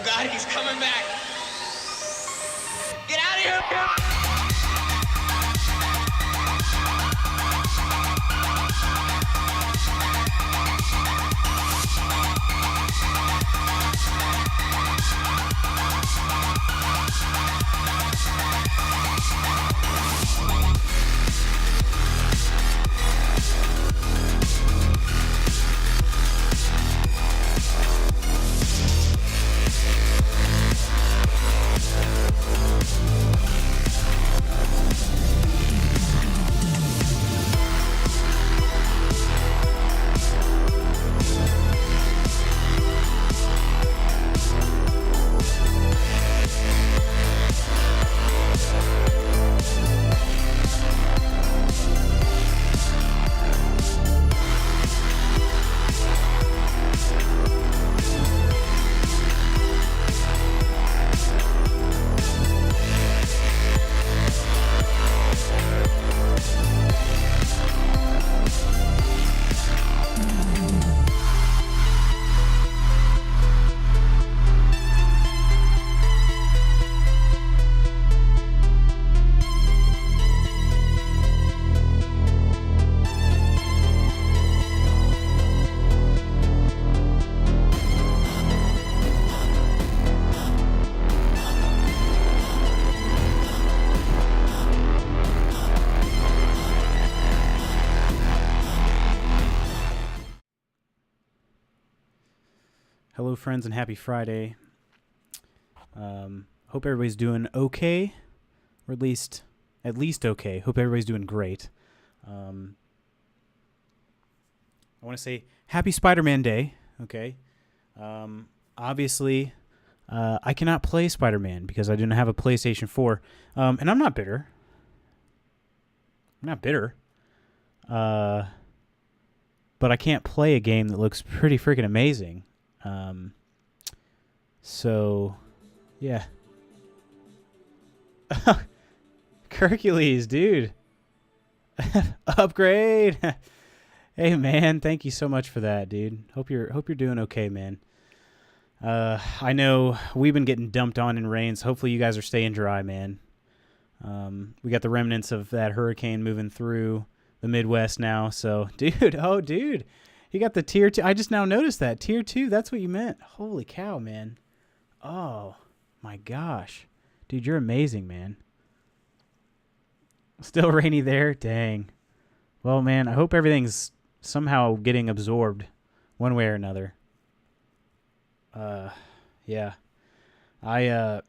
God, he's coming back. Get out of here. Hello, friends, and happy Friday. Hope everybody's doing okay, or at least okay. Hope everybody's doing great. I want to say happy Spider-Man Day, okay? Obviously, I cannot play Spider-Man because I didn't have a PlayStation 4, and I'm not bitter. But I can't play a game that looks pretty freaking amazing. So, yeah. Hercules, dude. Upgrade. Hey, man, thank you so much for that, dude. Hope you're doing okay, man. I know we've been getting dumped on in rains. Hopefully you guys are staying dry, man. We got the remnants of that hurricane moving through the Midwest now. So, dude. You got the tier 2. I just now noticed that. Tier 2, that's what you meant. Holy cow, man. Oh, my gosh. Dude, you're amazing, man. Still rainy there? Dang. Well, man, I hope everything's somehow getting absorbed one way or another. Yeah. I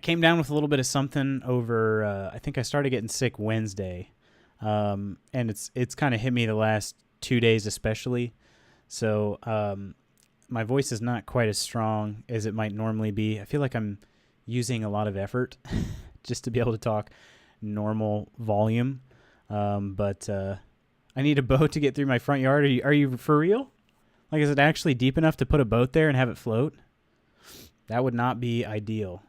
came down with a little bit of something over, I think I started getting sick Wednesday. And it's kind of hit me the last 2 days especially. So my voice is not quite as strong as it might normally be. I feel like I'm using a lot of effort just to be able to talk normal volume. But I need a boat to get through my front yard. Are you for real? Like, is it actually deep enough to put a boat there and have it float? That would not be ideal.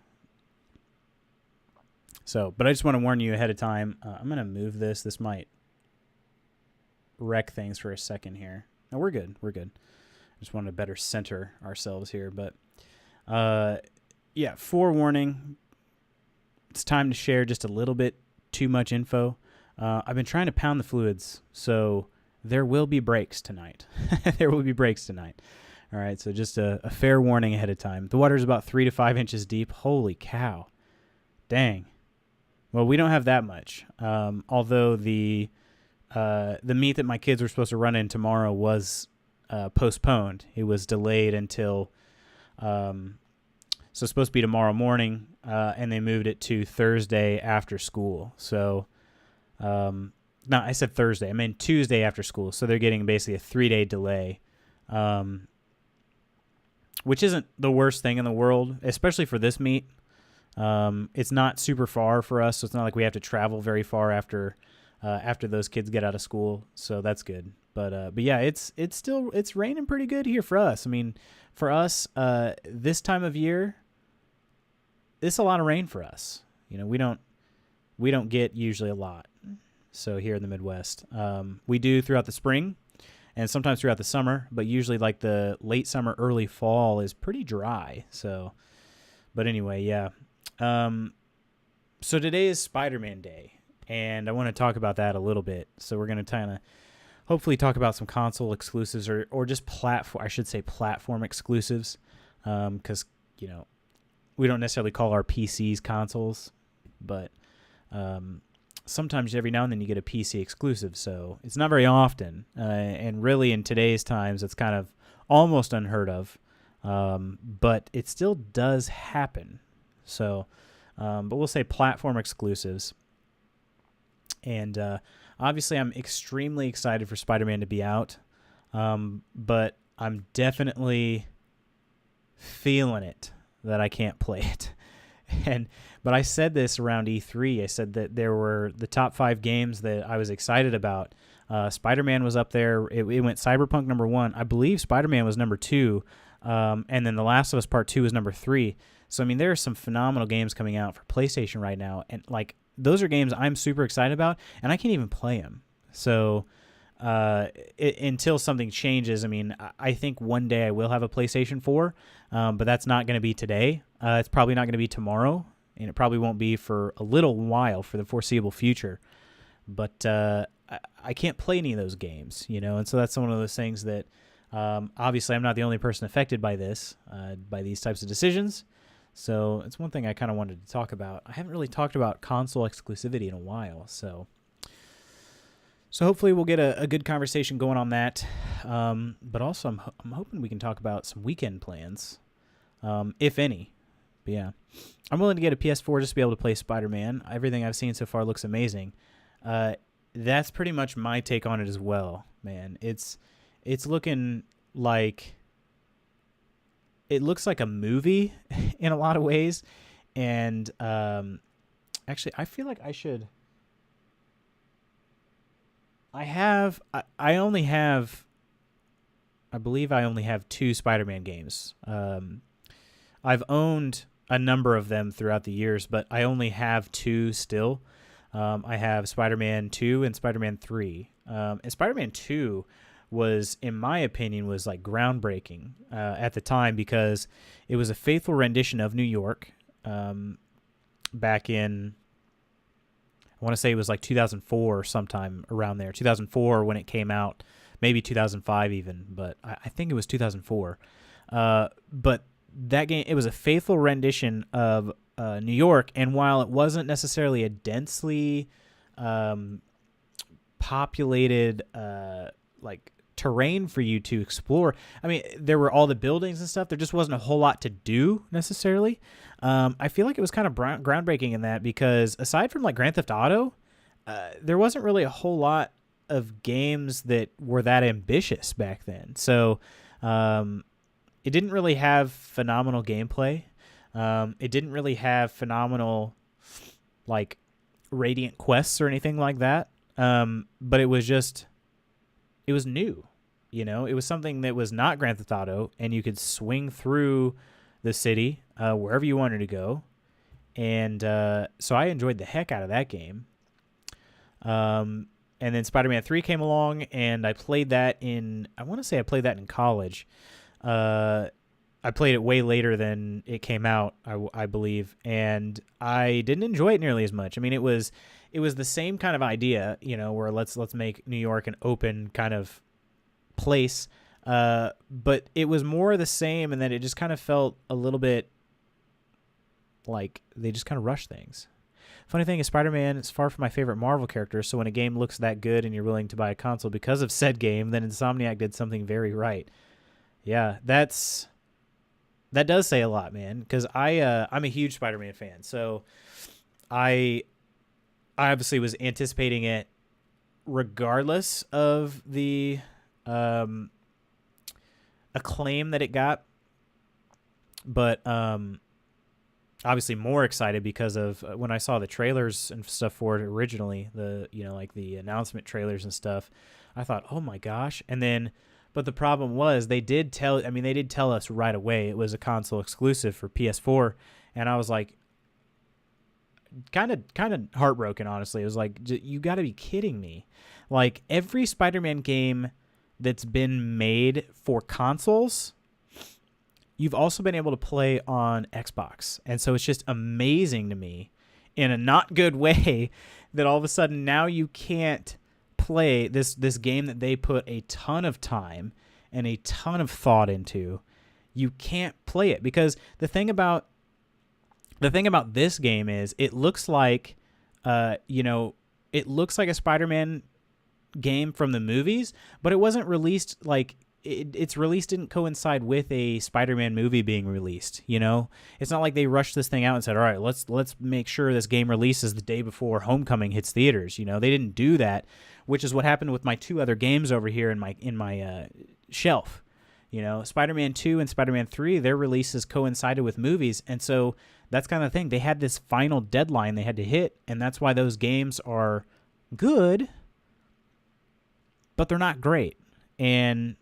So, but I just want to warn you ahead of time. I'm going to move this. This might wreck things for a second here. No, we're good. I just wanted to better center ourselves here. But, yeah, forewarning. It's time to share just a little bit too much info. I've been trying to pound the fluids, so there will be breaks tonight. All right, so just a fair warning ahead of time. The water is about 3 to 5 inches deep. Holy cow. Dang. Well, we don't have that much. Although the meet that my kids were supposed to run in tomorrow was postponed. It was delayed until so it's supposed to be tomorrow morning, and they moved it to Thursday after school. So, no, I said Thursday. I meant Tuesday after school. So they're getting basically a 3-day delay, which isn't the worst thing in the world, especially for this meet. It's not super far for us, so it's not like we have to travel very far after those kids get out of school. So that's good. But yeah, it's raining pretty good here for us. I mean, for us, this time of year, it's a lot of rain for us. You know, we don't get usually a lot. So here in the Midwest, we do throughout the spring, and sometimes throughout the summer, but usually like the late summer, early fall is pretty dry. So, but anyway, yeah. So today is Spider-Man Day, and I want to talk about that a little bit. So we're going to kind of hopefully talk about some console exclusives or just platform exclusives, because, you know, we don't necessarily call our PCs consoles, but sometimes every now and then you get a PC exclusive, so it's not very often, and really in today's times it's kind of almost unheard of, but it still does happen. So, but we'll say platform exclusives, and obviously I'm extremely excited for Spider-Man to be out, but I'm definitely feeling it that I can't play it. But I said this around E3. I said that there were the top 5 games that I was excited about. Spider-Man was up there. It went Cyberpunk number 1. I believe Spider-Man was number 2. And then The Last of Us Part 2 was number 3. So, I mean, there are some phenomenal games coming out for PlayStation right now. And, like, those are games I'm super excited about, and I can't even play them. So, until something changes, I mean, I think one day I will have a PlayStation 4, but that's not going to be today. It's probably not going to be tomorrow, and it probably won't be for a little while, for the foreseeable future. But I can't play any of those games, you know, and so that's one of those things that obviously I'm not the only person affected by this, by these types of decisions. So it's one thing I kind of wanted to talk about. I haven't really talked about console exclusivity in a while, so hopefully we'll get a good conversation going on that. But also I'm hoping we can talk about some weekend plans, if any. But yeah, I'm willing to get a PS4 just to be able to play Spider-Man. Everything I've seen so far looks amazing. That's pretty much my take on it as well, man. It's looking like, it looks like a movie in a lot of ways. And actually, I feel like I should... I only have, I believe I only have 2 Spider-Man games. I've owned a number of them throughout the years, but I only have 2 still. I have Spider-Man 2 and Spider-Man 3. And Spider-Man 2 was, in my opinion, was like groundbreaking at the time, because it was a faithful rendition of New York back in, I want to say it was like 2004 or sometime around there. 2004 when it came out, maybe 2005 even, but I think it was 2004. But that game, it was a faithful rendition of New York, and while it wasn't necessarily a densely populated like terrain for you to explore, I mean, there were all the buildings and stuff. There just wasn't a whole lot to do necessarily. I feel like it was kind of groundbreaking in that, because aside from like Grand Theft Auto, there wasn't really a whole lot of games that were that ambitious back then. So it didn't really have phenomenal gameplay. It didn't really have phenomenal like radiant quests or anything like that. But it was new. You know, it was something that was not Grand Theft Auto, and you could swing through the city wherever you wanted to go. And so I enjoyed the heck out of that game. And then Spider-Man 3 came along, and I played that in, I want to say I played that in college. I played it way later than it came out, I believe, and I didn't enjoy it nearly as much. I mean, it was the same kind of idea, you know, where let's make New York an open kind of place, but it was more the same, and then it just kind of felt a little bit like they just kind of rushed things. Funny thing is, Spider-Man is far from my favorite Marvel character, so when a game looks that good and you're willing to buy a console because of said game, then Insomniac did something very right. Yeah, that does say a lot, man, because I'm a huge Spider-Man fan, so I obviously was anticipating it regardless of the acclaim that it got, but obviously more excited because of when I saw the trailers and stuff for it originally, like the announcement trailers and stuff. I thought, oh my gosh. And then, but the problem was they did tell us right away it was a console exclusive for PS4, and I was like, kind of heartbroken, honestly. It was like, you got to be kidding me. Like, every Spider-Man game that's been made for consoles, you've also been able to play on Xbox. And so it's just amazing to me in a not good way that all of a sudden now you can't play this game that they put a ton of time and a ton of thought into. You can't play it because the thing about this game is it looks like it looks like a Spider-Man game from the movies, but it wasn't released like its release didn't coincide with a Spider-Man movie being released. It's not like they rushed this thing out and said, all right, let's make sure this game releases the day before Homecoming hits theaters. They didn't do that, which is what happened with my two other games over here in my shelf. Spider-Man 2 and Spider-Man 3, their releases coincided with movies, and so that's kind of the thing. They had this final deadline they had to hit, and that's why those games are good, but they're not great. And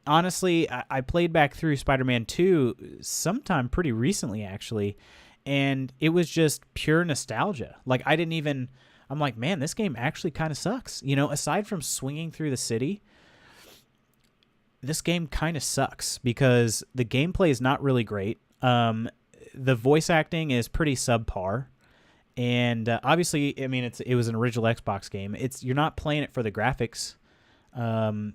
honestly, I played back through Spider-Man 2 sometime pretty recently, actually, and it was just pure nostalgia. Like, I'm like, man, this game actually kind of sucks. Aside from swinging through the city, this game kind of sucks because the gameplay is not really great. The voice acting is pretty subpar. And obviously, it was an original Xbox game. You're not playing it for the graphics. So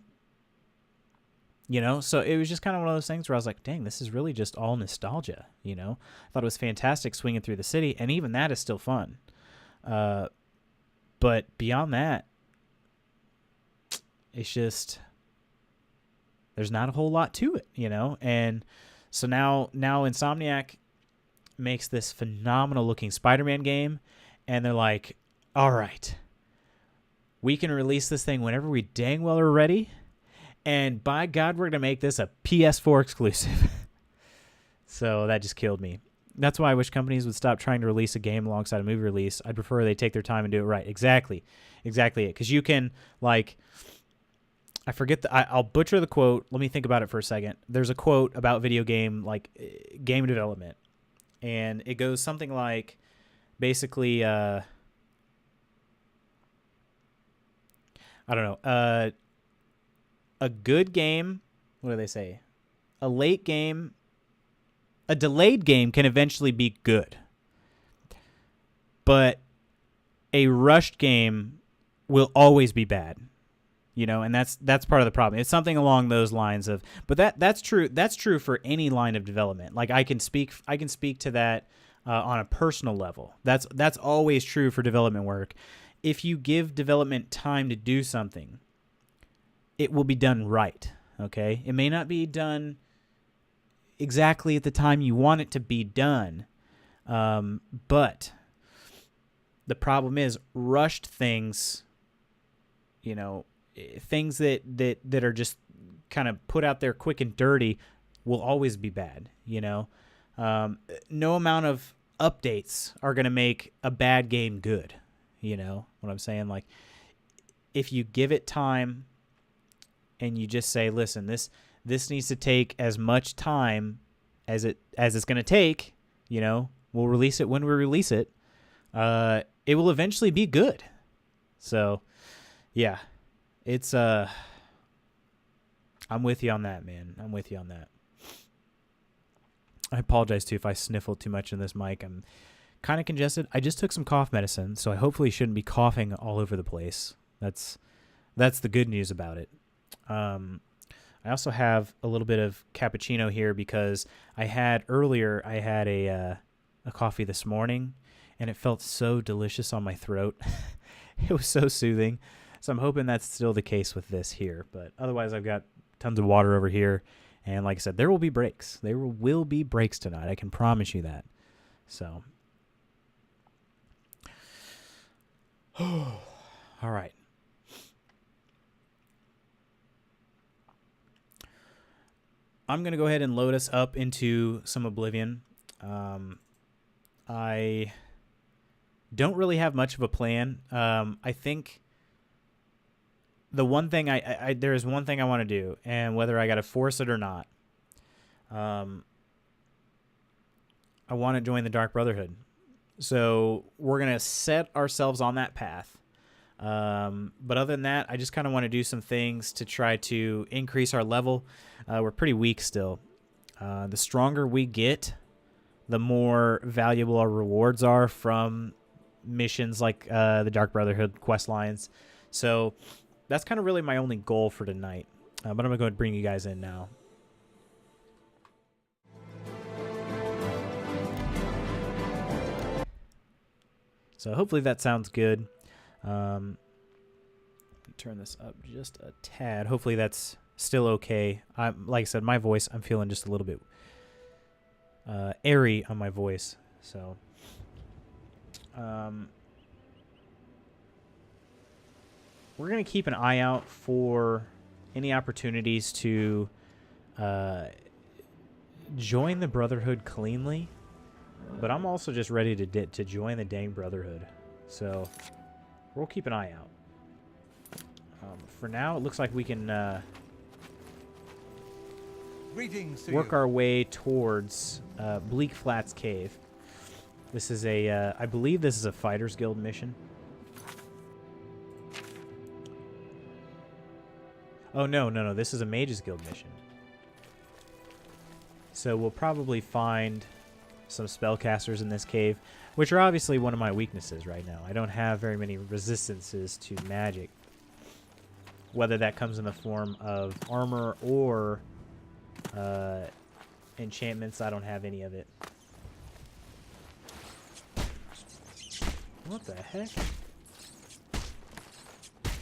it was just kind of one of those things where I was like, dang, this is really just all nostalgia. I thought it was fantastic swinging through the city, and even that is still fun. But beyond that, it's just, there's not a whole lot to it, and so now Insomniac makes this phenomenal looking Spider-Man game, and they're like, all right, we can release this thing whenever we dang well are ready, and by God, we're going to make this a PS4 exclusive. So that just killed me. That's why I wish companies would stop trying to release a game alongside a movie release. I'd prefer they take their time and do it right. Exactly it. Because you can, like, I forget I'll butcher the quote. Let me think about it for a second. There's a quote about video game, like game development, and it goes something like, basically, I don't know, a good game. What do they say? A delayed game can eventually be good, but a rushed game will always be bad. And that's part of the problem. It's something along those lines of, but that's true. That's true for any line of development. Like I can speak to that on a personal level. That's always true for development work. If you give development time to do something, it will be done right. Okay, it may not be done exactly at the time you want it to be done, but the problem is rushed things. Things that are just kind of put out there quick and dirty will always be bad. No amount of updates are going to make a bad game good. What I'm saying? Like, if you give it time and you just say, listen, this needs to take as much time as it's going to take, we'll release it when we release it. It will eventually be good. So, yeah. It's I'm with you on that, man. I'm with you on that. I apologize too if I sniffle too much in this mic. I'm kind of congested. I just took some cough medicine, so I hopefully shouldn't be coughing all over the place. That's the good news about it. I also have a little bit of cappuccino here because I had a coffee this morning, and it felt so delicious on my throat. It was so soothing. So I'm hoping that's still the case with this here. But otherwise, I've got tons of water over here. And like I said, there will be breaks. There will be breaks tonight. I can promise you that. So, all right. I'm going to go ahead and load us up into some Oblivion. I don't really have much of a plan. I think the one thing there is one thing I want to do, and whether I got to force it or not, I want to join the Dark Brotherhood. So we're going to set ourselves on that path. But other than that, I just kind of want to do some things to try to increase our level. We're pretty weak still. The stronger we get, the more valuable our rewards are from missions like the Dark Brotherhood quest lines. So that's kind of really my only goal for tonight. But I'm going to go and bring you guys in now. So hopefully that sounds good. Turn this up just a tad. Hopefully that's still okay. Like I said, my voice, I'm feeling just a little bit airy on my voice. So we're going to keep an eye out for any opportunities to join the Brotherhood cleanly. But I'm also just ready to join the dang Brotherhood. So we'll keep an eye out. For now, it looks like we can work our way towards Bleak Flats Cave. This is a, I believe this is a Fighters Guild mission. Oh, no, this is a Mages Guild mission. So we'll probably find some spellcasters in this cave, which are obviously one of my weaknesses right now. I don't have very many resistances to magic. Whether that comes in the form of armor or enchantments, I don't have any of it. What the heck?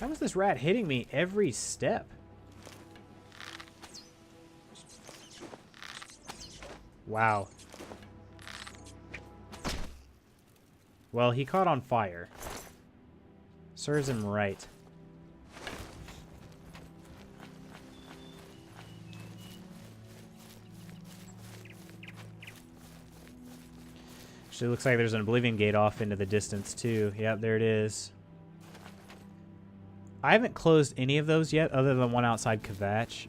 How is this rat hitting me every step? Wow. Well, he caught on fire. Serves him right. Actually, looks like there's an Oblivion gate off into the distance, too. Yep, there it is. I haven't closed any of those yet, other than one outside Kvatch.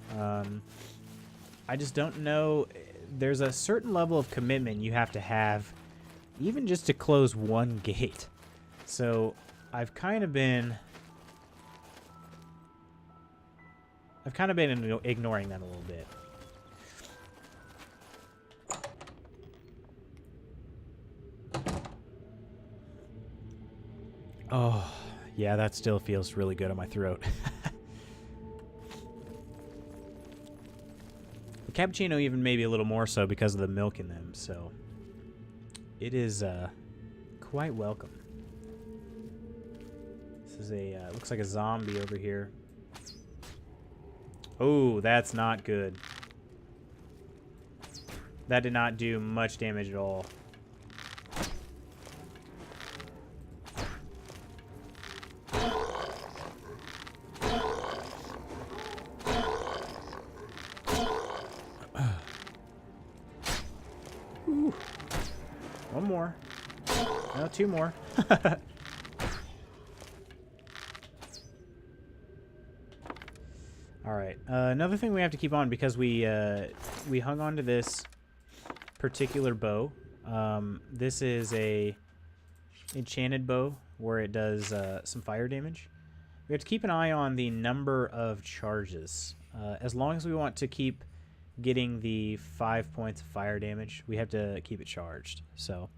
I just don't know. There's a certain level of commitment you have to have, even just to close one gate. So I've kind of been ignoring that a little bit. Oh, yeah, that still feels really good on my throat. The cappuccino even maybe a little more so because of the milk in them, so it is quite welcome. This is a looks like a zombie over here. Oh, that's not good. That did not do much damage at all. Ooh. One more. No, two more. All right. Another thing we have to keep on, because we hung on to this particular bow. This is a enchanted bow where it does some fire damage. We have to keep an eye on the number of charges. As long as we want to keep getting the 5 points of fire damage, we have to keep it charged. So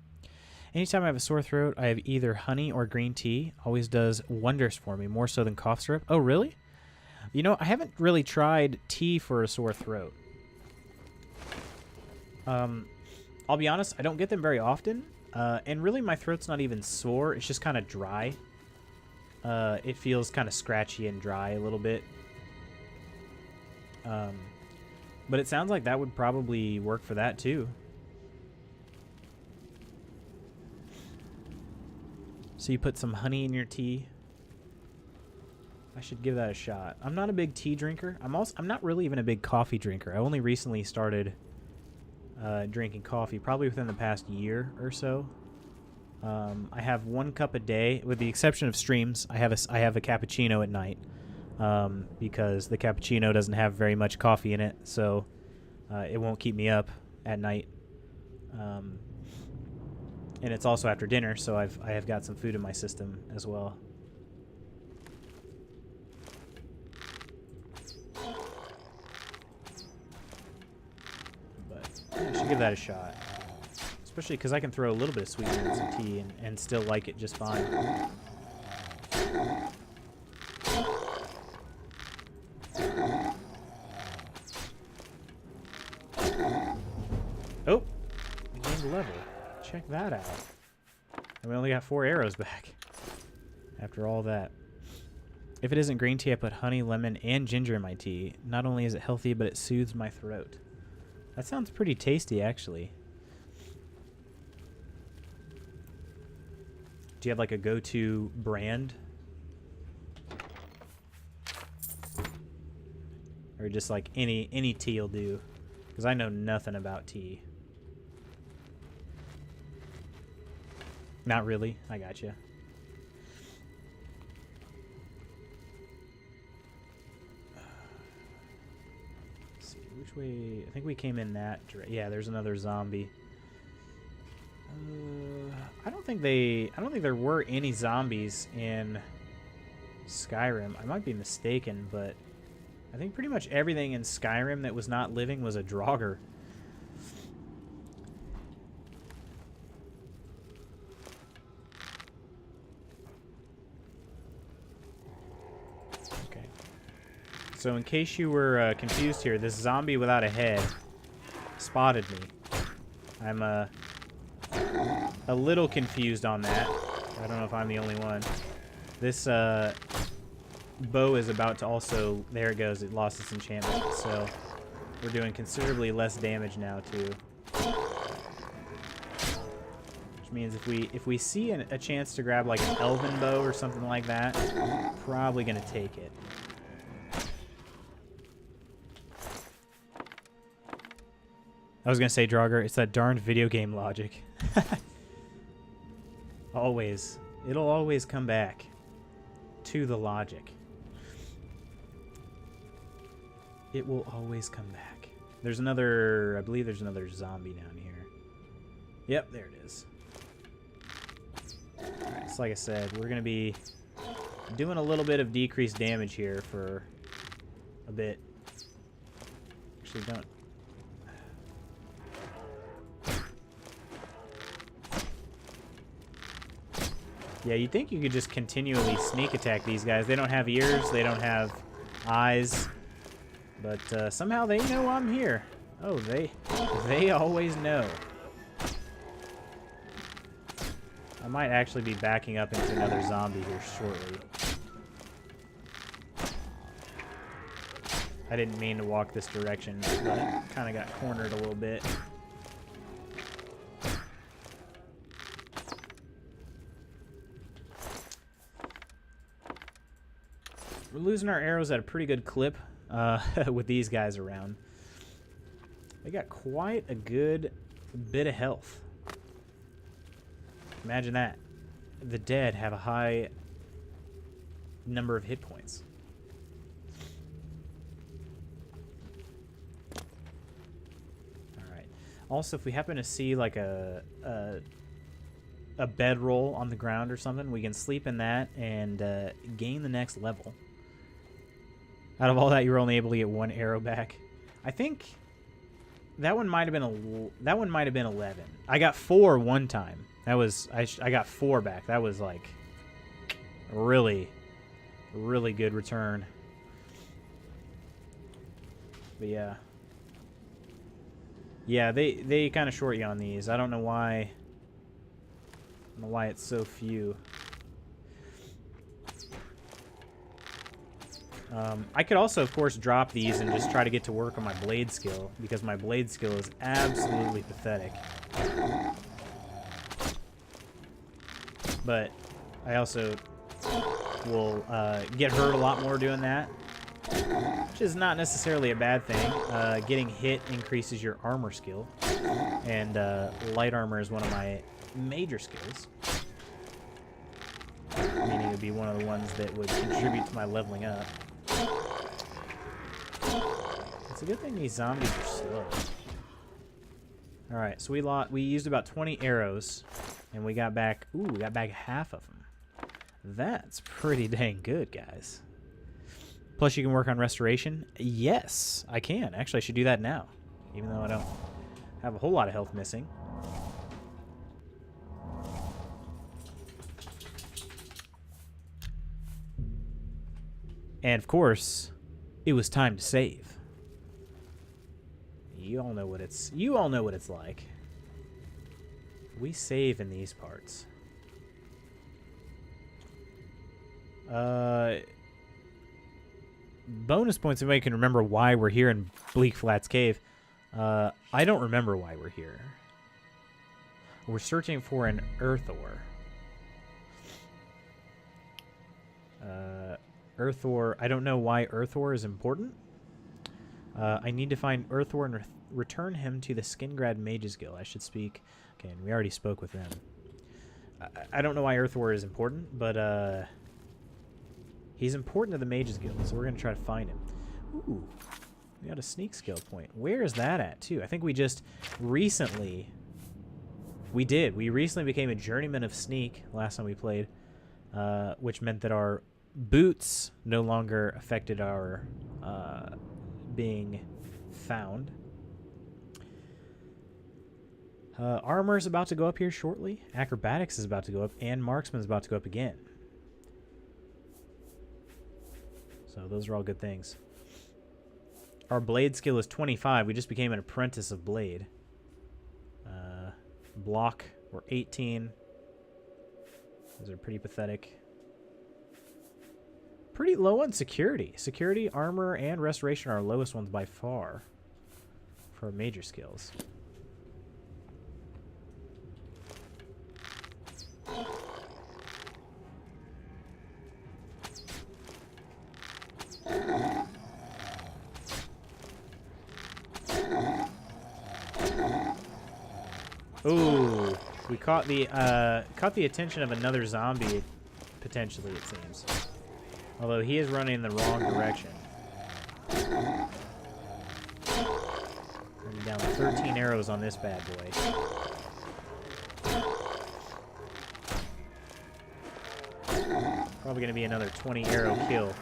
anytime I have a sore throat, I have either honey or green tea. Always does wonders for me, more so than cough syrup. Oh, really? You know, I haven't really tried tea for a sore throat. I'll be honest, I don't get them very often. And really, my throat's not even sore. It's just kind of dry. It feels kind of scratchy and dry a little bit. But it sounds like that would probably work for that, too. So you put some honey in your tea. I should give that a shot. I'm not a big tea drinker. I'm not really even a big coffee drinker. I only recently started drinking coffee, probably within the past year or so. I have 1 cup a day, with the exception of streams. I have a cappuccino at night, because the cappuccino doesn't have very much coffee in it, so it won't keep me up at night. And it's also after dinner, so I have got some food in my system as well. give that a shot. Especially because I can throw a little bit of sweetener in some tea and still like it just fine. Oh! We gained a level. Check that out. And we only got 4 arrows back. After all that. If it isn't green tea, I put honey, lemon, and ginger in my tea. Not only is it healthy, but it soothes my throat. That sounds pretty tasty, actually. Do you have like a go-to brand? Or just like any tea will do? Because I know nothing about tea. Not really. I gotcha. Let's see, which way? I think we came in that direction. Yeah, there's another zombie. I don't think there were any zombies in Skyrim. I might be mistaken, but I think pretty much everything in Skyrim that was not living was a Draugr. Okay. So in case you were confused here, this zombie without a head spotted me. I'm a little confused on that. I don't know if I'm the only one. This bow is about to also... There it goes. It lost its enchantment. So we're doing considerably less damage now, too. Which means if we see a chance to grab like an elven bow or something like that, probably going to take it. I was going to say, Draugr, it's that darned video game logic. Always. It'll always come back to the logic. It will always come back. There's another... I believe there's another zombie down here. Yep, there it is. Alright, so like I said, we're going to be doing a little bit of decreased damage here for a bit. Actually, don't... Yeah, you'd think you could just continually sneak attack these guys. They don't have ears, they don't have eyes, but somehow they know I'm here. Oh, they always know. I might actually be backing up into another zombie here shortly. I didn't mean to walk this direction, but kind of got cornered a little bit. We're losing our arrows at a pretty good clip with these guys around. They got quite a good bit of health. Imagine that. The dead have a high number of hit points. Alright. Also, if we happen to see like a bedroll on the ground or something, we can sleep in that and gain the next level. Out of all that, you were only able to get 1 arrow back. I think that one might have been 11. I got 4 one time. That was I got 4 back. That was like really good return. But yeah. Yeah, they kind of short you on these. I don't know why. I don't know why it's so few. I could also, of course, drop these and just try to get to work on my blade skill, because my blade skill is absolutely pathetic. But I also will get hurt a lot more doing that, which is not necessarily a bad thing. Getting hit increases your armor skill, and light armor is one of my major skills, meaning it would be one of the ones that would contribute to my leveling up. It's a good thing these zombies are slow. Alright, so we used about 20 arrows, and we got back... Ooh, we got back half of them. That's pretty dang good, guys. Plus, you can work on restoration. Yes, I can. Actually, I should do that now, even though I don't have a whole lot of health missing. And of course, it was time to save. You all know what it's like. We save in these parts. Bonus points if anybody can remember why we're here in Bleak Flats Cave. I don't remember why we're here. We're searching for an earth ore. Earth ore. I don't know why earth ore is important. I need to find earth ore and return him to the Skingrad Mages Guild. I should speak. Okay, and we already spoke with them. I don't know why earth ore is important, but he's important to the Mages Guild, so we're going to try to find him. Ooh, we got a sneak skill point. Where is that at, too? I think we just recently... We did. We recently became a journeyman of sneak last time we played, which meant that our boots no longer affected our being found. Armor is about to go up here shortly. Acrobatics is about to go up, and marksman is about to go up again. So those are all good things. Our blade skill is 25. We just became an apprentice of blade. Block, we're 18. Those are pretty pathetic. Pretty low on security. Security, armor, and restoration are our lowest ones by far for our major skills. Ooh, we caught the attention of another zombie, potentially, it seems. Although he is running in the wrong direction. I'm down 13 arrows on this bad boy. Probably going to be another 20 arrow kill.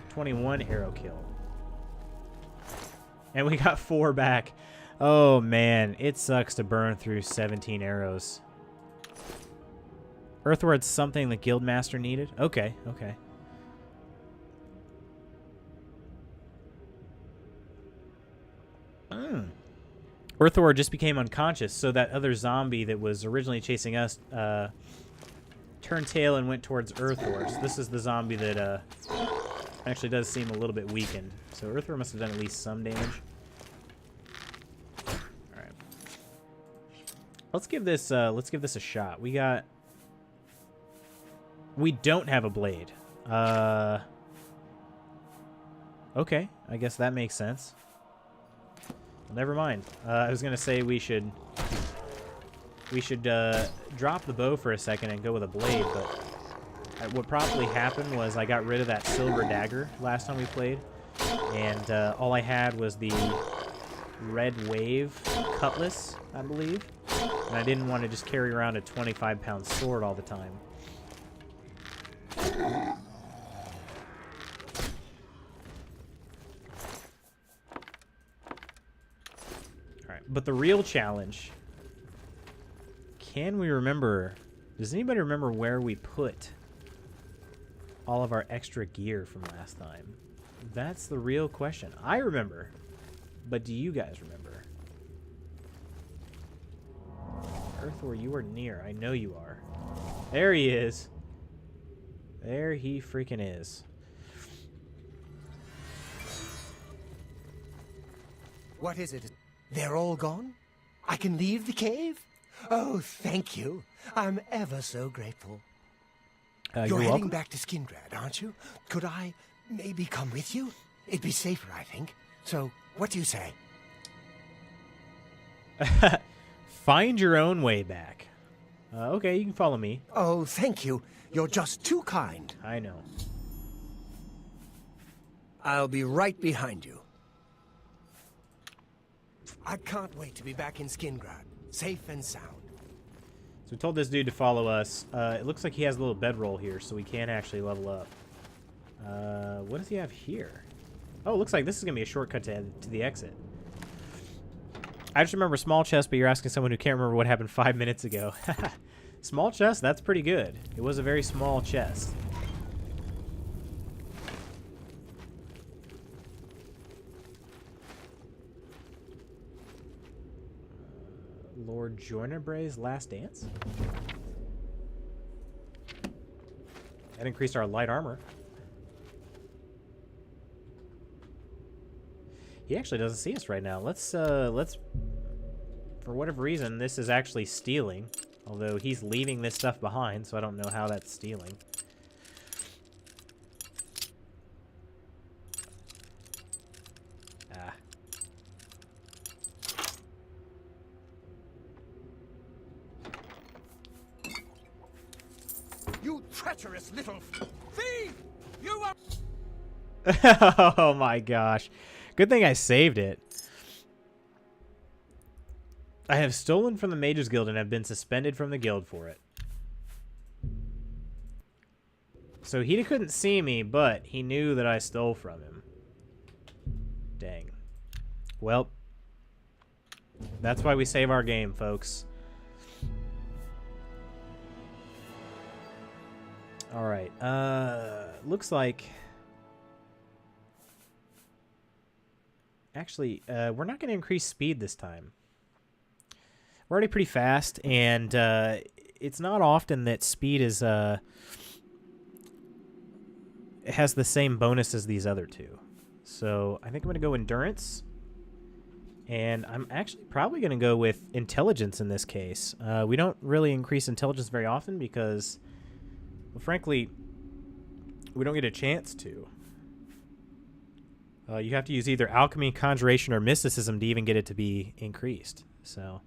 21 arrow kill. And we got 4 back. Oh, man. It sucks to burn through 17 arrows. Earthward's something the Guildmaster needed? Okay, okay. Earthward just became unconscious, so that other zombie that was originally chasing us turned tail and went towards Earthward. So this is the zombie that actually does seem a little bit weakened. So Earthward must have done at least some damage. Alright. Let's give this a shot. We don't have a blade. Okay, I guess that makes sense. Well, never mind. I was gonna say we should drop the bow for a second and go with a blade, but what probably happened was I got rid of that silver dagger last time we played, and all I had was the red wave cutlass, I believe, and I didn't want to just carry around a 25-pound sword all the time. Alright, but the real challenge, can we remember, does anybody remember where we put all of our extra gear from last time? That's the real question. I remember, but do you guys remember? Earthor, you are near. I know you are. There he is. There he freaking is. What is it? They're all gone? I can leave the cave? Oh, thank you. I'm ever so grateful. You're heading welcome. back to Skingrad, aren't you? Could I maybe come with you? It'd be safer, I think. So, what do you say? Find your own way back. Okay, you can follow me. Oh, thank you. You're just too kind. I know. I'll be right behind you. I can't wait to be back in Skingrad, safe and sound. So we told this dude to follow us. It looks like he has a little bedroll here, so we can actually level up. What does he have here? Oh, it looks like this is going to be a shortcut to the exit. I just remember small chest, but you're asking someone who can't remember what happened 5 minutes ago. Small chest? That's pretty good. It was a very small chest. Lord Joinerbray's Last Dance? That increased our light armor. He actually doesn't see us right now. Let's for whatever reason, this is actually stealing. Although he's leaving this stuff behind, so I don't know how that's stealing. Ah. You treacherous little thief! You are... Oh my gosh. Good thing I saved it. I have stolen from the Mages Guild and have been suspended from the guild for it. So he couldn't see me, but he knew that I stole from him. Dang. Well, that's why we save our game, folks. Alright, looks like... Actually, we're not going to increase speed this time. We're already pretty fast, and it's not often that speed is it has the same bonus as these other two. So I think I'm going to go endurance, and I'm actually probably going to go with intelligence in this case. We don't really increase intelligence very often because, well, frankly, we don't get a chance to. You have to use either alchemy, conjuration, or mysticism to even get it to be increased. So...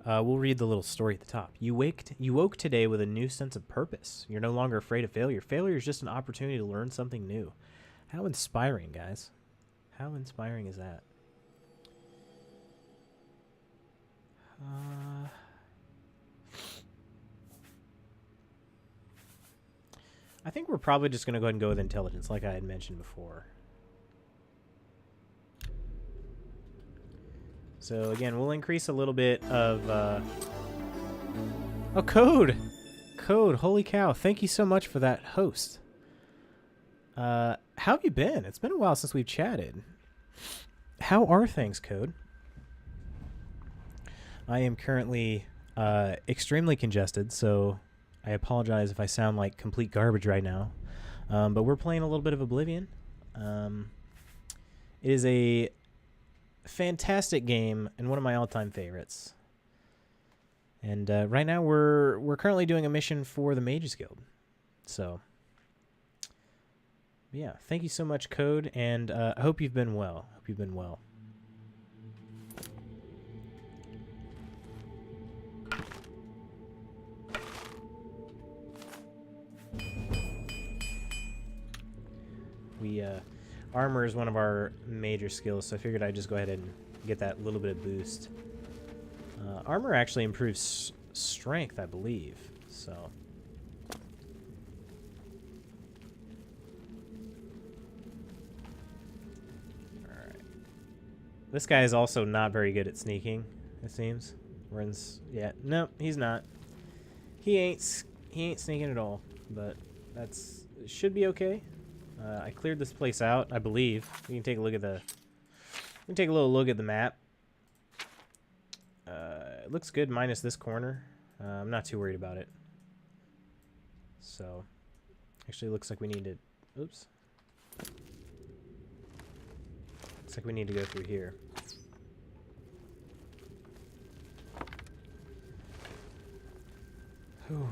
we'll read the little story at the top. You woke today with a new sense of purpose. You're no longer afraid of failure. Failure is just an opportunity to learn something new. How inspiring, guys. How inspiring is that? I think we're probably just going to go ahead and go with intelligence, like I had mentioned before. So again, we'll increase a little bit of... Oh, Code! Code, holy cow. Thank you so much for that host. How have you been? It's been a while since we've chatted. How are things, Code? I am currently extremely congested, so I apologize if I sound like complete garbage right now. But we're playing a little bit of Oblivion. It is a fantastic game and one of my all-time favorites. And right now we're currently doing a mission for the Mages Guild. So yeah, thank you so much, Code, and I hope you've been well. Hope you've been well. Armor is one of our major skills, so I figured I'd just go ahead and get that little bit of boost. Armor actually improves strength, I believe, so... Alright. This guy is also not very good at sneaking, it seems. Yeah, no, he's not. He ain't sneaking at all, but should be okay. I cleared this place out, I believe. We can take a look at the... We can take a little look at the map. It looks good minus this corner. I'm not too worried about it. So, actually looks like we need to... Oops. Looks like we need to go through here. Whew.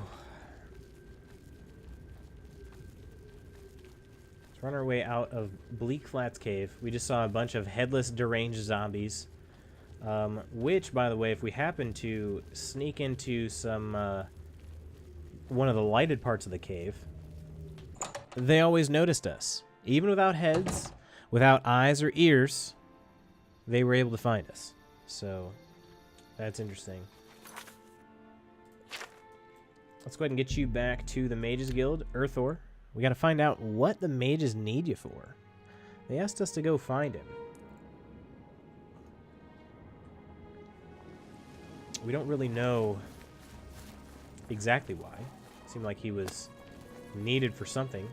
Run our way out of Bleak Flats Cave. We just saw a bunch of headless, deranged zombies. Which, by the way, if we happen to sneak into some one of the lighted parts of the cave, they always noticed us. Even without heads, without eyes or ears, they were able to find us. So, that's interesting. Let's go ahead and get you back to the Mages Guild, Earthor. We got to find out what the mages need you for. They asked us to go find him. We don't really know exactly why. Seemed like he was needed for something.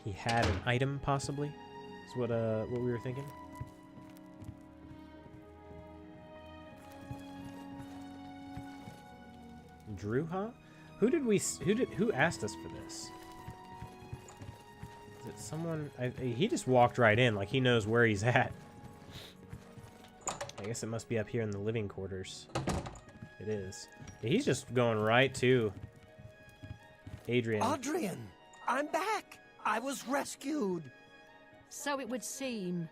He had an item, possibly. Is what we were thinking. Druha? Who asked us for this? Is it someone? He just walked right in, like he knows where he's at. I guess it must be up here in the living quarters. It is. Yeah, he's just going right to Adrian. Adrian, I'm back. I was rescued. So it would seem.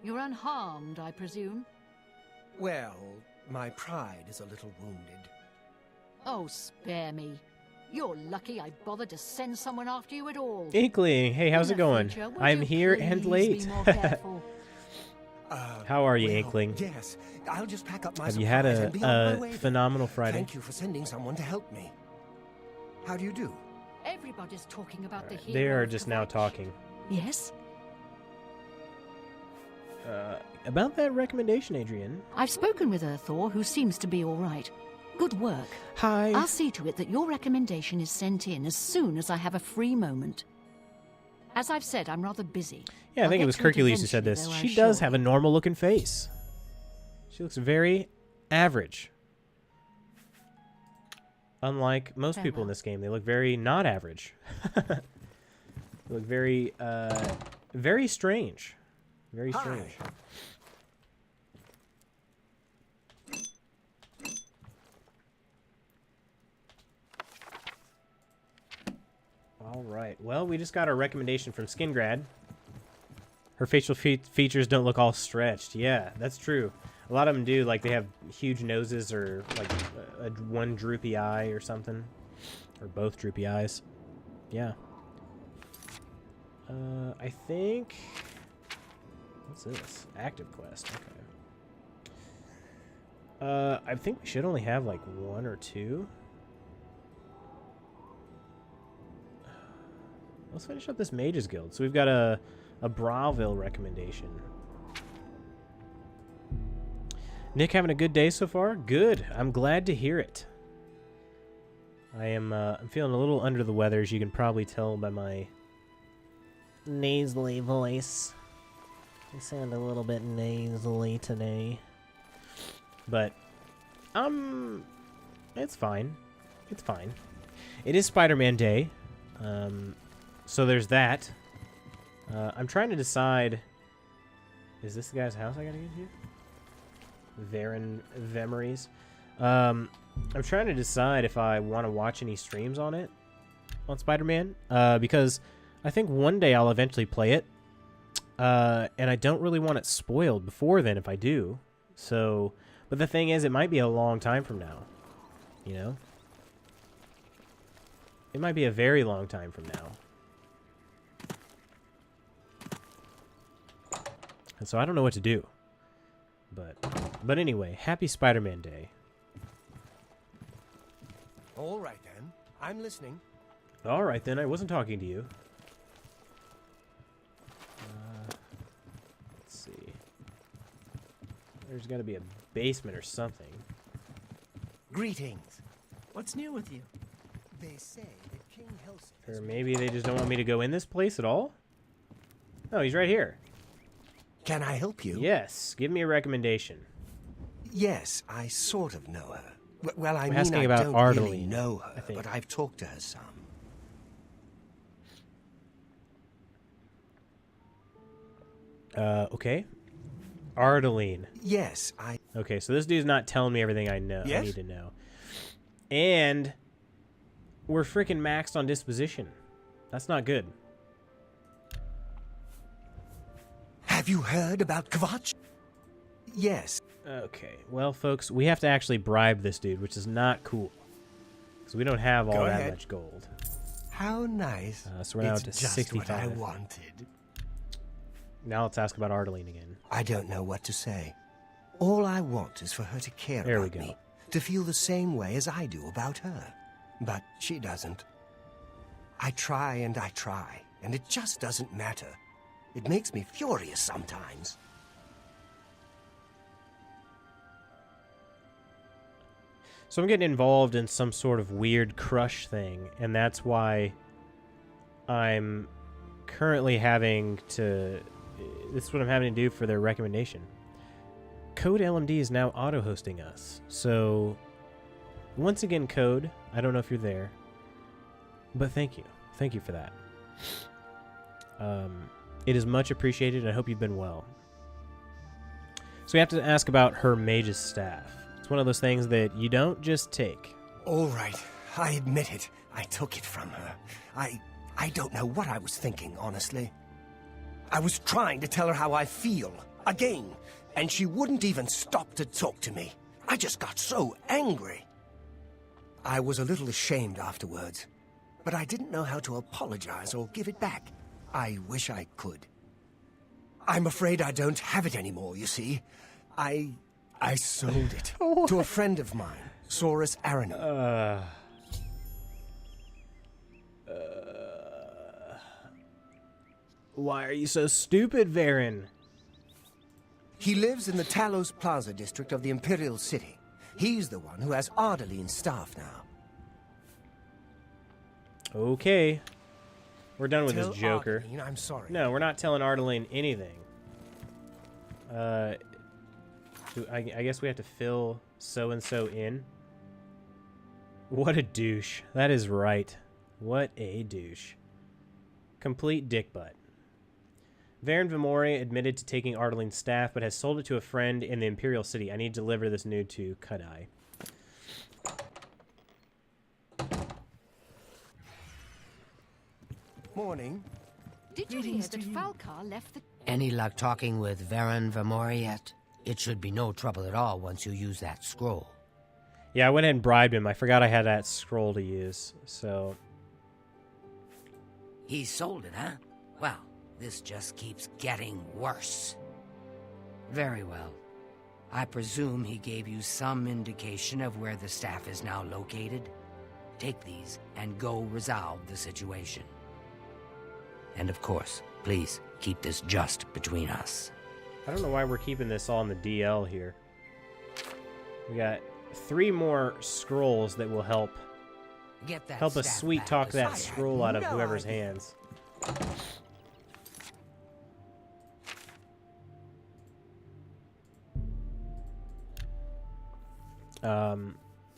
You're unharmed, I presume? Well, my pride is a little wounded. Oh, spare me. You're lucky I bothered to send someone after you at all. Inkling, hey, how's it going? I'm here and late. How are you, well, Inkling? Yes, I'll just pack up my Have you had supplies and be on my way then. phenomenal Friday? Thank you for sending someone to help me. How do you do? Everybody's talking about the hero. They are of just now Kvatch. talking. Yes? About that recommendation, Adrian. I've spoken with Earthor, who seems to be all right. Good work. Hi. I'll see to it that your recommendation is sent in as soon as I have a free moment. As I've said, I'm rather busy. Yeah, I I'll think it get was to Hercules who said this. eventually, though, She I does assure have a you. normal-looking face. She looks very average. Unlike most people in Farewell. this game, they look very not average. They look very, very strange. Very Hi. strange. All right. Well, we just got our recommendation from Skingrad. Her facial features don't look all stretched. Yeah, that's true. A lot of them do. Like, they have huge noses or, like, one droopy eye or something. Or both droopy eyes. Yeah. I think... What's this? Active quest. Okay. I think we should only have, like, one or two. Let's finish up this Mages Guild. So we've got a Browville recommendation. Nick, having a good day so far? Good. I'm glad to hear it. I'm feeling a little under the weather, as you can probably tell by my nasally voice. I sound a little bit nasally today. But, it's fine. It's fine. It is Spider-Man Day. So there's that. I'm trying to decide... Is this the guy's house I gotta get to? Varen Vemeries. I'm trying to decide if I want to watch any streams on it. On Spider-Man. Because I think one day I'll eventually play it. And I don't really want it spoiled before then if I do. So... But the thing is, it might be a long time from now. You know? It might be a very long time from now. And so I don't know what to do. But anyway, happy Spider-Man Day. All right, then. I'm listening. All right, then. I wasn't talking to you. Let's see. There's got to be a basement or something. Greetings. What's new with you? They say that King Helsing... Or maybe they just don't want me to go in this place at all? Oh, he's right here. Can I help you? Yes. Give me a recommendation. Yes, I sort of know her. Well, I I'm mean, asking I about don't Ardaline, really know I her, think. but I've talked to her some. Okay. Ardaline. Yes, Okay, so this dude's not telling me everything I know. I Yes? need to know. And we're freaking maxed on disposition. That's not good. Have you heard about Kvatch? Yes. Okay, well, folks, we have to actually bribe this dude, which is not cool. Because we don't have all Go that ahead. much gold. How nice. So we're now It's to just 65. what I wanted. Now let's ask about Ardeline again. I don't know what to say. All I want is for her to care There we about go. me, to feel the same way as I do about her. But she doesn't. I try, and it just doesn't matter. It makes me furious sometimes. So I'm getting involved in some sort of weird crush thing, and that's why I'm currently having to... This is what I'm having to do for their recommendation. Code LMD is now auto-hosting us. So, once again, Code, I don't know if you're there, but thank you. Thank you for that. It is much appreciated, and I hope you've been well. So we have to ask about her mage's staff. It's one of those things that you don't just take. All right, I admit it. I took it from her. I don't know what I was thinking, honestly. I was trying to tell her how I feel, again, and she wouldn't even stop to talk to me. I just got so angry. I was a little ashamed afterwards, but I didn't know how to apologize or give it back. I wish I could. I'm afraid I don't have it anymore, you see. I sold it to a friend of mine, Saurus Aranum. Why are you so stupid, Varen? He lives in the Talos Plaza district of the Imperial City. He's the one who has Ardaline's staff now. Okay. We're done with Tell this Joker. Ardaline I'm sorry. No, we're not telling Ardeline anything. I guess we have to fill so-and-so in. What a douche. That is right. What a douche. Complete dick butt. Varen Vimori admitted to taking Ardaline's staff, but has sold it to a friend in the Imperial City. I need to deliver this nude to Cut-Eye. Morning. Did you hear that Falcar left the... Any luck talking with Varen Vimori yet? It should be no trouble at all once you use that scroll. Yeah, I went ahead and bribed him. I forgot I had that scroll to use, so... He sold it, huh? Well, this just keeps getting worse. Very well. I presume he gave you some indication of where the staff is now located? Take these and go resolve the situation. And of course, please keep this just between us. I don't know why we're keeping this all in the DL here. We got 3 more scrolls that will help Get that us staff sweet back talk as that fast. scroll out of no whoever's idea. hands.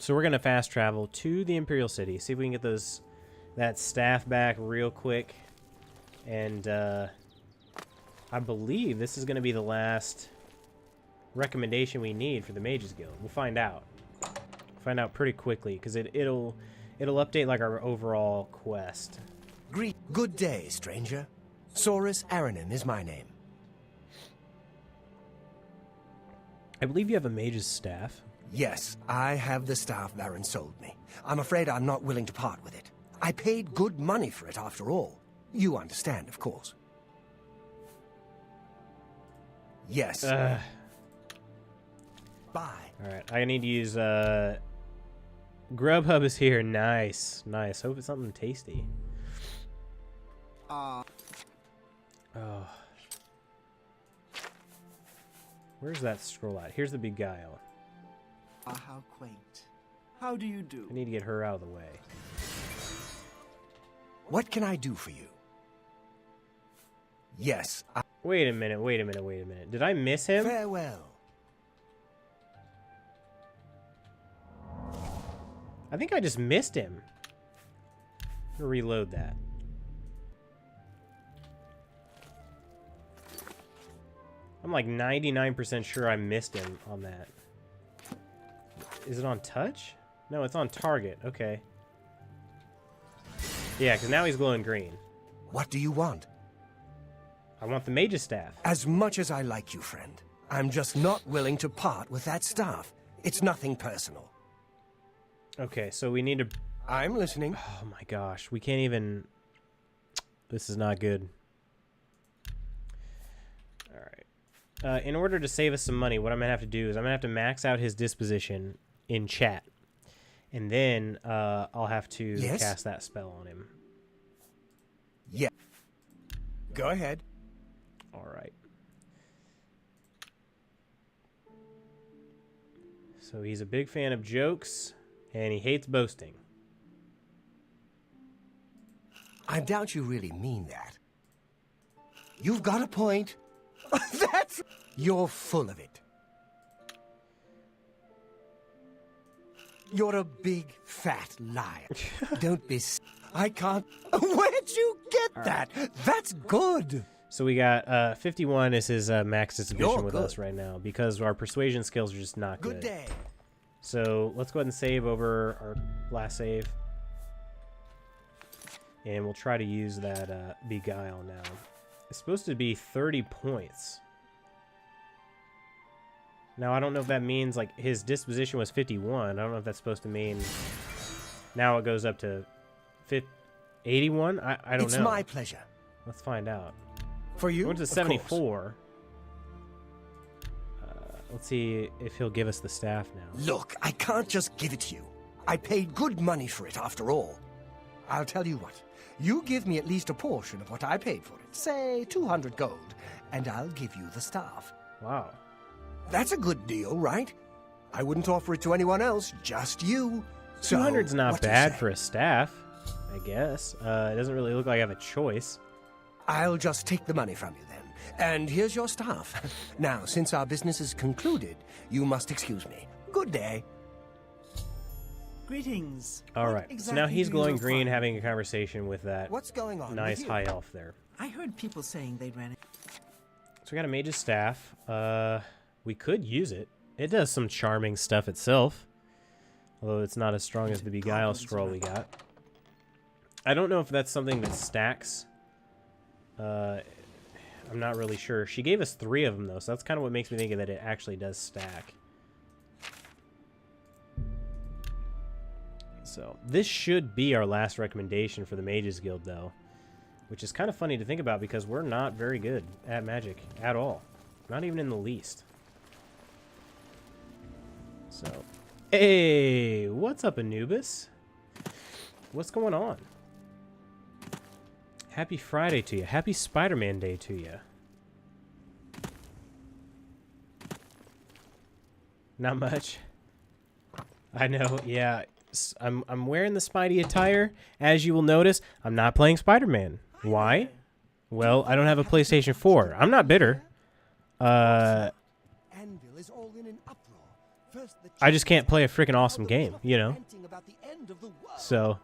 So we're gonna fast travel to the Imperial City, see if we can get that staff back real quick, and I believe this is gonna be the last recommendation we need for the Mages Guild. We'll find out. Find out pretty quickly because it'll update like our overall quest. Good day, stranger. Saurus Aranum is my name. I believe you have a mage's staff. Yes, I have the staff Varen sold me. I'm afraid I'm not willing to part with it. I paid good money for it after all. You understand, of course. Yes. Bye. Alright, I need to use Grubhub is here. Nice. Nice. Hope it's something tasty. Oh. Where's that scroll at? Here's the beguile. How quaint. How do you do? I need to get her out of the way. What can I do for you? Yes, Wait a minute. Did I miss him? farewell. I think I just missed him. I'm gonna reload that. I'm like 99% sure I missed him on that. Is it on touch? No, it's on target. Okay. Yeah, because now he's glowing green. What do you want? I want the mage's staff. As much as I like you, friend, I'm just not willing to part with that staff. It's nothing personal. Okay, so we need to... I'm listening. Oh my gosh, we can't even... This is not good. in order to save us some money, what I'm going to have to do is I'm going to have to max out his disposition in chat. And then I'll have to cast that spell on him. Yeah. Go ahead. All right. So he's a big fan of jokes, and he hates boasting. I doubt you really mean that. You've got a point. That's... You're full of it. You're a big, fat liar. Don't be... I can't... Where'd you get that? That's good. So we got 51 is his max disposition You're with good. us right now because our persuasion skills are just not good. Good day. So let's go ahead and save over our last save. And we'll try to use that Beguile now. It's supposed to be 30 points. Now, I don't know if that means, like, his disposition was 51. I don't know if that's supposed to mean now it goes up to 81? I don't know. It's my pleasure. Let's find out. For you, I went to of course. 74. Let's see if he'll give us the staff now. Look, I can't just give it to you. I paid good money for it, after all. I'll tell you what. You give me at least a portion of what I paid for it. Say 200 gold, and I'll give you the staff. Wow. That's a good deal, right? I wouldn't offer it to anyone else, just you. So, 200's not what do you bad say? for a staff, I guess. It doesn't really look like I have a choice. I'll just take the money from you then. And here's your staff. Now, since our business is concluded, you must excuse me. Good day. Greetings. All What right. So exactly now he's do glowing you green find? having a conversation with that What's going on? nice with you? high elf there. I heard people saying they ran it. So we got a mage's staff. We could use it. It does some charming stuff itself. Although it's not as strong as the Beguile scroll we got. I don't know if that's something that stacks. I'm not really sure. She gave us 3 of them, though, so that's kind of what makes me think that it actually does stack. So this should be our last recommendation for the Mages Guild, though. Which is kind of funny to think about because we're not very good at magic at all. Not even in the least. So, hey, what's up, Anubis? What's going on? Happy Friday to you. Happy Spider-Man Day to you. Not much. I know, yeah. I'm wearing the Spidey attire. As you will notice, I'm not playing Spider-Man. Why? Well, I don't have a PlayStation 4. I'm not bitter. Anvil is all in an uproar. First the I just can't play a freaking awesome game, you know? ranting about the end of the world. So,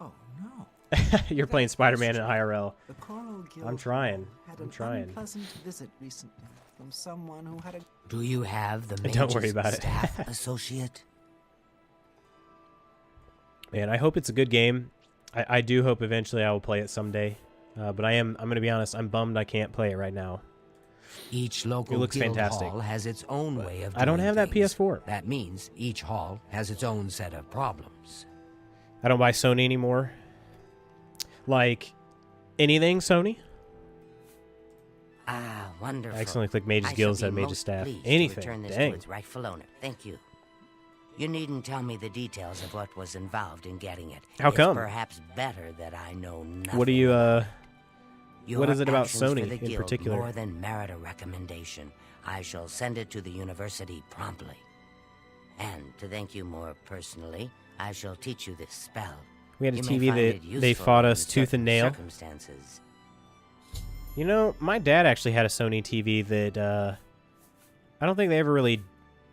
Oh no. you're playing Spider-Man in IRL. The Coral Guild I'm trying. had I'm an trying. unpleasant visit recently from someone who had a Do you have the Don't worry mage's about it. staff associate? Man, I hope it's a good game. I do hope eventually I will play it someday. But I'm going to be honest, I'm bummed I can't play it right now. Each local looks guild fantastic. hall has its own way of I don't doing have that things. PS4. That means each hall has its own set of problems. I don't buy Sony anymore. Like, anything Sony? Ah, wonderful. I accidentally clicked Mage's I Guild shall instead of be Mage's most Staff. pleased to Anything. return this Dang. to its rightful owner. Thank you. You needn't tell me the details of what was involved in getting it. How It's come? perhaps better that I know nothing. What do you, Your what is it about actions Sony for the in guild particular? More than merit a recommendation. I shall send it to the university promptly. And to thank you more personally, I shall teach you this spell. We had a You may TV find it that they useful fought in us tooth certain and nail. Circumstances. You know, my dad actually had a Sony TV that, I don't think they ever really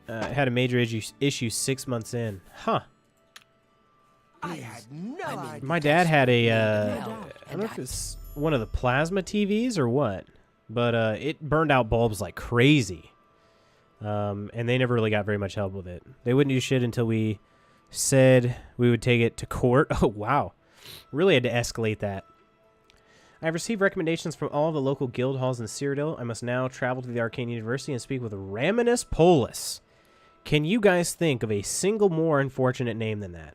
had a major issue 6 months in. Huh. I had no idea. My dad had a, No, I don't know if it's one of the plasma TVs or what, but it burned out bulbs like crazy. And they never really got very much help with it. They wouldn't do shit until we said we would take it to court. Oh, wow. Really had to escalate that. I have received recommendations from all the local guild halls in Cyrodiil. I must now travel to the Arcane University and speak with Raminus Polus. Can you guys think of a single more unfortunate name than that?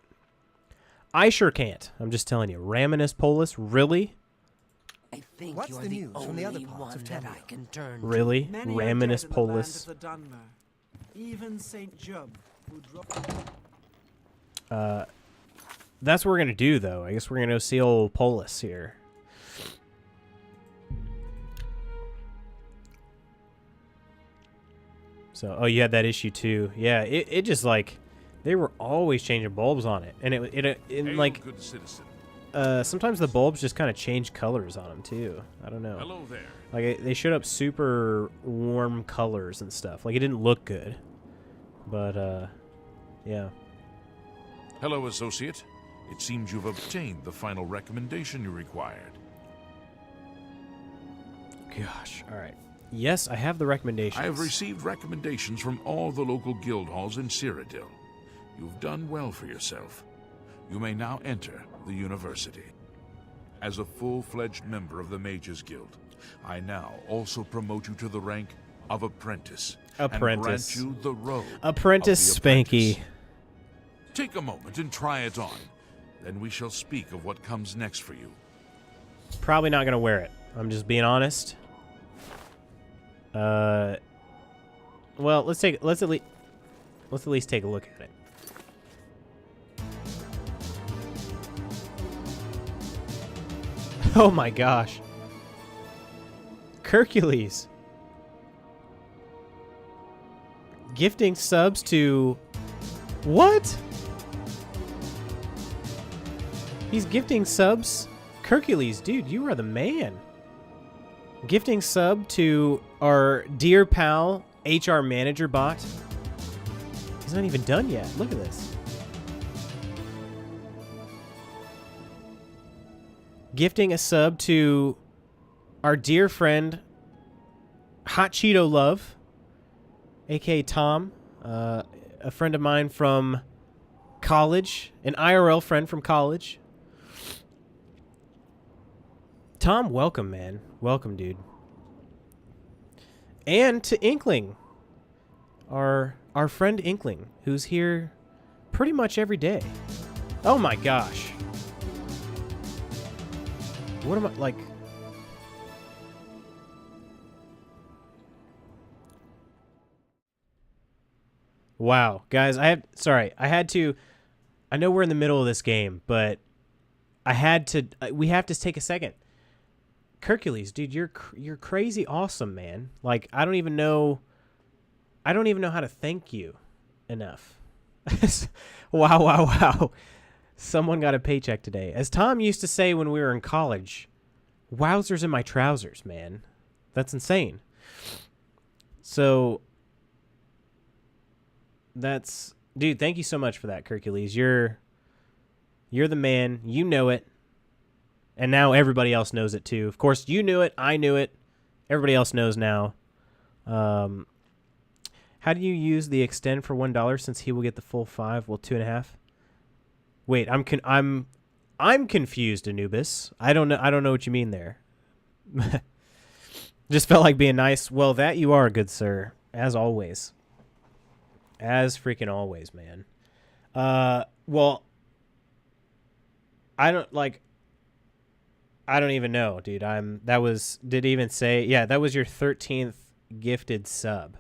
I sure can't. I'm just telling you. Raminus Polus? Really? I think What's you're the the news from the other only parts of one that I Tamriel? can turn to. Really? Many are Raminus dead in the land Polus. of the Dunmer. Even Saint Job, who dropped. That's what we're gonna do, though. I guess we're gonna go see old Polus here. So, oh, you had that issue too. Yeah, it just like they were always changing bulbs on it, and it like good citizen. sometimes the bulbs just kind of change colors on them too. I don't know. Hello there. Like they showed up super warm colors and stuff. Like it didn't look good, but yeah. Hello, associate. It seems you've obtained the final recommendation you required. Gosh, all right. Yes, I have the recommendations. I have received recommendations from all the local guild halls in Cyrodiil. You've done well for yourself. You may now enter the university. As a full-fledged member of the Mages Guild, I now also promote you to the rank of apprentice. Apprentice. And grant you the robe Apprentice of the apprentice. Spanky. Take a moment and try it on. Then we shall speak of what comes next for you. Probably not gonna wear it. I'm just being honest. Well, let's at least take a look at it. Oh my gosh. Hercules. Gifting subs to what? He's gifting subs? Hercules, dude, you are the man. Gifting sub to our dear pal, HR manager bot. He's not even done yet. Look at this. Gifting a sub to our dear friend, Hot Cheeto Love, aka Tom, a friend of mine from college, an IRL friend from college. Tom, welcome, man. Welcome, dude. And to Inkling, our friend Inkling, who's here pretty much every day. Oh my gosh. What am I, like... Wow. Guys, I had to... I know we're in the middle of this game, but I had to... we have to take a second. Hercules, dude, you're crazy awesome, man. Like, I don't even know how to thank you enough. Wow. Someone got a paycheck today. As Tom used to say when we were in college, wowzers in my trousers, man. That's insane. So, dude, thank you so much for that, Hercules. You're the man. You know it. And now everybody else knows it too. Of course, you knew it. I knew it. Everybody else knows now. How do you use the extend for $1 since he will get the full 5? Well, 2.5. Wait, I'm confused, Anubis. I don't know what you mean there. Just felt like being nice. Well, that you are, good sir, as always. As freaking always, man. Well, I don't even know, dude. Did it even say? Yeah, that was your 13th gifted sub.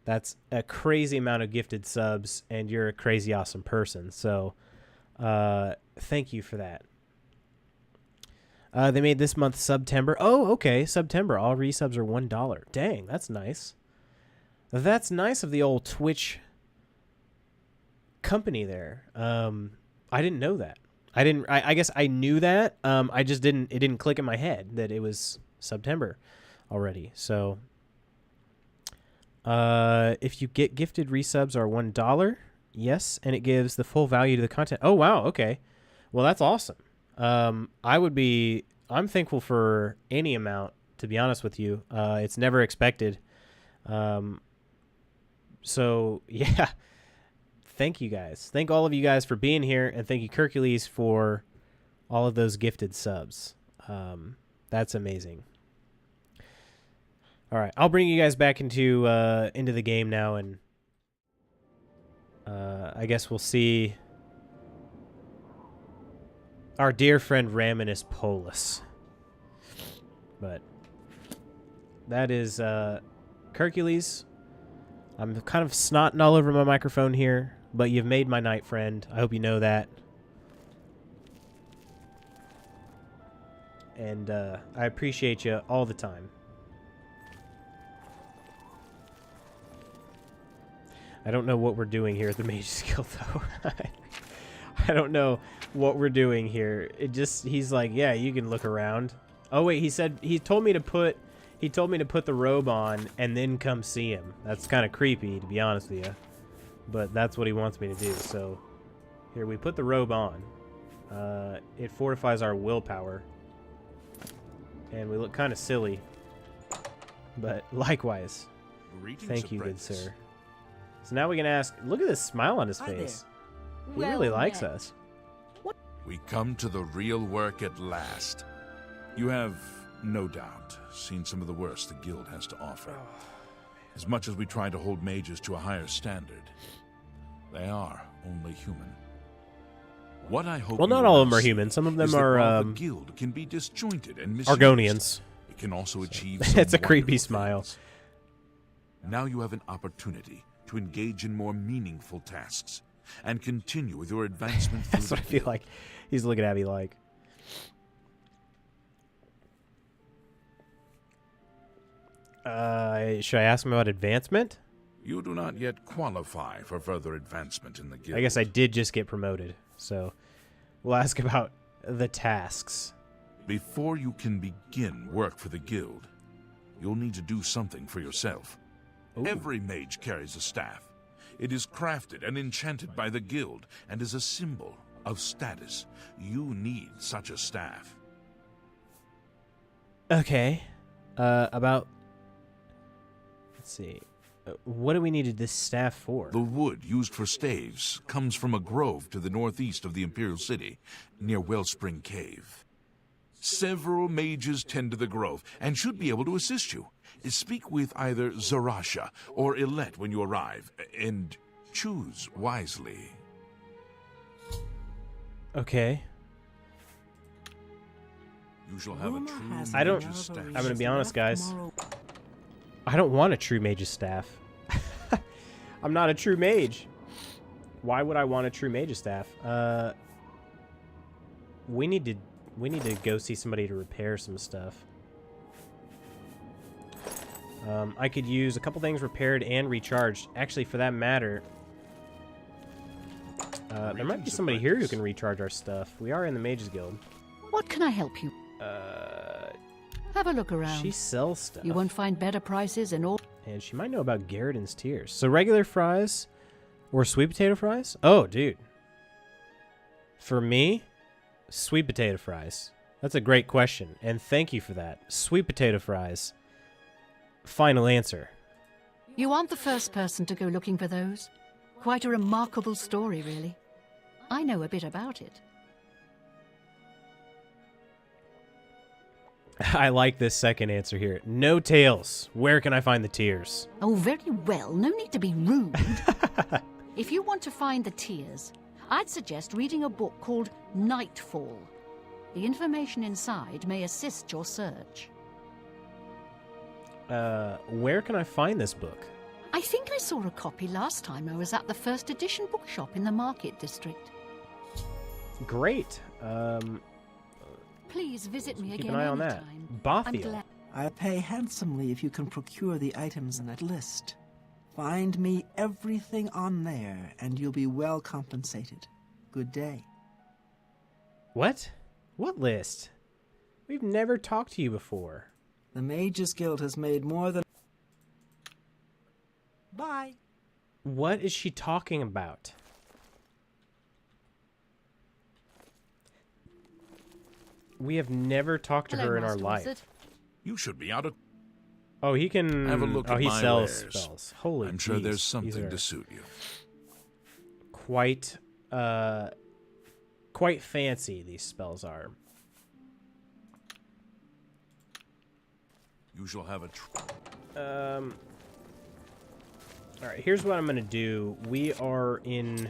That's a crazy amount of gifted subs, and you're a crazy awesome person. So, thank you for that. They made this month September. Oh, okay, September. All resubs are $1. Dang, that's nice. That's nice of the old Twitch company there. I didn't know that. I guess I knew that. I just didn't. It didn't click in my head that it was September already. So, if you get gifted, resubs are $1. Yes, and it gives the full value to the content. Oh wow. Okay. Well, that's awesome. I'm thankful for any amount. To be honest with you, it's never expected. So yeah. Thank you guys. Thank all of you guys for being here, and thank you, Hercules, for all of those gifted subs. That's amazing. All right, I'll bring you guys back into the game now, and I guess we'll see our dear friend Raminus Polus. But that is Hercules. I'm kind of snotting all over my microphone here, but you've made my night, friend. I hope you know that. And I appreciate you all the time. I don't know what we're doing here at the Mage's Guild, though. I don't know what we're doing here. It just, he's like, yeah, you can look around. Oh wait, he told me to put the robe on and then come see him. That's kind of creepy, to be honest with you. But that's what he wants me to do. So here, we put the robe on. It fortifies our willpower. And we look kind of silly. But likewise. Greetings, Thank you, good apprentice. sir. So now we can ask, look at this smile on his Hi face. there. He really Well likes met. us. We come to the real work at last. You have, no doubt, seen some of the worst the guild has to offer. As much as we try to hold mages to a higher standard, they are only human. What I hope Well, you not will all of them now are see human. Some of is them that are while the guild can be disjointed and misused, Argonians. it can also achieve It's some a creepy wonderful smile. things. Now you have an opportunity to engage in more meaningful tasks and continue with your advancement through That's what I the feel guild. like. He's looking at me like. Should I ask him about advancement? You do not yet qualify for further advancement in the guild. I guess I did just get promoted, so we'll ask about the tasks. Before you can begin work for the guild, you'll need to do something for yourself. Ooh. Every mage carries a staff. It is crafted and enchanted by the guild and is a symbol of status. You need such a staff. Okay. About... Let's see. What do we need this staff for? The wood used for staves comes from a grove to the northeast of the Imperial City, near Wellspring Cave. Several mages tend to the grove and should be able to assist you. Speak with either Zarasha or Ilette when you arrive, and choose wisely. Okay. You shall have a Rumor true has I don't- it mage's staff. Minerva I'm gonna be honest, guys. tomorrow. I don't want a true mage's staff. I'm not a true mage. Why would I want a true mage's staff? We need to go see somebody to repair some stuff. I could use a couple things repaired and recharged. Actually, for that matter, there might be somebody here who can recharge our stuff. We are in the Mages Guild. What can I help you? Have a look around. She sells stuff. You won't find better prices in all. And she might know about Garridan's Tears. So regular fries or sweet potato fries? Oh, dude. For me, sweet potato fries. That's a great question. And thank you for that. Sweet potato fries. Final answer. You aren't the first person to go looking for those. Quite a remarkable story, really. I know a bit about it. I like this second answer here. No tails. Where can I find the tears? Oh, very well. No need to be rude. If you want to find the tears, I'd suggest reading a book called Nightfall. The information inside may assist your search. Where can I find this book? I think I saw a copy last time I was at the first edition bookshop in the Market District. Great. Please visit me Keep again an eye on that. anytime. I'm Bothiel. glad. I'll pay handsomely if you can procure the items in that list. Find me everything on there, and you'll be well compensated. Good day. What? What list? We've never talked to you before. The Mages Guild has made more than... Bye. What is she talking about? We have never talked to Hello, her in our Master life. Wizard. You should be out of... Oh, he can... Have a look oh, at he my sells wares. spells. Holy I'm sure jeez. there's These something are to suit you. quite fancy, these spells are. You shall have a... Alright, here's what I'm going to do. We are in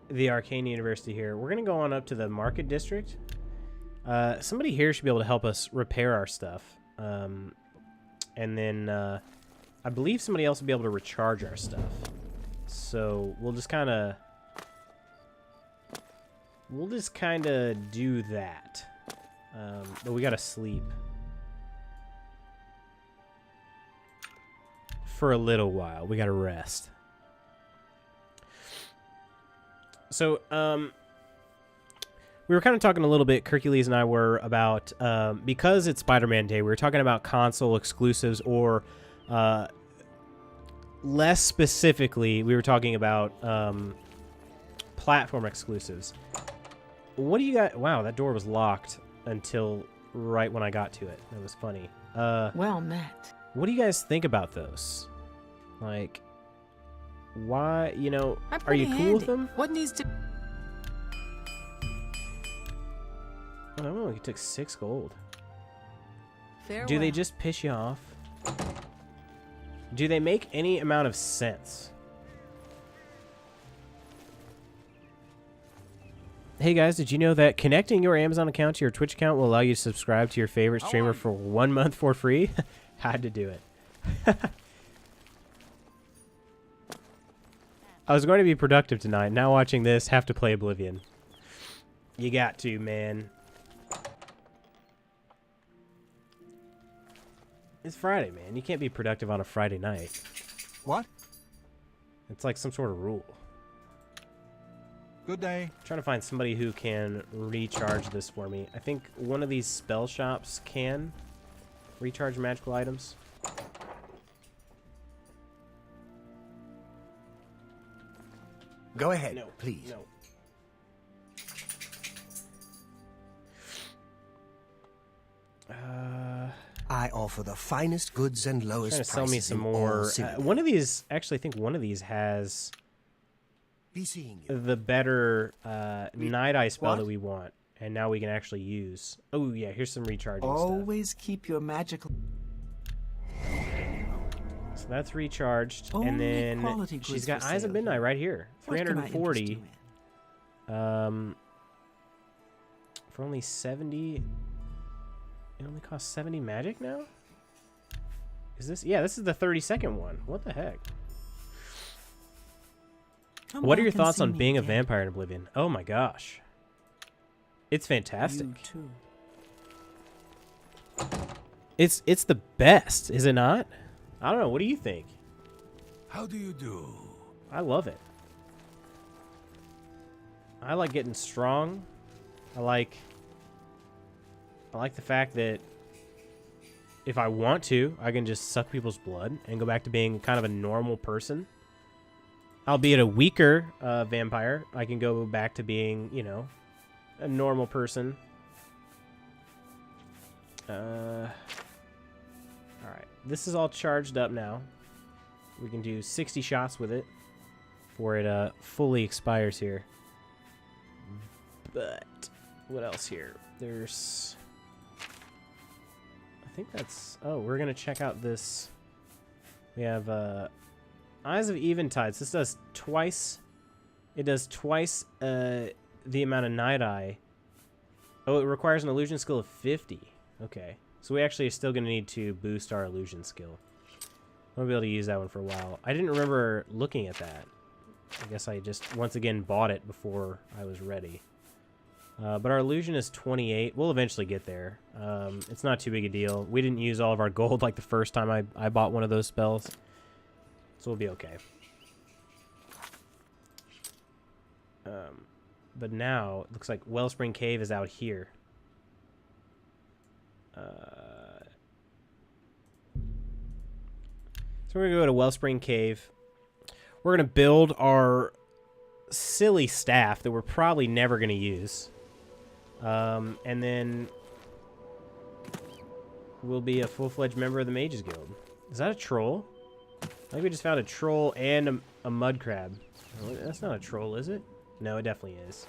the Arcane University here. We're going to go on up to the Market District. Somebody here should be able to help us repair our stuff. And then I believe somebody else will be able to recharge our stuff. So we'll just kind of do that. But we gotta sleep for a little while. We gotta rest. So we were kind of talking a little bit, Hercules and I were, about because it's Spider-Man Day, we were talking about console exclusives, or less specifically, we were talking about platform exclusives. What do you got? Wow, that door was locked until right when I got to it. That was funny. Well met. What do you guys think about those? Like, why, you know, are you cool with them? What needs to... Oh, you took 6 gold. Farewell. Do they just piss you off? Do they make any amount of sense? Hey guys, did you know that connecting your Amazon account to your Twitch account will allow you to subscribe to your favorite streamer for 1 month for free? Had to do it. I was going to be productive tonight. Now watching this, have to play Oblivion. You got to, man. It's Friday, man. You can't be productive on a Friday night. What? It's like some sort of rule. Good day. I'm trying to find somebody who can recharge this for me. I think one of these spell shops can recharge magical items. Go ahead, No, please. No. I offer the finest goods and lowest Trying to sell me prices some in all more. Cyrodiil. One of these, actually, I think one of these has Be seeing you. the better Night Eye spell What? that we want, and now we can actually use. Oh yeah, here's some recharging stuff. Always keep your magical... So that's recharged, Only and then quality goods she's got for Eyes of sale Midnight here. right here, What can I interest 340. you in? For only 70. It only costs 70 magic now? Is this? Yeah, this is the 30-second one. What the heck? Come What are your back and thoughts see on me being a again. vampire in Oblivion? Oh my gosh. It's fantastic. You too. It's the best, is it not? I don't know. What do you think? How do you do? I love it. I like getting strong. I like the fact that if I want to, I can just suck people's blood and go back to being kind of a normal person. Albeit a weaker vampire, I can go back to being, you know, a normal person. Alright. This is all charged up now. We can do 60 shots with it before it fully expires here. But what else here? There's... I think that's... Oh, we're going to check out this. We have Eyes of Eventides. This does twice... It does twice the amount of Night Eye. Oh, it requires an illusion skill of 50. Okay. So we actually are still going to need to boost our illusion skill. I'll be able to use that one for a while. I didn't remember looking at that. I guess I just, once again, bought it before I was ready. But our illusion is 28. We'll eventually get there. It's not too big a deal. We didn't use all of our gold like the first time I bought one of those spells. So we'll be okay. But now, it looks like Wellspring Cave is out here. So we're going to go to Wellspring Cave. We're going to build our silly staff that we're probably never going to use. And then we'll be a full-fledged member of the Mages Guild. Is that a troll? I think we just found a troll and a mud crab. That's not a troll, is it? No, it definitely is.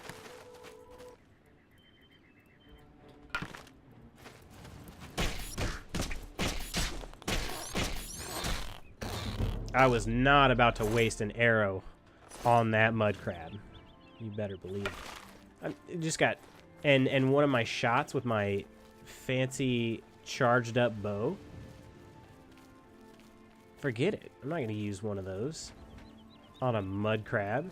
I was not about to waste an arrow on that mud crab. You better believe. It just got And one of my shots with my fancy charged up bow. Forget it. I'm not going to use one of those on a mud crab.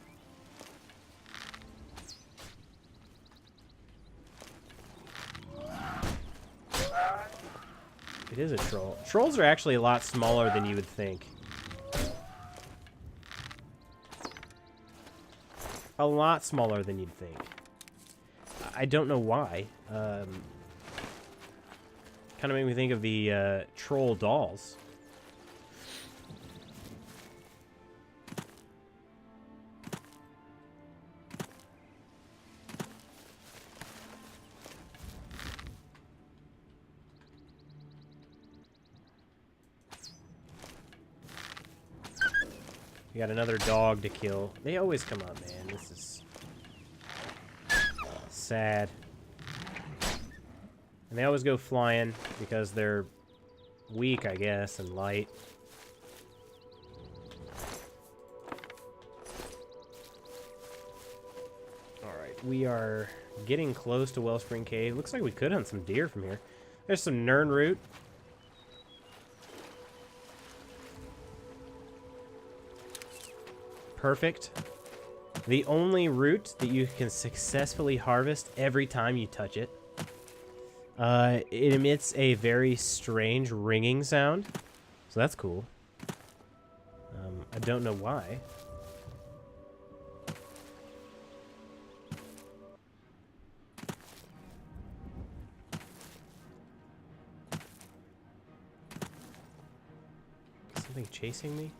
It is a troll. Trolls are actually a lot smaller than you would think. A lot smaller than you'd think. I don't know why. Kind of made me think of the troll dolls. We got another dog to kill. They always come up, man. This is sad. And they always go flying because they're weak, I guess, and light. Alright, we are getting close to Wellspring Cave. Looks like we could hunt some deer from here. There's some Nern root. Perfect. The only root that you can successfully harvest every time you touch it. It emits a very strange ringing sound. So that's cool. I don't know why. Something chasing me?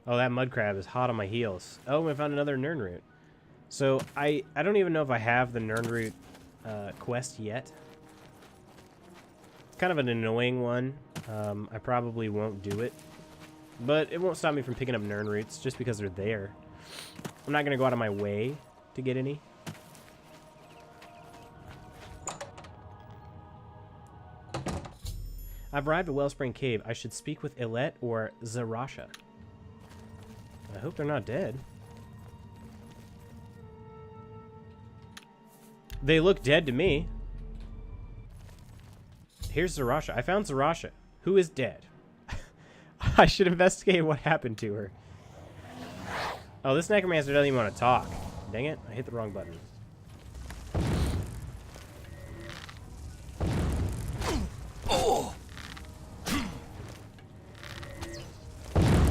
Oh, that mud crab is hot on my heels. Oh, I found another Nern root. So I don't even know if I have the Nern root quest yet. It's kind of an annoying one. I probably won't do it. But it won't stop me from picking up Nern roots just because they're there. I'm not going to go out of my way to get any. I've arrived at Wellspring Cave. I should speak with Illet or Zarasha. I hope they're not dead. They look dead to me. Here's Zarasha. I found Zarasha, who is dead. I should investigate what happened to her. Oh, this necromancer doesn't even want to talk. Dang it, I hit the wrong button.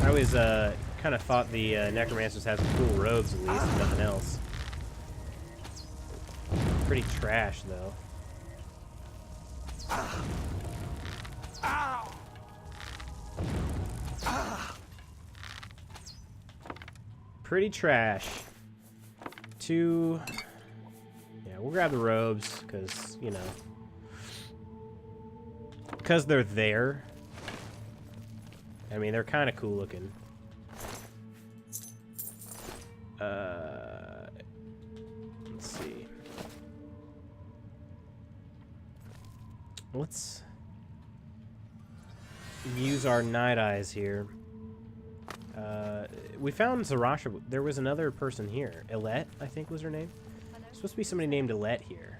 I always kind of thought the necromancers had some cool robes at least, and nothing else. Pretty trash though. Pretty trash. Yeah, we'll grab the robes because, you know, because they're there. I mean, they're kind of cool looking. Let's see. Let's use our night eyes here. We found Zarasha. There was another person here. Illet, I think was her name. Supposed to be somebody named Illet here.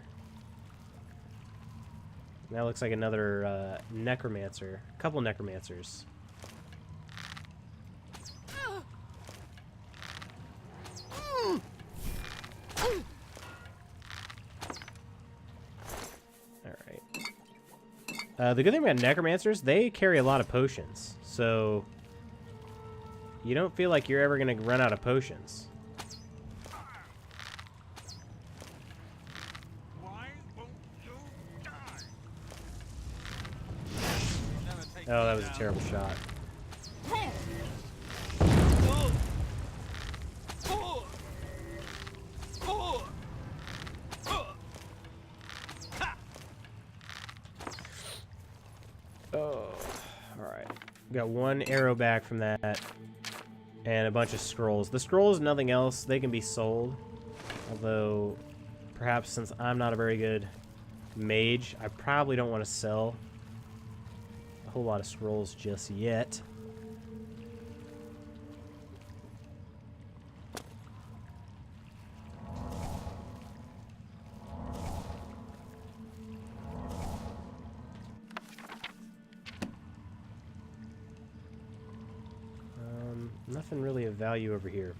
That looks like another necromancer. A couple necromancers. Alright. The good thing about necromancers, they carry a lot of potions. So you don't feel like you're ever going to run out of potions. Oh, that was a terrible shot. Oh, alright. Got one arrow back from that. And a bunch of scrolls. The scrolls, nothing else. They can be sold. Although, perhaps since I'm not a very good mage, I probably don't want to sell a whole lot of scrolls just yet. Nothing really of value over here.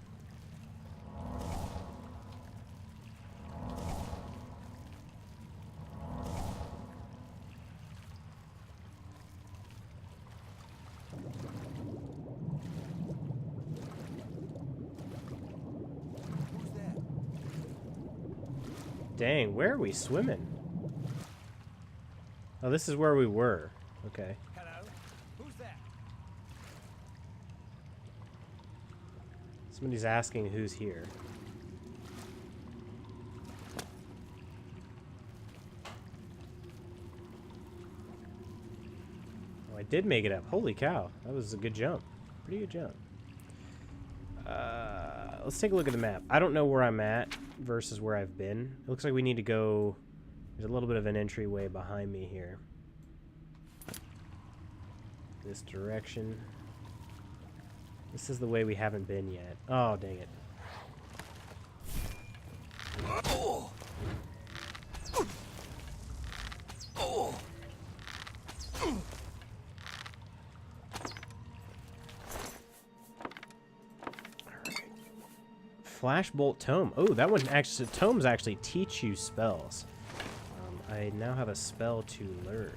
Dang, where are we swimming? Oh, this is where we were. Okay. Hello? Who's there? Somebody's asking who's here. Oh, I did make it up. Holy cow. That was a good jump. Pretty good jump. Let's take a look at the map. I don't know where I'm at versus where I've been. It looks like we need to go... There's a little bit of an entryway behind me here. This direction. This is the way we haven't been yet. Oh, dang it. Oh. Oh. Flashbolt Tome. Oh, that one actually... Tomes actually teach you spells. I now have a spell to learn.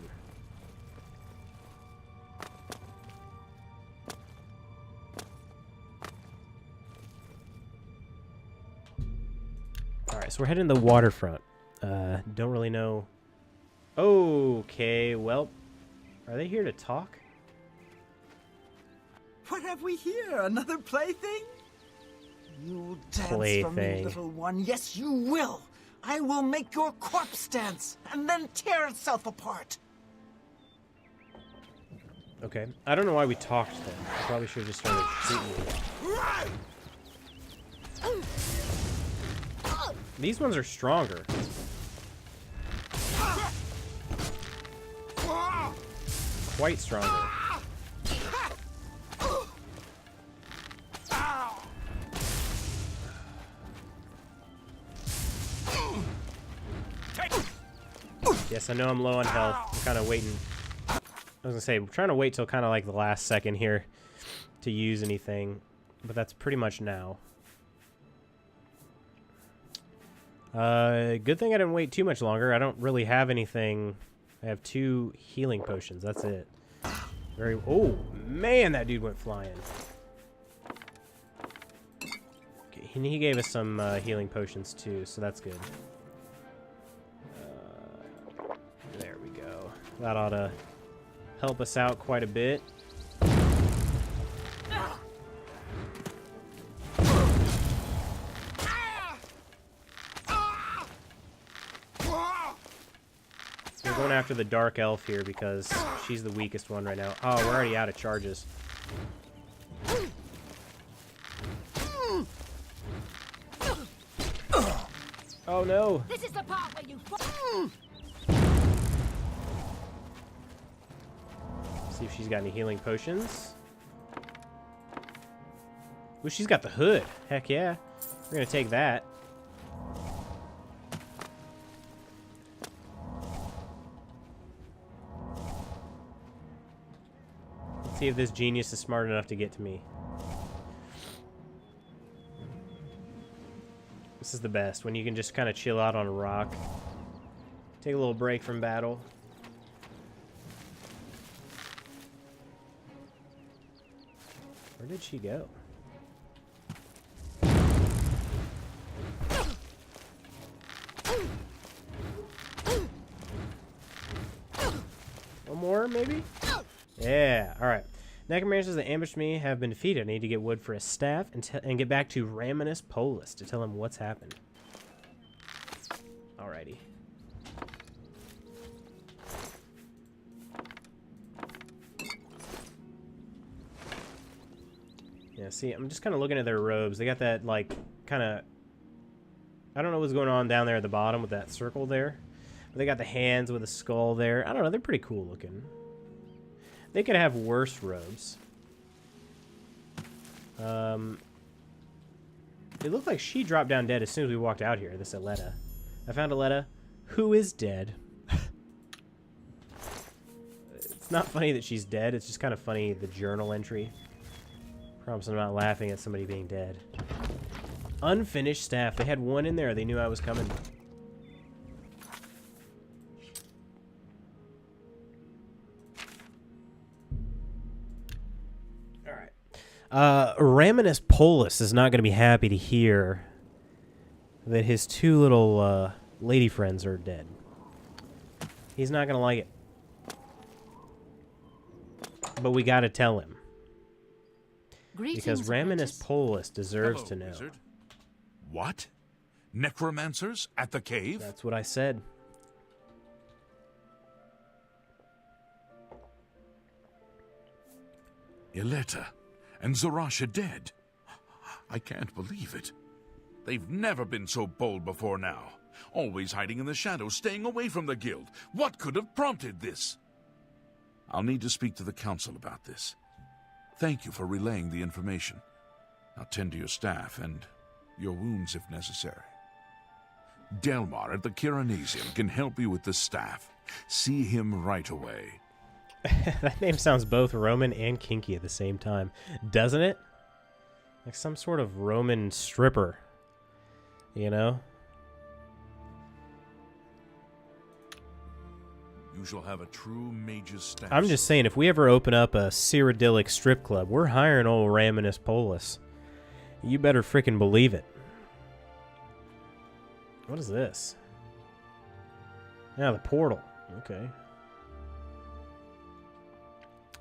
Alright, so we're heading to the waterfront. Don't really know... Okay, well... Are they here to talk? What have we here? Another plaything? You'll dance for Plaything. me, little one. Yes, you will. I will make your corpse dance and then tear itself apart. Okay. I don't know why we talked then. I probably should have just started shooting. These ones are stronger. Quite stronger. Yes, I know I'm low on health. I'm kind of waiting. I was gonna say, we're trying to wait till kind of like the last second here to use anything, but that's pretty much now. Good thing I didn't wait too much longer. I don't really have anything. I have 2 healing potions. That's it. Oh man, that dude went flying. Okay, he gave us some healing potions too, so that's good. There we go. That ought to help us out quite a bit. We're going after the Dark Elf here because she's the weakest one right now. Oh, we're already out of charges. Oh no! This is the part where you... See if she's got any healing potions. Ooh, she's got the hood. Heck yeah. We're gonna take that. Let's see if this genius is smart enough to get to me. This is the best, when you can just kind of chill out on a rock. Take a little break from battle. Where did she go? One more, maybe? Yeah, alright. Necromancers that ambushed me have been defeated. I need to get wood for a staff and get back to Raminus Polus to tell him what's happened. Alrighty. Yeah, see, I'm just kind of looking at their robes. They got that, like, kind of... I don't know what's going on down there at the bottom with that circle there. But they got the hands with a skull there. I don't know, they're pretty cool looking. They could have worse robes. It looked like she dropped down dead as soon as we walked out here, this Aletta. I found Aletta, who is dead. It's not funny that she's dead, it's just kind of funny, the journal entry. Promise I'm not laughing at somebody being dead. Unfinished staff. They had one in there. They knew I was coming. Alright. Raminus Polus is not going to be happy to hear that his two little lady friends are dead. He's not going to like it. But we got to tell him. Greetings, Because Raminus apprentice. Polus deserves Hello, to know. wizard. What? Necromancers at the cave? That's what I said. Ileta and Zarasha dead. I can't believe it. They've never been so bold before now. Always hiding in the shadows, staying away from the guild. What could have prompted this? I'll need to speak to the council about this. Thank you for relaying the information. Now tend to your staff and your wounds if necessary. Delmar at the Kiranesium can help you with the staff. See him right away. That name sounds both Roman and kinky at the same time, doesn't it? Like some sort of Roman stripper, you know? You shall have a true mage's staff. I'm just saying, if we ever open up a Cyrodiilic strip club, we're hiring old Raminus Polus. You better freaking believe it. What is this? Yeah, the portal. Okay.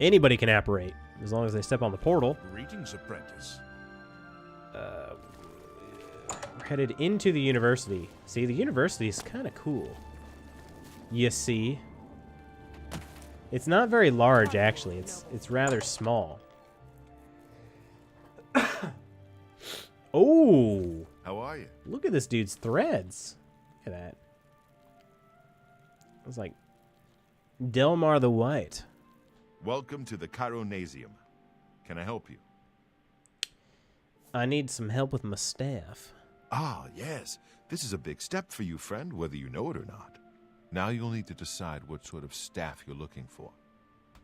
Anybody can apparate, as long as they step on the portal. Greetings, apprentice. We're headed into the university. See, the university is kind of cool. You see? It's not very large, actually. It's rather small. Oh! How are you? Look at this dude's threads. Look at that. It's like Delmar the White. Welcome to the Chironasium. Can I help you? I need some help with my staff. Ah, yes. This is a big step for you, friend, whether you know it or not. Now you'll need to decide what sort of staff you're looking for.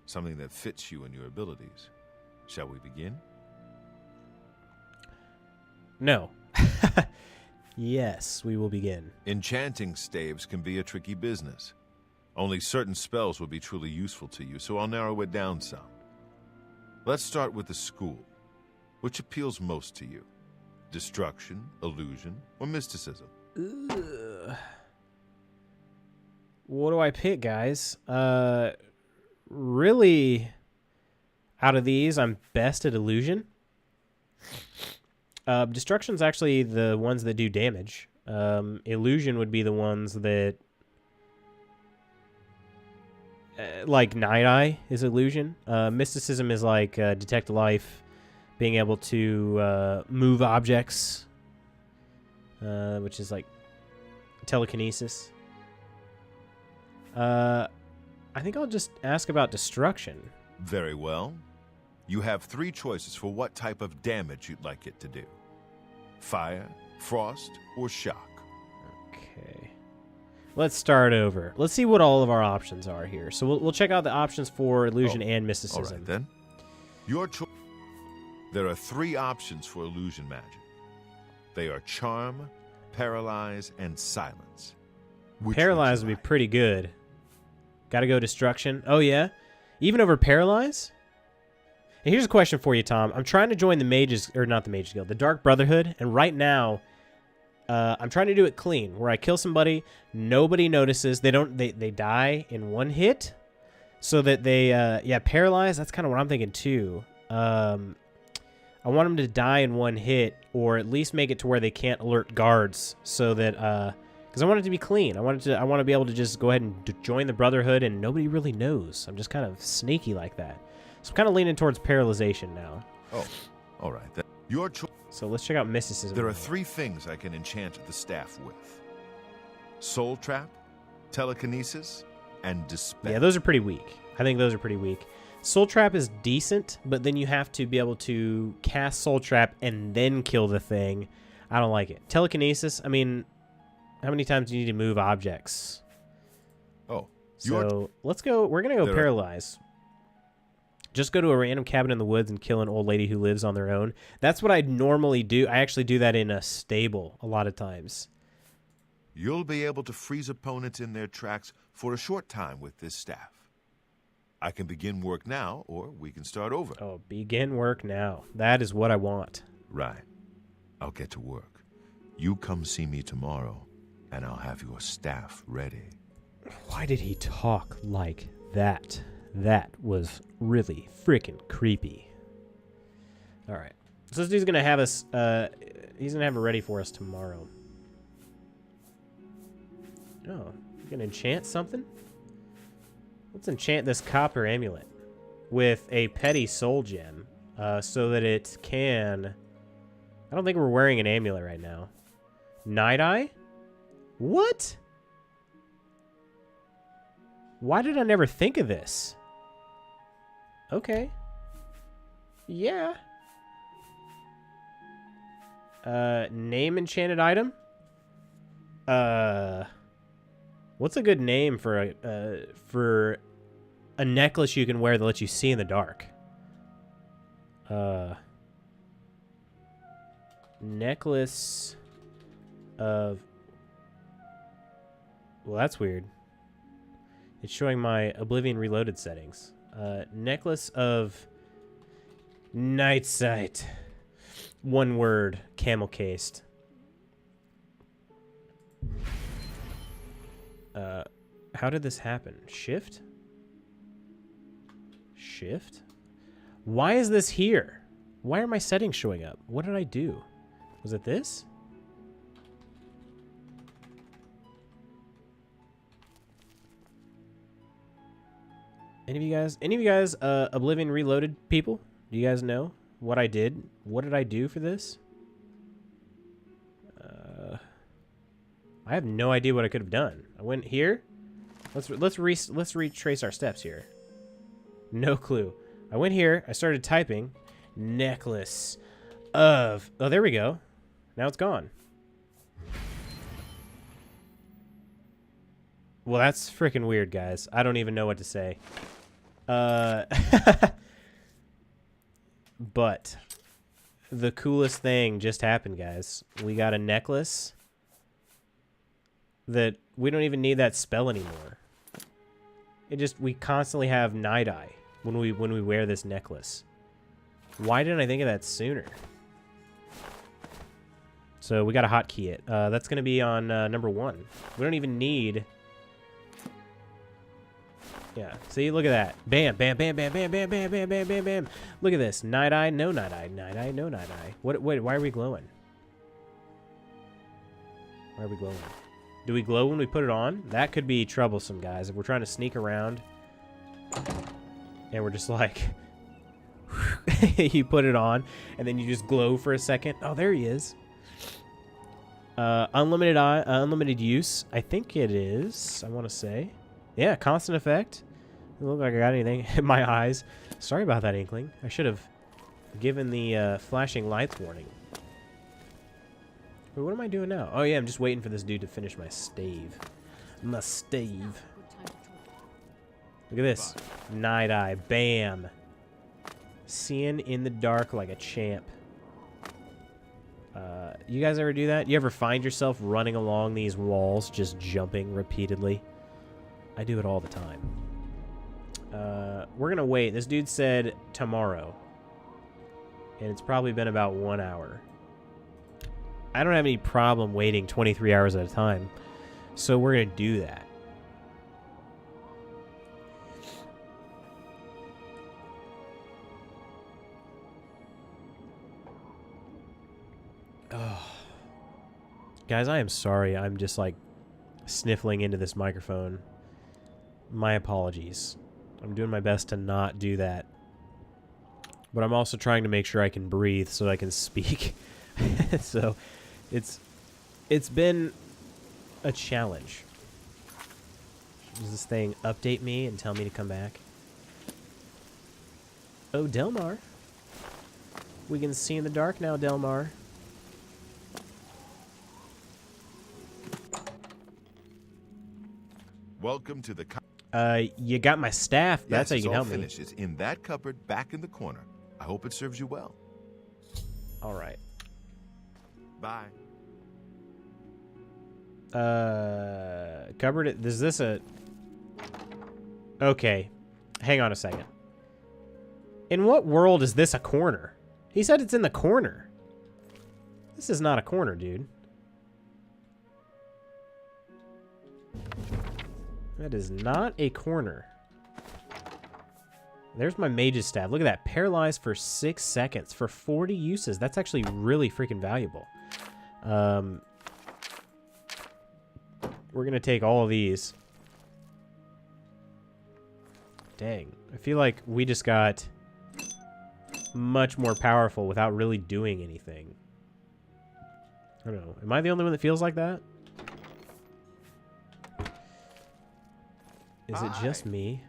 Something that fits you and your abilities. Shall we begin? No. Yes, we will begin. Enchanting staves can be a tricky business. Only certain spells will be truly useful to you, so I'll narrow it down some. Let's start with the school. Which appeals most to you? Destruction, illusion, or mysticism? Ugh. What do I pick, guys? Really, out of these, I'm best at illusion. Destruction's actually the ones that do damage. Illusion would be the ones that... like Night Eye is illusion. Mysticism is like Detect Life, being able to move objects, which is like telekinesis. I think I'll just ask about destruction. Very well. You have 3 choices for what type of damage you'd like it to do. Fire, frost, or shock. Okay. Let's start over. Let's see what all of our options are here. So we'll check out the options for illusion and mysticism. All right, then. Your choice. There are 3 options for illusion magic. They are charm, paralyze, and silence. Which Paralyze would be pretty good. Gotta go destruction. Oh, yeah? Even over paralyze? And here's a question for you, Tom. I'm trying to join the Mages, or not the Mages Guild, the Dark Brotherhood, and right now, I'm trying to do it clean, where I kill somebody, nobody notices, they die in 1 hit, so that they, yeah, paralyze, that's kind of what I'm thinking too. I want them to die in 1 hit, or at least make it to where they can't alert guards, so that, because I want it to be clean. I want to be able to just go ahead and join the Brotherhood, and nobody really knows. I'm just kind of sneaky like that. So I'm kind of leaning towards paralyzation now. Oh, all right. Then. Your choice. So let's check out mysticism. There are 3 things I can enchant the staff with. Soul Trap, Telekinesis, and Dispel. Yeah, those are pretty weak. I think those are pretty weak. Soul Trap is decent, but then you have to be able to cast Soul Trap and then kill the thing. I don't like it. Telekinesis, I mean, how many times do you need to move objects? Oh. So let's go. We're going to go Paralyze. Just go to a random cabin in the woods and kill an old lady who lives on their own. That's what I'd normally do. I actually do that in a stable a lot of times. You'll be able to freeze opponents in their tracks for a short time with this staff. I can begin work now, or we can start over. Oh, begin work now. That is what I want. Right. I'll get to work. You come see me tomorrow, and I'll have your staff ready. Why did he talk like that? That was really freaking creepy. All right. So this dude's going to have us, he's going to have it ready for us tomorrow. Oh, you going to enchant something? Let's enchant this copper amulet with a petty soul gem so that it can... I don't think we're wearing an amulet right now. Night Eye? What? Why did I never think of this? Okay. Yeah. Name enchanted item? What's a good name for a necklace you can wear that lets you see in the dark? Necklace of... Well, that's weird. It's showing my Oblivion Reloaded settings. Necklace of Night Sight. One word, camel cased. How did this happen? Shift? Shift? Why is this here? Why are my settings showing up? What did I do? Was it this? Any of you guys Oblivion Reloaded people? Do you guys know what I did? What did I do for this? I have no idea what I could have done. I went here. Let's retrace our steps here. No clue. I went here. I started typing necklace of... Oh, there we go. Now it's gone. Well, that's freaking weird, guys. I don't even know what to say. But the coolest thing just happened, guys. We got a necklace that we don't even need that spell anymore. We constantly have Night Eye when we wear this necklace. Why didn't I think of that sooner? So we got to hotkey it. That's going to be on number 1. We don't even need... Yeah, see, look at that. Bam, bam, bam, bam, bam, bam, bam, bam, bam, bam, bam. Look at this. Night Eye, no Night Eye. Night Eye, no Night Eye. Wait, why are we glowing? Why are we glowing? Do we glow when we put it on? That could be troublesome, guys. If we're trying to sneak around and we're just like... you put it on and then you just glow for a second. Oh, there he is. Unlimited use. I think it is. I want to say. Yeah, constant effect. Doesn't look like I got anything in my eyes. Sorry about that, Inkling. I should have given the flashing lights warning. Wait, what am I doing now? Oh, yeah, I'm just waiting for this dude to finish my stave. My stave. Look at this. Night Eye. Bam. Seeing in the dark like a champ. You guys ever do that? You ever find yourself running along these walls, just jumping repeatedly? I do it all the time. We're going to wait. This dude said tomorrow. And it's probably been about 1 hour. I don't have any problem waiting 23 hours at a time. So we're going to do that. Oh. Guys, I am sorry. I'm just like sniffling into this microphone. My apologies. I'm doing my best to not do that. But I'm also trying to make sure I can breathe so I can speak. So it's been a challenge. Does this thing update me and tell me to come back? Oh, Delmar. We can see in the dark now, Delmar. Welcome to the... You got my staff. That's how you it's can all help me. finished. It's in that cupboard back in the corner. I hope it serves you well. All right. Bye. Cupboard. Is this a... Okay. Hang on a second. In what world is this a corner? He said it's in the corner. This is not a corner, dude. That is not a corner. There's my mage's staff. Look at that. Paralyzed for 6 seconds for 40 uses. That's actually really freaking valuable. We're going to take all of these. Dang. I feel like we just got much more powerful without really doing anything. I don't know. Am I the only one that feels like that? Is it just me?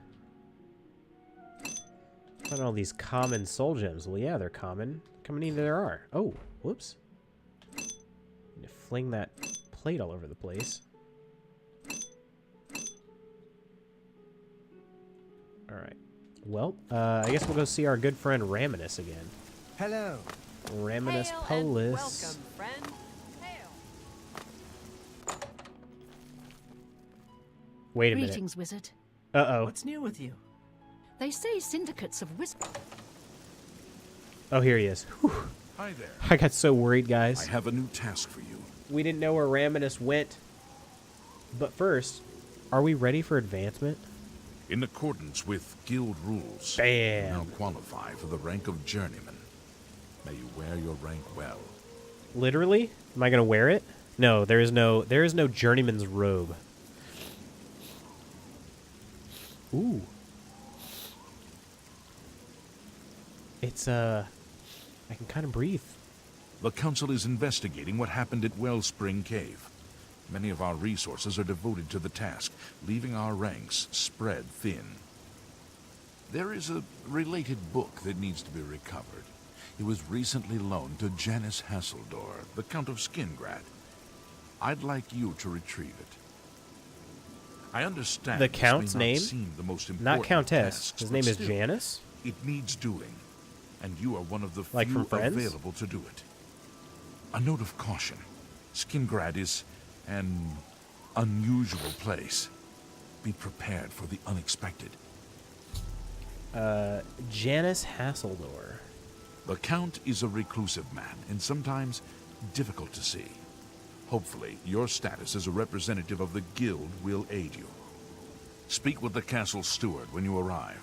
Find all these common soul gems. Well, yeah, they're common. How many there are? Oh, whoops. Need to fling that plate all over the place. Alright. Well, I guess we'll go see our good friend Raminus again. Hello. Raminus Polis. Welcome, friend. Hail. Wait a minute. Greetings, wizard. Uh-oh. What's new with you? They say syndicates of Oh, here he is. Whew. Hi there. I got so worried, guys. I have a new task for you. We didn't know where Raminus went. But first, are we ready for advancement? In accordance with guild rules, Bam. you now qualify for the rank of journeyman. May you wear your rank well. Literally? Am I going to wear it? No, there is no journeyman's robe. Ooh. It's, I can kind of breathe. The Council is investigating what happened at Wellspring Cave. Many of our resources are devoted to the task, leaving our ranks spread thin. There is a related book that needs to be recovered. It was recently loaned to Janice Hasseldor, the Count of Skingrad. I'd like you to retrieve it. I understand The this Count's may not name? seem the most important Not Countess. tasks, His but name is still, Janice? It needs doing, and you are one of the Like few from Friends? available to do it. A note of caution. Skingrad is an unusual place. Be prepared for the unexpected. Janice Hasseldor. The Count is a reclusive man, and sometimes difficult to see. Hopefully, your status as a representative of the guild will aid you. Speak with the castle steward when you arrive.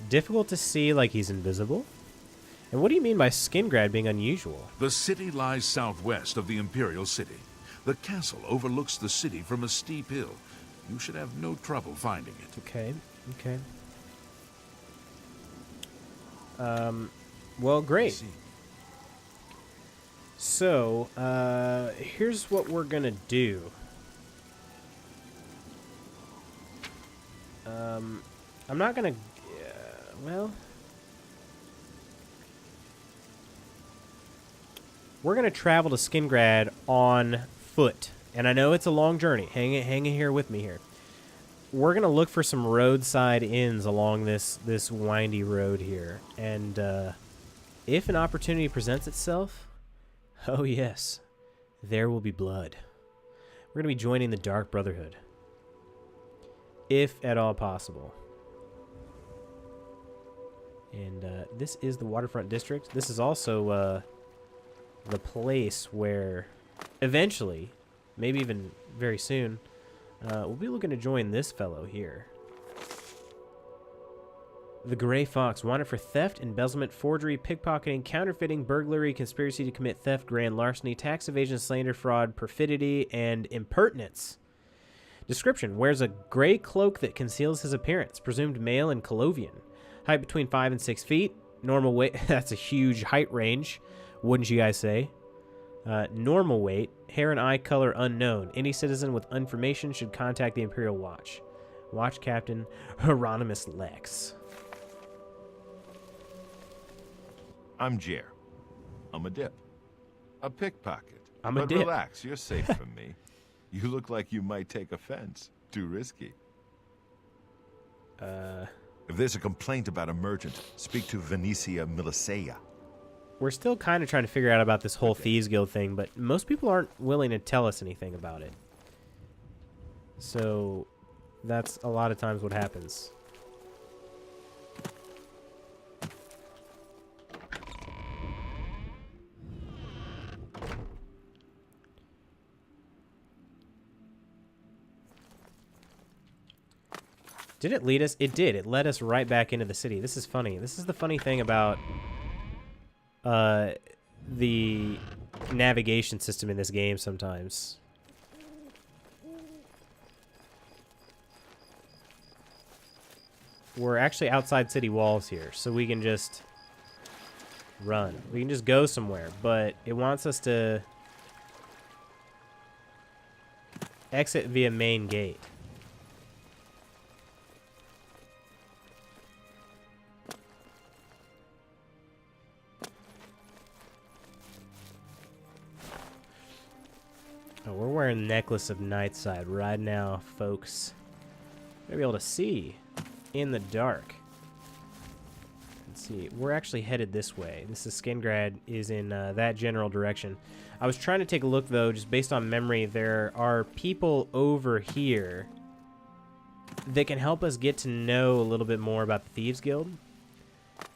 Difficult to see, like he's invisible? And what do you mean by Skingrad being unusual? The city lies southwest of the Imperial City. The castle overlooks the city from a steep hill. You should have no trouble finding it. Okay, okay. Well, great. So, here's what we're gonna do. I'm not gonna... well... We're gonna travel to Skingrad on foot. And I know it's a long journey. Hang in here with me here. We're gonna look for some roadside inns along this windy road here. And, if an opportunity presents itself... Oh, yes. There will be blood. We're going to be joining the Dark Brotherhood. If at all possible. And this is the Waterfront District. This is also the place where eventually, maybe even very soon, we'll be looking to join this fellow here. The Gray Fox, wanted for theft, embezzlement, forgery, pickpocketing, counterfeiting, burglary, conspiracy to commit theft, grand larceny, tax evasion, slander, fraud, perfidy, and impertinence. Description: wears a gray cloak that conceals his appearance. Presumed male and Colovian. Height between 5 and 6 feet. Normal weight. That's a huge height range, wouldn't you guys say? Normal weight. Hair and eye color unknown. Any citizen with information should contact the Imperial Watch. Watch Captain Hieronymus Lex. I'm Jer. I'm a dip. A pickpocket. I'm a but dip. Relax, you're safe from me. You look like you might take offense. Too risky. If there's a complaint about a merchant, speak to Venetia Milicea. We're still kind of trying to figure out about this whole Thieves Guild thing, but most people aren't willing to tell us anything about it. So that's a lot of times what happens. Did it lead us? It did. It led us right back into the city. This is funny. This is the funny thing about the navigation system in this game sometimes. We're actually outside city walls here, so we can just run. We can just go somewhere, but it wants us to exit via main gate. Oh, we're wearing Necklace of Nightside right now, folks. Gotta be able to see in the dark. Let's see. We're actually headed this way. This is Skingrad is in that general direction. I was trying to take a look, though, just based on memory. There are people over here that can help us get to know a little bit more about the Thieves Guild.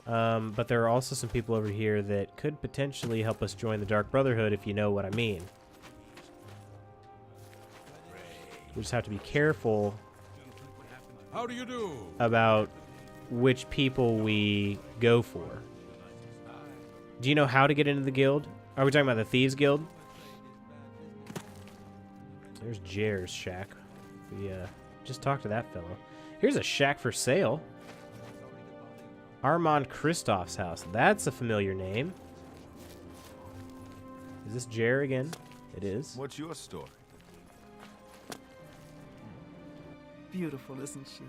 But there are also some people over here that could potentially help us join the Dark Brotherhood, if you know what I mean. We just have to be careful How do you do? about which people we go for. Do you know how to get into the guild? Are we talking about the Thieves Guild? There's Jer's shack. We just talked to that fellow. Here's a shack for sale. Armand Kristoff's house. That's a familiar name. Is this Jer again? It is. What's your story? Beautiful, isn't she?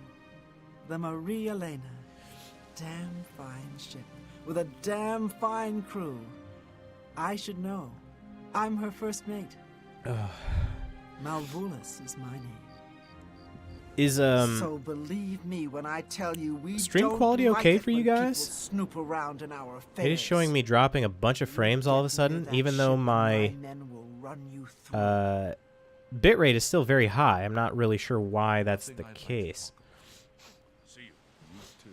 The Maria Elena. Damn fine ship. With a damn fine crew. I should know. I'm her first mate. Malvolus is my name. Is So believe me when I tell you we stream don't quality like okay it for you when people guys? Snoop around in our affairs. It is showing me dropping a bunch of frames all of a sudden, even though my men will run you through. bitrate is still very high. I'm not really sure why that's the case. See you. You too.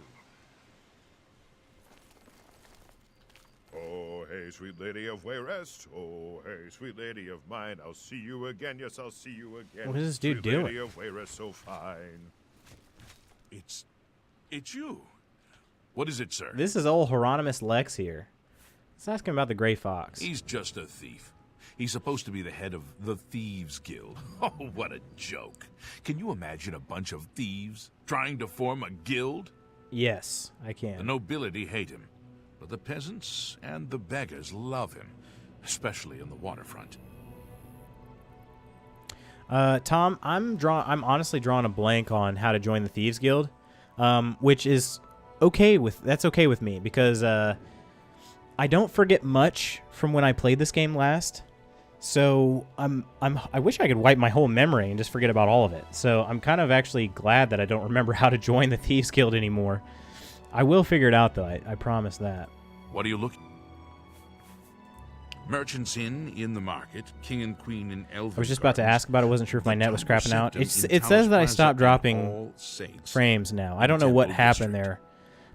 Oh, hey, sweet lady of Wayrest. Oh, hey, sweet lady of mine. I'll see you again. Yes, I'll see you again. What is this dude sweet doing? Lady of Wayrest, so fine. It's you. What is it, sir? This is old Hieronymus Lex here. Let's ask him about the Gray Fox. He's just a thief. He's supposed to be the head of the Thieves Guild. Oh, what a joke. Can you imagine a bunch of thieves trying to form a guild? Yes, I The can. nobility hate him, but the peasants and the beggars love him, especially in the waterfront. Tom, I'm honestly drawing a blank on how to join the Thieves Guild, which is okay with me because I don't forget much from when I played this game last. So I wish I could wipe my whole memory and just forget about all of it. So I'm kind of actually glad that I don't remember how to join the Thieves Guild anymore. I will figure it out though. I promise that. What are you looking? Merchants in the market, king and queen in Elven. I was just about to ask about it. Wasn't sure if my net was crapping out. It It says that I stopped dropping frames now. I don't know what happened there.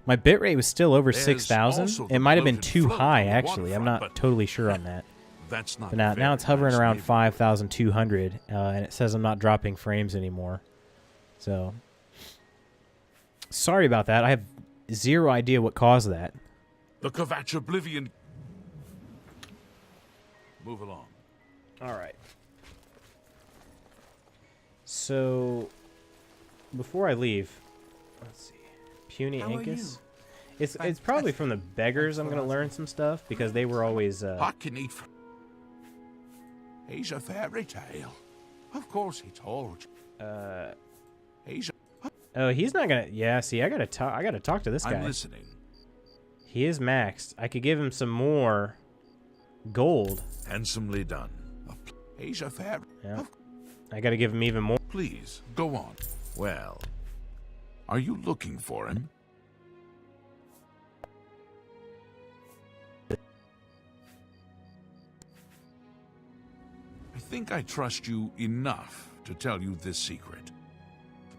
My bitrate was still over There's 6,000. also the It might have been bloated too float high on the actually. I'm waterfront, not but totally sure on that. That's not. But now very it's hovering nice around neighborhood. 5,200, and it says I'm not dropping frames anymore. So, sorry about that. I have zero idea what caused that. The Kvatch Oblivion. Move along. All right. So, before I leave, let's see. Puny How are Incus. you? It's probably from the beggars. I'm gonna learn some stuff because they were always. I can eat. He's a fairy tale. Of course he told you. He's a... Oh, he's not gonna. Yeah, see, I gotta talk to this guy. I'm listening. He is maxed. I could give him some more gold. Handsomely done. He's a fairy. Yeah. I gotta give him even more. Please, go on. Well, Are you looking for him? I think I trust you enough to tell you this secret.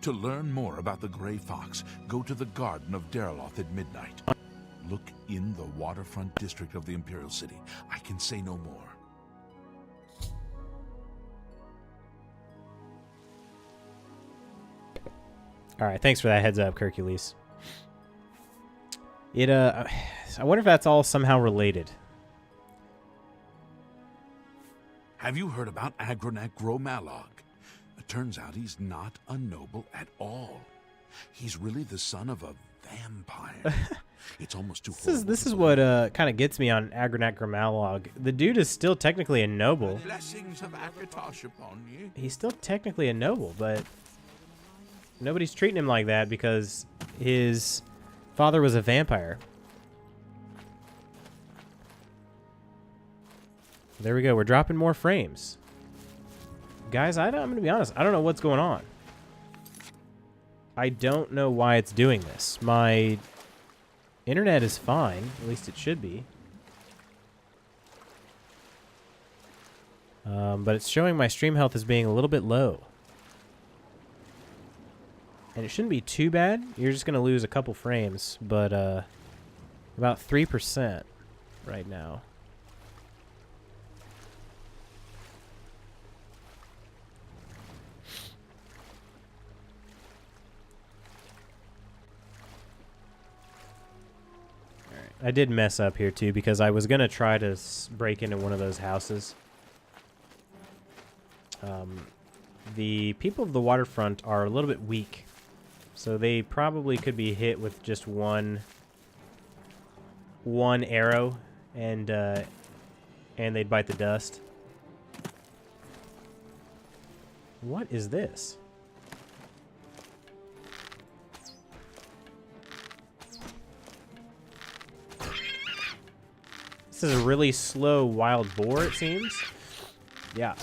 To learn more about the Grey Fox, go to the Garden of Dariloth at midnight. Look in the waterfront district of the Imperial City. I can say no more. All right, thanks for that heads up, Hercules. I wonder if that's all somehow related. Have you heard about Agronak Gromalog? It turns out he's not a noble at all. He's really the son of a vampire. It's almost too This is what kind of gets me on Agronak Gromalog. The dude is still technically a noble. Blessings of Akatosh upon you. He's still technically a noble, but nobody's treating him like that because his father was a vampire. There we go. We're dropping more frames. Guys, I'm going to be honest. I don't know what's going on. I don't know why it's doing this. My internet is fine. At least it should be. But it's showing my stream health as being a little bit low. And it shouldn't be too bad. You're just going to lose a couple frames. But about 3% right now. I did mess up here too because I was going to try to break into one of those houses. The people of the waterfront are a little bit weak. So they probably could be hit with just one arrow and they'd bite the dust. What is this? This is a really slow wild boar, it seems. Yeah.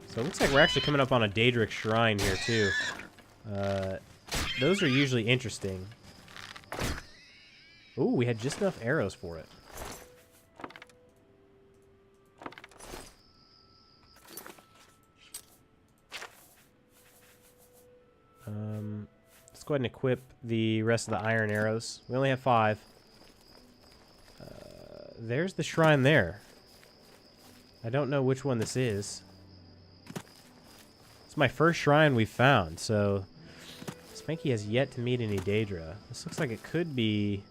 So it looks like we're actually coming up on a Daedric Shrine here, too. Those are usually interesting. Ooh, we had just enough arrows for it. Let's go ahead and equip the rest of the iron arrows. We only have 5. There's the shrine there. I don't know which one this is. It's my first shrine we've found, so Spanky has yet to meet any Daedra. This looks like it could be...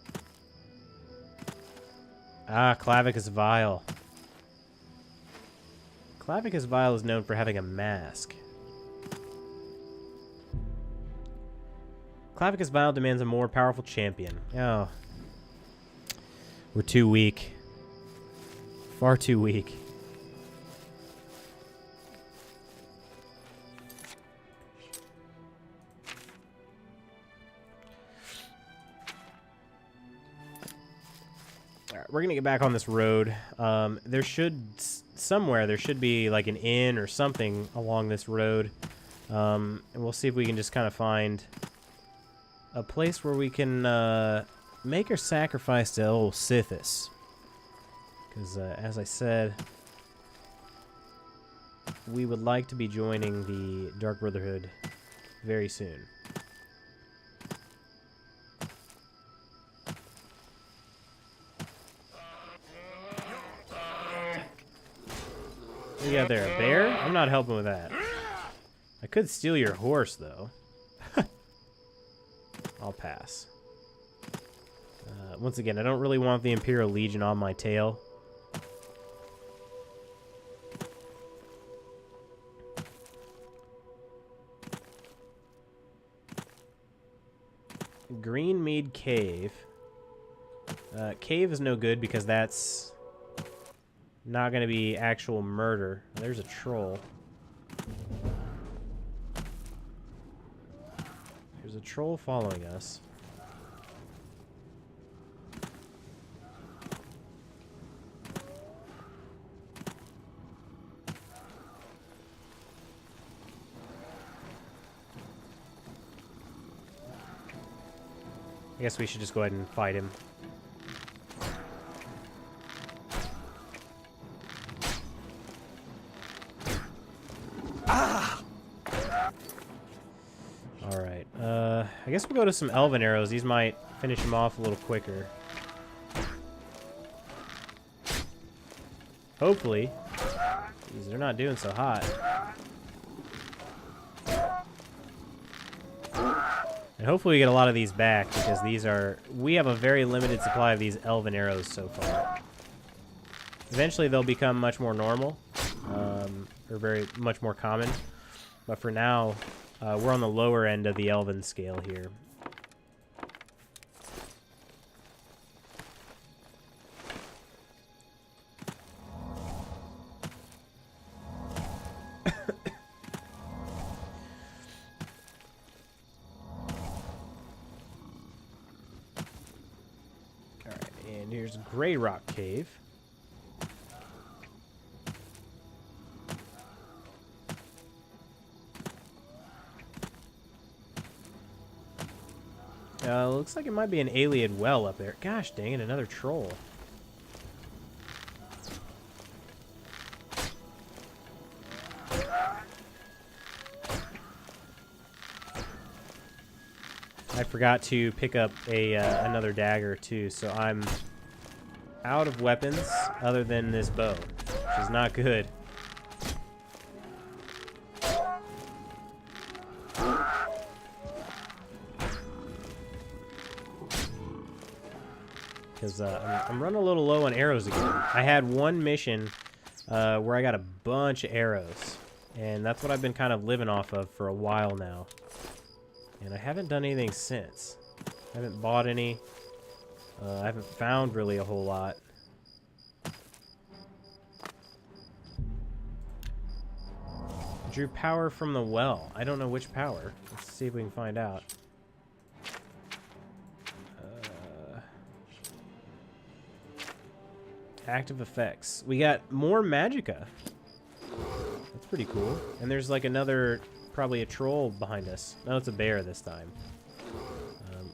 Ah, Clavicus Vial. Clavicus Vial is known for having a mask. Clavicus Vial demands a more powerful champion. Oh. We're too weak. Far too weak. Alright, we're gonna get back on this road. There should... Somewhere there should be like an inn or something along this road. And we'll see if we can just kind of find... a place where we can make our sacrifice to old Sithis. Because, as I said, we would like to be joining the Dark Brotherhood very soon. What do you got there, a bear? I'm not helping with that. I could steal your horse, though. I'll pass. Once again, I don't really want the Imperial Legion on my tail. Greenmead Cave. Cave is no good because that's not going to be actual murder. There's a troll. There's a troll following us. I guess we should just go ahead and fight him. Alright, I guess we'll go to some elven arrows. These might finish him off a little quicker. Hopefully. Jeez, they're not doing so hot. And hopefully we get a lot of these back, because these are... We have a very limited supply of these elven arrows so far. Eventually they'll become much more normal. Or much more common. But for now, we're on the lower end of the elven scale here. Alright, and here's Grey Rock Cave. Looks like it might be an alien well up there. Gosh dang it, another troll. I forgot to pick up another dagger too, so I'm out of weapons other than this bow, which is not good. Because I'm running a little low on arrows again. I had one mission where I got a bunch of arrows, and that's what I've been kind of living off of for a while now. And I haven't done anything since. I haven't bought any. I haven't found really a whole lot. Drew power from the well. I don't know which power. Let's see if we can find out. Active effects. We got more magicka. That's pretty cool. And there's like another, probably a troll behind us. No, it's a bear this time.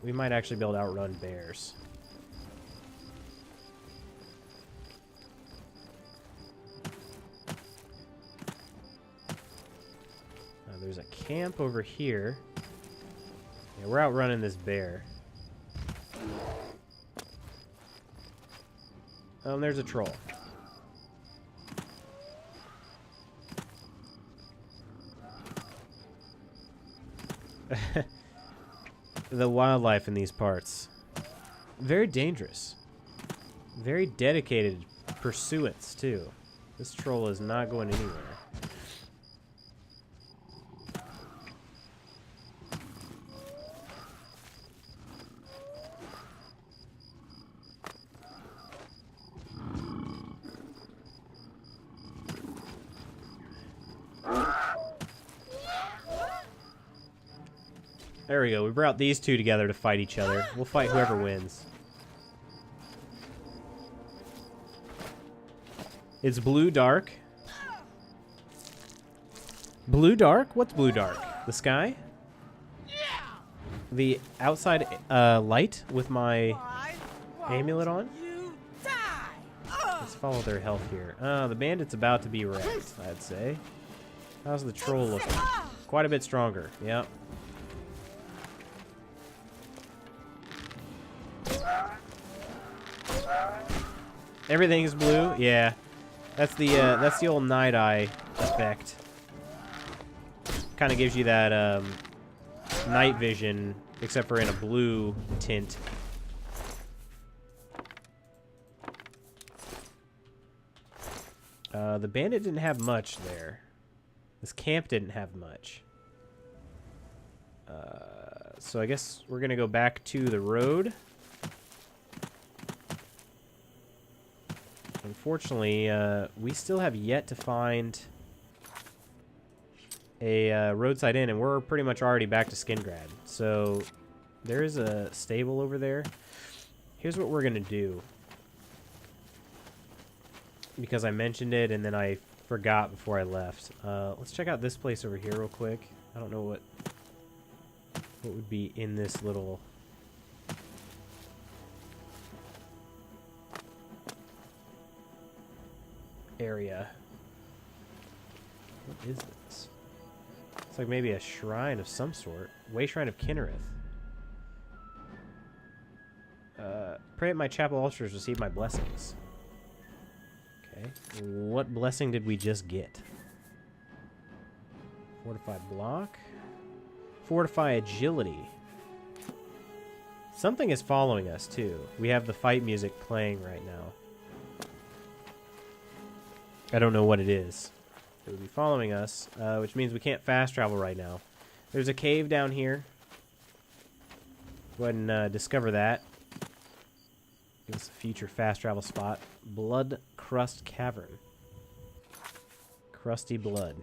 We might actually be able to outrun bears. There's a camp over here. Yeah, we're outrunning this bear. There's a troll. The wildlife in these parts. Very dangerous. Very dedicated pursuits, too. This troll is not going anywhere. There we go. We brought these two together to fight each other. We'll fight whoever wins. It's blue dark. Blue dark? What's blue dark? The sky? The outside light with my amulet on? Let's follow their health here. The bandit's about to be wrecked, I'd say. How's the troll looking? Quite a bit stronger. Yep. Everything is blue. Yeah, that's the old night eye effect. Kind of gives you that night vision, except for in a blue tint. The bandit didn't have much there. This camp didn't have much. So I guess we're gonna go back to the road. Unfortunately, we still have yet to find a roadside inn, and we're pretty much already back to Skingrad. So there is a stable over there. Here's what we're gonna do, because I mentioned it and then I forgot before I left. Let's check out this place over here real quick. I don't know what would be in this little area. What is this? It's like maybe a shrine of some sort. Way Shrine of Kinnereth. Pray at my chapel altars, receive my blessings. Okay. What blessing did we just get? Fortify block. Fortify agility. Something is following us, too. We have the fight music playing right now. I don't know what it is. It would be following us, which means we can't fast travel right now. There's a cave down here. Go ahead and discover that. Give us a future fast travel spot. Blood Crust Cavern. Crusty blood.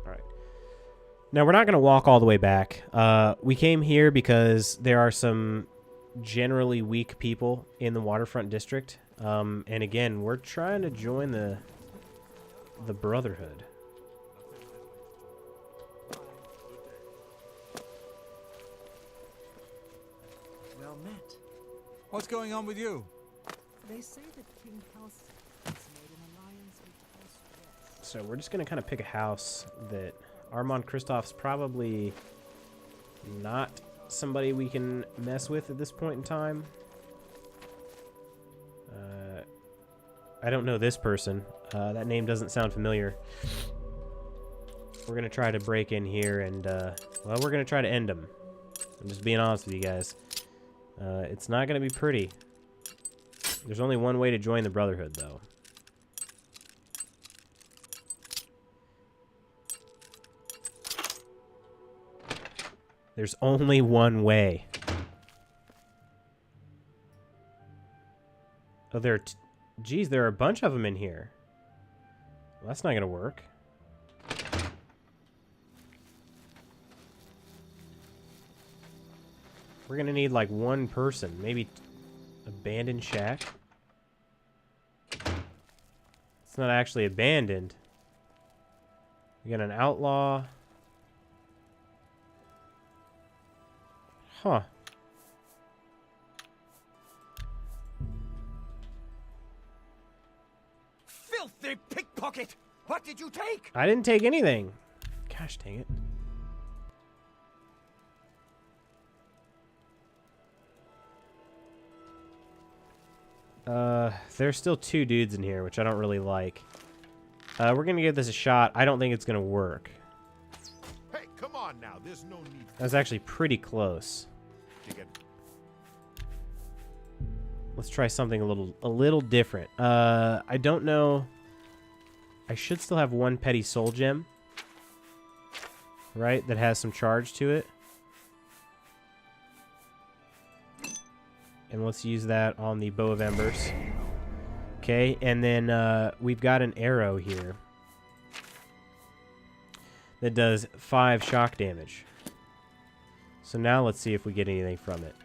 Alright. Now, we're not going to walk all the way back. We came here because there are some generally weak people in the Waterfront District. And again, we're trying to join the Brotherhood. Well met. What's going on with you? They say that King House has made an alliance with House West. So we're just going to kind of pick a house that Armand Kristoff's probably not somebody we can mess with at this point in time. I don't know this person. That name doesn't sound familiar. We're going to try to break in here and, well, we're going to try to end him. I'm just being honest with you guys. It's not going to be pretty. There's only one way to join the Brotherhood, though. There's only one way. Oh, geez, there are a bunch of them in here. Well, that's not going to work. We're going to need, like, one person. Maybe abandoned shack. It's not actually abandoned. We got an outlaw. Huh. Filthy pickpocket! What did you take? I didn't take anything. Gosh dang it. There's still two dudes in here, which I don't really like. We're gonna give this a shot. I don't think it's gonna work. Hey, come on now. There's no need. That's actually pretty close. Let's try something a little different. I don't know. I should still have one petty soul gem, right? That has some charge to it. And let's use that on the Bow of Embers. Okay, and then we've got an arrow here that does 5 shock damage. So now let's see if we get anything from it.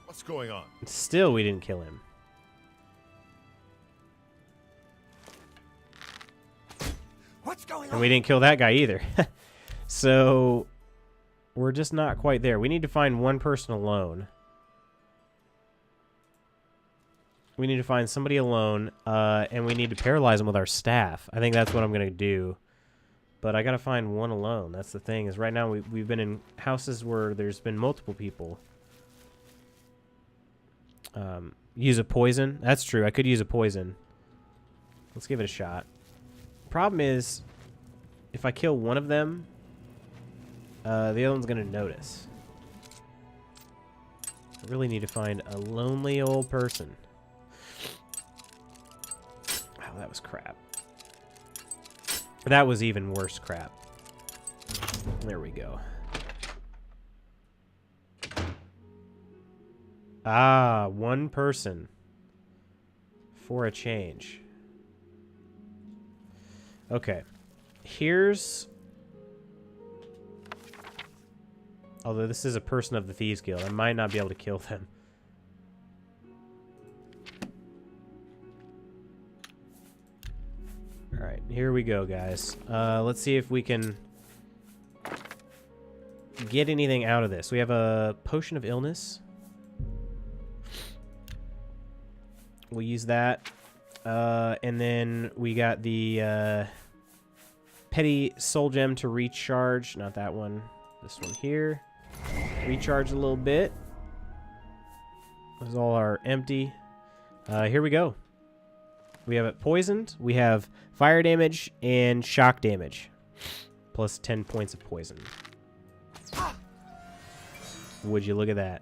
What's going on? Still, we didn't kill him. What's going on? And we didn't kill that guy either. So we're just not quite there. We need to find one person alone. We need to find somebody alone, and we need to paralyze them with our staff. I think that's what I'm going to do. But I got to find one alone. That's the thing, is right now we've been in houses where there's been multiple people. Use a poison. That's true. I could use a poison. Let's give it a shot. Problem is, if I kill one of them, the other one's going to notice. I really need to find a lonely old person. Oh, that was crap. That was even worse crap. There we go. Ah, one person. For a change. Okay. Here's... Although this is a person of the Thieves Guild, I might not be able to kill them. Alright, here we go, guys. Let's see if we can get anything out of this. We have a Potion of Illness. We'll use that. And then we got the Petty Soul Gem to recharge. Not that one. This one here. Recharge a little bit. Those all are empty. Here we go. We have it poisoned. We have fire damage and shock damage. Plus 10 points of poison. Would you look at that?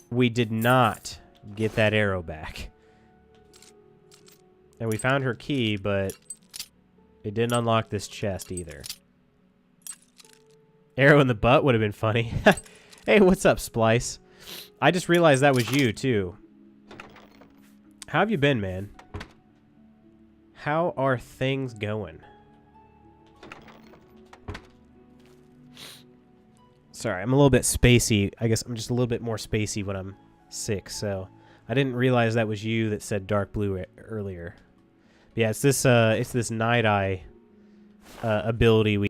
We did not get that arrow back. And we found her key, but it didn't unlock this chest either. Arrow in the butt would have been funny. Hey, what's up, Splice? I just realized that was you, too. How have you been, man? How are things going? Sorry, I'm a little bit spacey. I guess I'm just a little bit more spacey when I'm sick, so I didn't realize that was you that said dark blue earlier. But yeah, it's this Night Eye ability we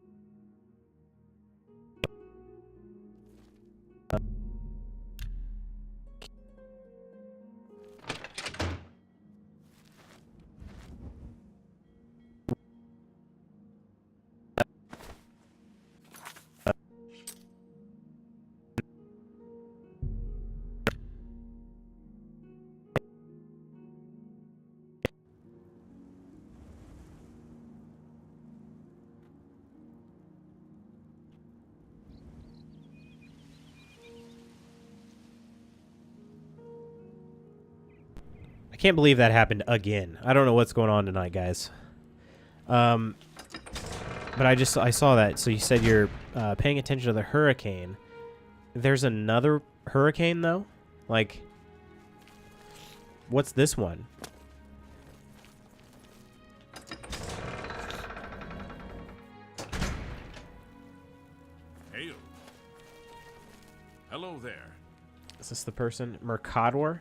can't believe that happened again. I don't know what's going on tonight, guys. But I saw that. So you said you're paying attention to the hurricane. There's another hurricane, though? Like, what's this one? Hail. Hello there. Is this the person? Mercador?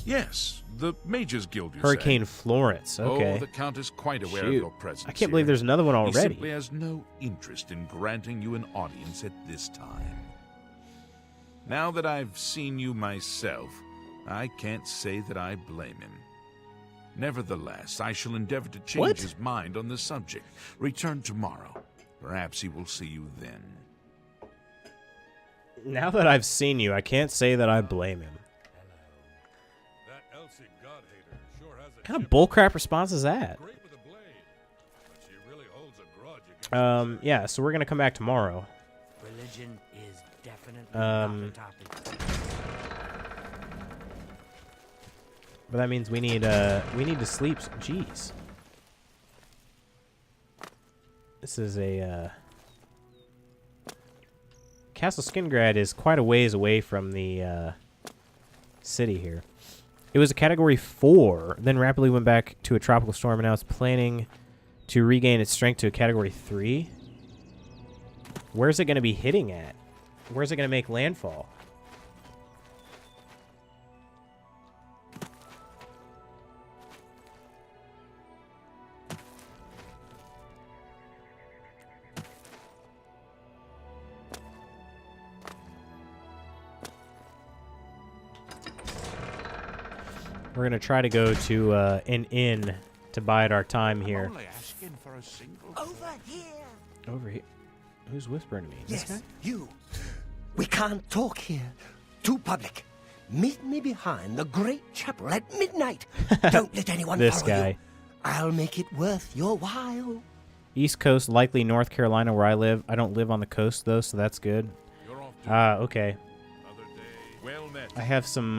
Yes, the Mages Guild, you Hurricane say. Florence. Okay. Oh, the Count is quite aware of Shoot. your presence I can't believe here. there's another one He already. simply has no interest in granting you an audience at this time. Now that I've seen you myself, I can't say that I blame him. Nevertheless, I shall endeavor to change What? his mind on the subject. Return tomorrow. Perhaps he will see you then. Now that I've seen you, I can't say that I blame him. What kind of bullcrap response is that? Yeah, so we're gonna come back tomorrow. Religion is definitely not the topic. But that means we need to sleep. Jeez. This is a Castle Skingrad is quite a ways away from the city here. It was a Category 4, then rapidly went back to a tropical storm, and now it's planning to regain its strength to a Category 3. Where's it going to be hitting at? Where's it going to make landfall? We're going to try to go to an inn to bide our time here. Only asking for a single Over here. Over here. Who's whispering to me? Yes, This guy? you. We can't talk here. Too public. Meet me behind the great chapel at midnight. Don't let anyone This follow guy. you. I'll make it worth your while. East Coast, likely North Carolina, where I live. I don't live on the coast though, so that's good. Okay. Well met. I have some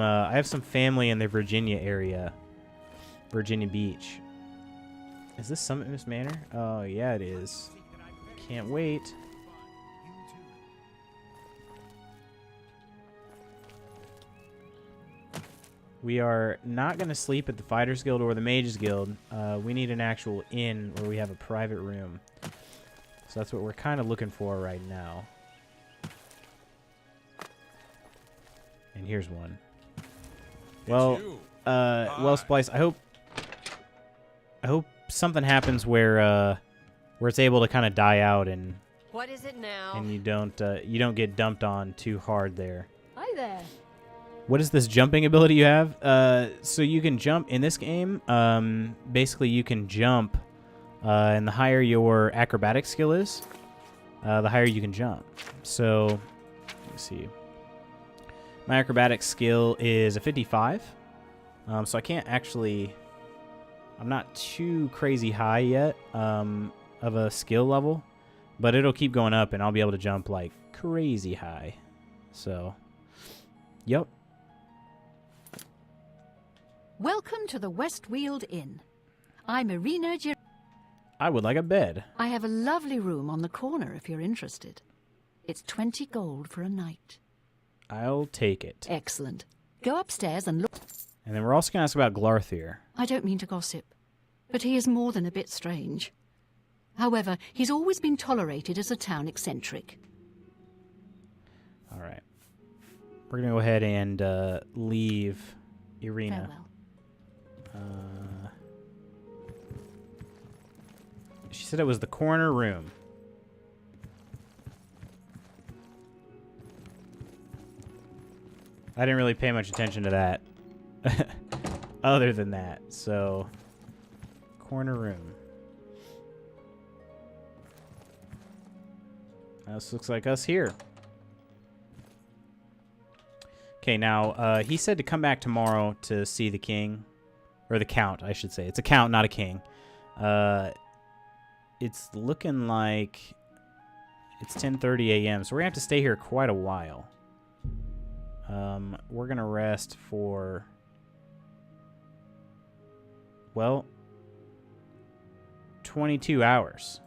family in the Virginia area, Virginia Beach. Is this Summit Miss Manor? Oh yeah, it is. Can't wait. We are not going to sleep at the Fighters Guild or the Mages Guild. We need an actual inn where we have a private room. So that's what we're kind of looking for right now. And here's one. Well, well, Splice, I hope something happens where where it's able to kind of die out and What is it now? you don't get dumped on too hard there. Hi there. What is this jumping ability you have? So you can jump in this game. Basically, you can jump, and the higher your acrobatic skill is, the higher you can jump. So, let me see. My acrobatic skill is a 55. So I can't actually... I'm not too crazy high yet of a skill level, but it'll keep going up, and I'll be able to jump like crazy high. So, yep. Welcome to the Westweald Inn. I'm Irina I would like a bed. I have a lovely room on the corner if you're interested. It's 20 gold for a night. I'll take it. Excellent. Go upstairs and look. And then we're also going to ask about Glarthir. I don't mean to gossip, but he is more than a bit strange. However, he's always been tolerated as a town eccentric. All right. We're going to go ahead and leave Irina. Farewell. She said it was the corner room. I didn't really pay much attention to that. Other than that, so... Corner room. This looks like us here. Okay, now, he said to come back tomorrow to see the king. Or the count, I should say. It's a count, not a king. It's looking like it's 10:30 a.m., so we're going to have to stay here quite a while. We're going to rest for... Well, 22 hours.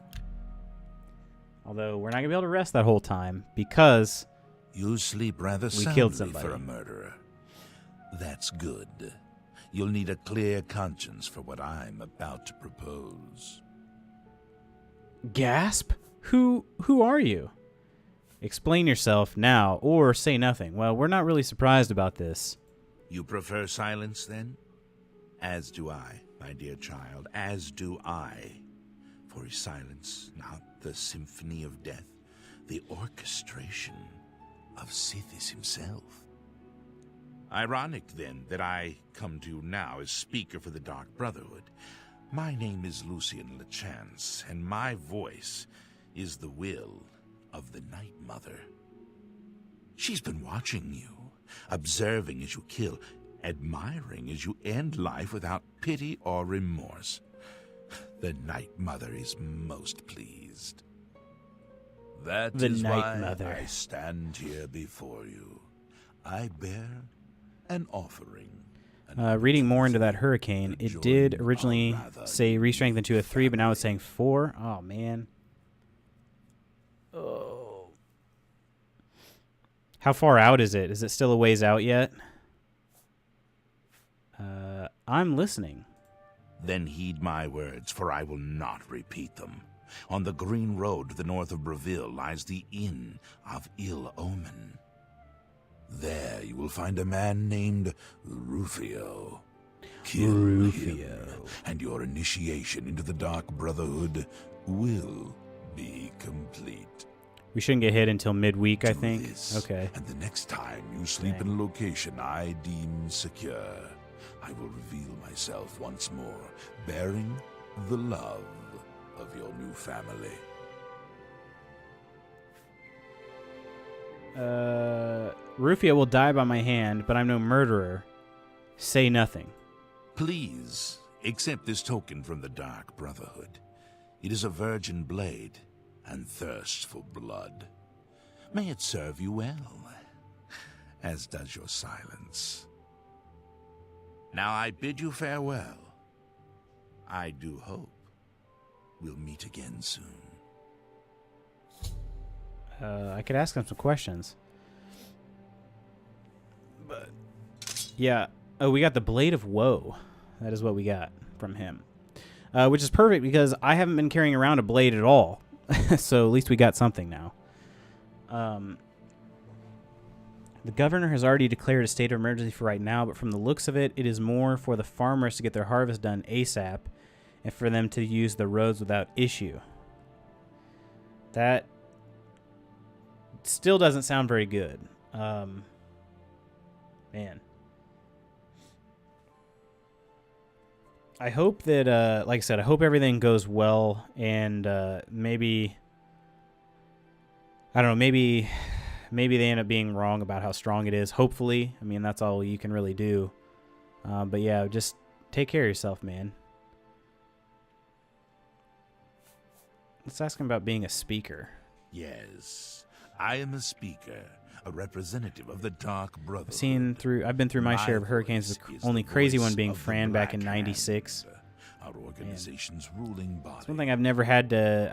Although, we're not going to be able to rest that whole time, because... You sleep rather we soundly killed somebody. for a murderer. That's good. You'll need a clear conscience for what I'm about to propose. Gasp? Who are you? Explain yourself now, or say nothing. Well, we're not really surprised about this. You prefer silence, then? As do I, my dear child, as do I. For is silence not the symphony of death, the orchestration of Sithis himself? Ironic, then, that I come to you now as speaker for the Dark Brotherhood. My name is Lucian Lechance, and my voice is the will of the Night Mother. She's been watching you, observing as you kill, admiring as you end life without pity or remorse. The Night Mother is most pleased. That The is Night why Mother. I stand here before you. I bear an offering. Reading more into that hurricane, it did originally say re-strengthen to a 3, but now it's saying 4. Oh, man. Oh. How far out is it? Is it still a ways out yet? I'm listening. Then heed my words, for I will not repeat them. On the green road to the north of Breville lies the Inn of Ill Omen. There you will find a man named Rufio. Kill him, and your initiation into the Dark Brotherhood will be complete. We shouldn't get hit until midweek, I Do think. this, Okay. And the next time you sleep in a location I deem secure, I will reveal myself once more, bearing the love of your new family. Rufio will die by my hand, but I'm no murderer. Say nothing. Please, accept this token from the Dark Brotherhood. It is a virgin blade and thirsts for blood. May it serve you well, as does your silence. Now I bid you farewell. I do hope we'll meet again soon. I could ask him some questions. But, yeah. Oh, we got the Blade of Woe. That is what we got from him. Which is perfect because I haven't been carrying around a blade at all. So at least we got something now. The governor has already declared a state of emergency for right now, but from the looks of it, it is more for the farmers to get their harvest done ASAP and for them to use the roads without issue. That still doesn't sound very good. Man. I hope that, like I said, I hope everything goes well, and maybe, I don't know, maybe they end up being wrong about how strong it is. Hopefully. I mean, that's all you can really do. But yeah, just take care of yourself, man. Let's ask him about being a speaker. Yes, I am a speaker, a representative of the Dark Brotherhood. I've been through my share of hurricanes, the only crazy one being Fran back in '96. Our organization's ruling body. It's one thing I've never had to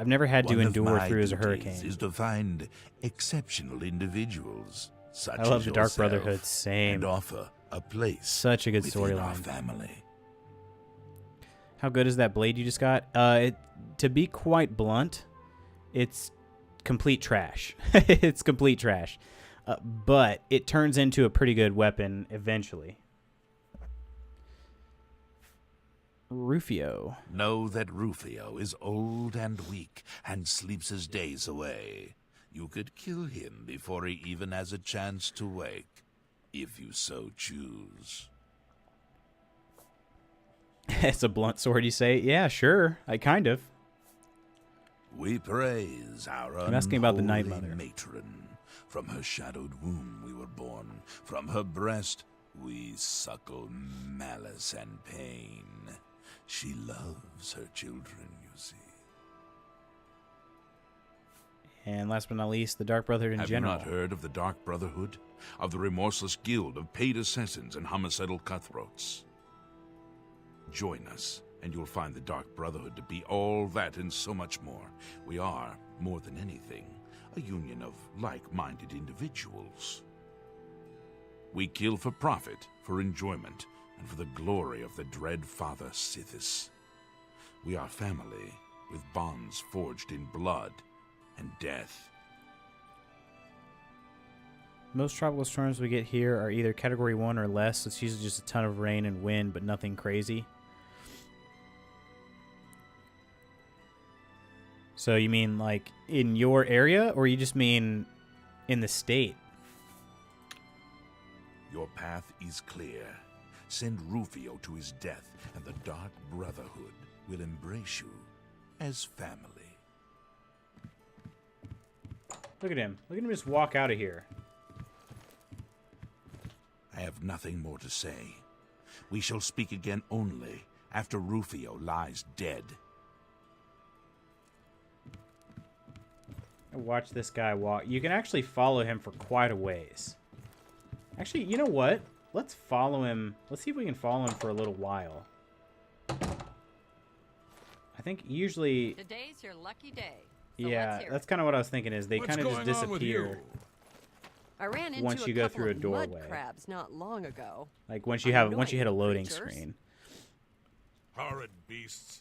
endure through as a hurricane. Is to find exceptional individuals such I love as the Dark yourself, Brotherhood. Same. and offer a place. Such a good within our storyline. family. How good is that blade you just got? To be quite blunt, it's complete trash. It's complete trash. But it turns into a pretty good weapon eventually. Rufio. Know that Rufio is old and weak and sleeps his days away. You could kill him before he even has a chance to wake, if you so choose. It's a blunt sword, you say? Yeah, sure. I kind of. We praise our I'm asking about the Night unholy Mother. matron. From her shadowed womb we were born. From her breast we suckle malice and pain. She loves her children, you see. And last but not least, the Dark Brotherhood in Have general. you not heard of the Dark Brotherhood? Of the remorseless guild of paid assassins and homicidal cutthroats? Join us, and you'll find the Dark Brotherhood to be all that and so much more. We are, more than anything, a union of like-minded individuals. We kill for profit, for enjoyment, and for the glory of the dread Father Sithis. We are family, with bonds forged in blood and death. Most tropical storms we get here are either Category 1 or less, so it's usually just a ton of rain and wind, but nothing crazy. So you mean like in your area, or you just mean in the state? Your path is clear. Send Rufio to his death, and the Dark Brotherhood will embrace you as family. Look at him. Look at him just walk out of here. I have nothing more to say. We shall speak again only after Rufio lies dead. Watch this guy walk. You can actually follow him for quite a ways. Actually, you know what? Let's follow him. Let's see if we can follow him for a little while. I think usually... Today's your lucky day. Yeah, that's kind of what I was thinking, is they kind of just disappear. I ran into once you a go couple through a of doorway. mud crabs not long ago. Like once you hit a Annoying loading creatures. screen. Horrid beasts.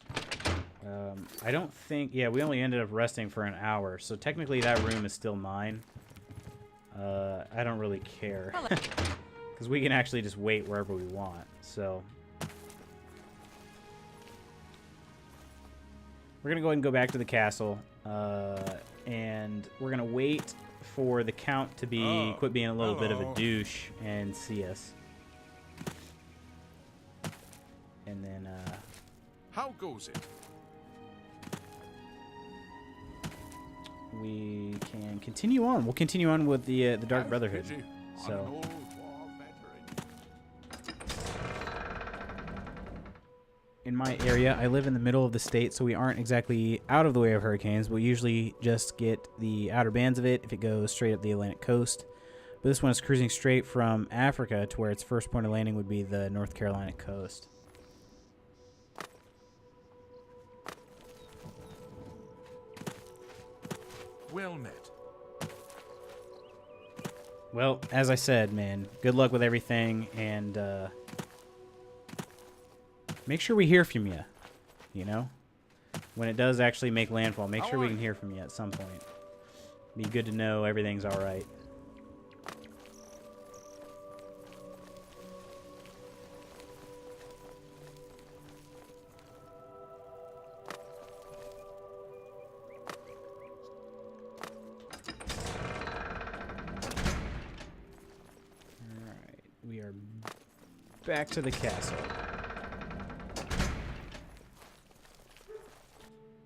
I don't think... Yeah, we only ended up resting for an hour, so technically that room is still mine. I don't really care. Because we can actually just wait wherever we want, so... We're going to go ahead and go back to the castle, and we're going to wait for the Count to be quit being a little bit of a douche and see us. And then, How goes it? we can continue on. We'll continue on with the Dark Brotherhood. So, in my area, I live in the middle of the state, so we aren't exactly out of the way of hurricanes. We'll usually just get the outer bands of it if it goes straight up the Atlantic coast. But this one is cruising straight from Africa to where its first point of landing would be the North Carolina coast. Well met. Well, as I said, man, good luck with everything, and make sure we hear from you, you know? When it does actually make landfall, make sure we can hear from you at some point. Be good to know everything's all right. back to the castle.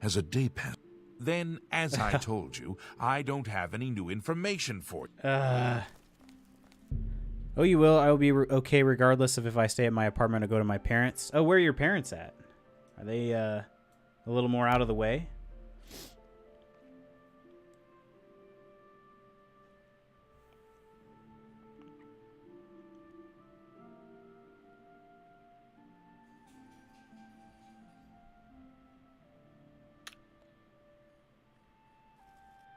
Has a day passed? Then, as I told you, I don't have any new information for you. Oh, you will. I will be okay regardless of if I stay at my apartment or go to my parents. Oh, where are your parents at? Are they a little more out of the way?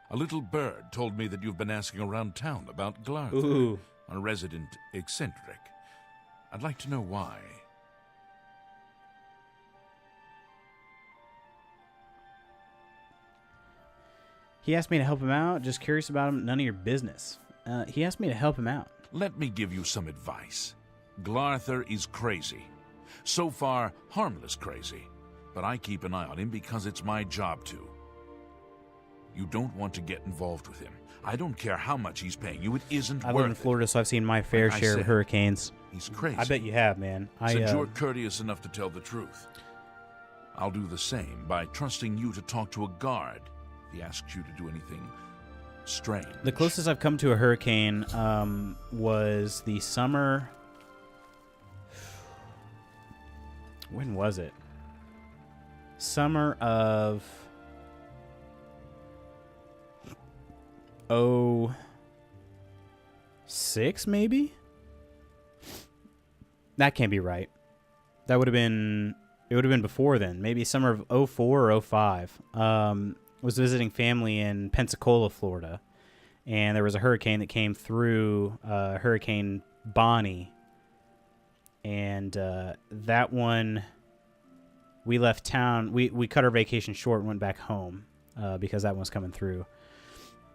A little bird told me that you've been asking around town about Glarther, Ooh. a resident eccentric. I'd like to know why. He asked me to help him out. Just curious about him. None of your business. He asked me to help him out. Let me give you some advice. Glarther is crazy. So far, harmless crazy. But I keep an eye on him because it's my job to. You don't want to get involved with him. I don't care how much he's paying you. It isn't I worth live in Florida, so I've seen my fair Like I share said, of hurricanes. He's crazy. I bet you have, man. Since you're courteous enough to tell the truth, I'll do the same by trusting you to talk to a guard if he asks you to do anything strange. The closest I've come to a hurricane was the summer. When was it? Summer of 06, maybe? That can't be right. That would have been... It would have been before then. Maybe summer of 04 or 05. Was visiting family in Pensacola, Florida. And there was a hurricane that came through, Hurricane Bonnie. And that one... We left town. We cut our vacation short and went back home because that one was coming through.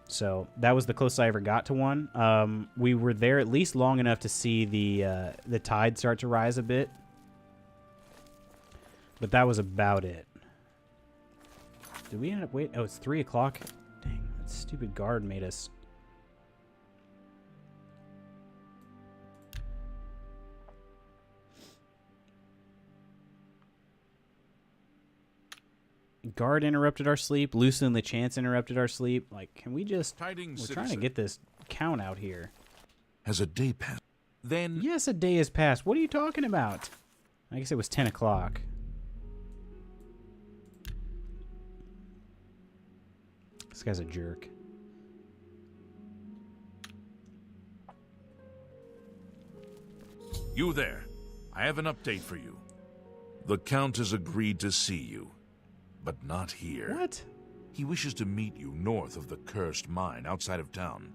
So that was the closest I ever got to one. We were there at least long enough to see the tide start to rise a bit. But that was about it. Did we end up waiting? Oh, it's 3 o'clock. Dang, that stupid guard made us... Guard interrupted our sleep. Lucy and the Chance interrupted our sleep. Like, can we just... Tidings, We're trying to citizen. get this count out here. Has a day passed? Then... Yes, a day has passed. What are you talking about? I guess it was 10 o'clock. This guy's a jerk. You there. I have an update for you. The Count has agreed to see you, but not here. What? He wishes to meet you north of the cursed mine outside of town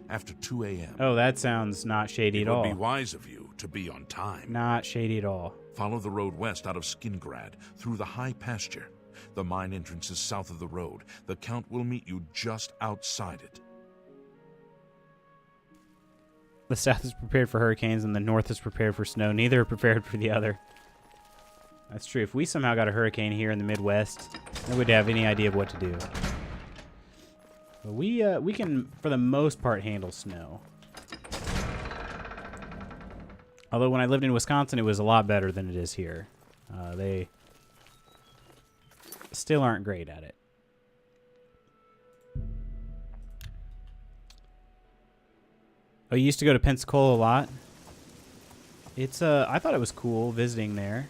after 2 a.m. Oh, that sounds not shady It at all. would be wise of you to be on time. Not shady at all. Follow the road west out of Skingrad through the high pasture. The mine entrance is south of the road. The Count will meet you just outside it. The south is prepared for hurricanes and the north is prepared for snow. Neither are prepared for the other. That's true. If we somehow got a hurricane here in the Midwest, we would have any idea of what to do. But we can, for the most part, handle snow. Although when I lived in Wisconsin, it was a lot better than it is here. They still aren't great at it. Oh, you used to go to Pensacola a lot? It's I thought it was cool visiting there.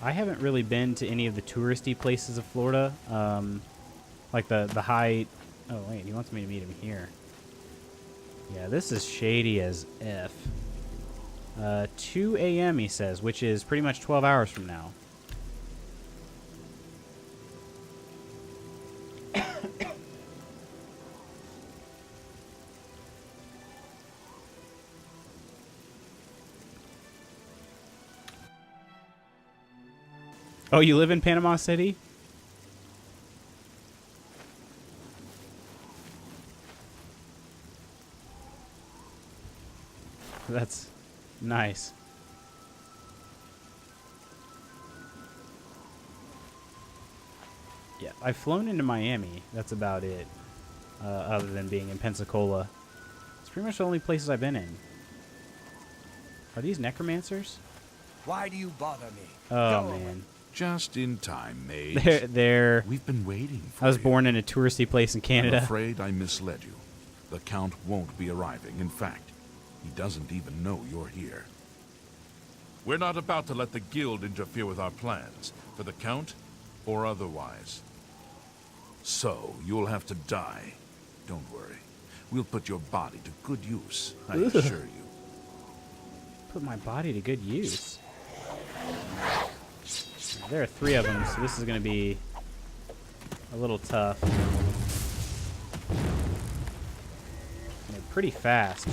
I haven't really been to any of the touristy places of Florida, like the high... Oh, wait, he wants me to meet him here. Yeah, this is shady as F. 2 a.m., he says, which is pretty much 12 hours from now. Oh, you live in Panama City? That's nice. Yeah, I've flown into Miami. That's about it. Other than being in Pensacola. It's pretty much the only places I've been in. Are these necromancers? Why do you bother me? Oh, man. Just in time, mage. They're... We've been waiting for I was you. born in a touristy place in Canada. I'm afraid I misled you. The Count won't be arriving. In fact, he doesn't even know you're here. We're not about to let the Guild interfere with our plans, for the Count or otherwise. So, you'll have to die. Don't worry. We'll put your body to good use, I assure you. Put my body to good use. There are 3 of them, so this is going to be a little tough. And they're pretty fast.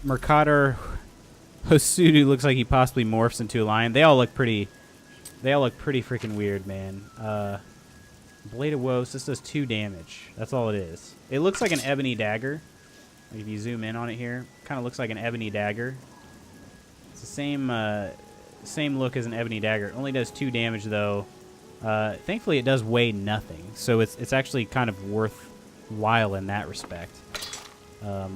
Mercator Hosudu looks like he possibly morphs into a lion. They all look pretty freaking weird, man. Blade of Woes, this does 2 damage. That's all it is. It looks like an ebony dagger. Like if you zoom in on it here, kind of looks like an ebony dagger. It's the same look as an ebony dagger. It only does 2 damage though. Thankfully, it does weigh nothing, so it's actually kind of worthwhile in that respect. But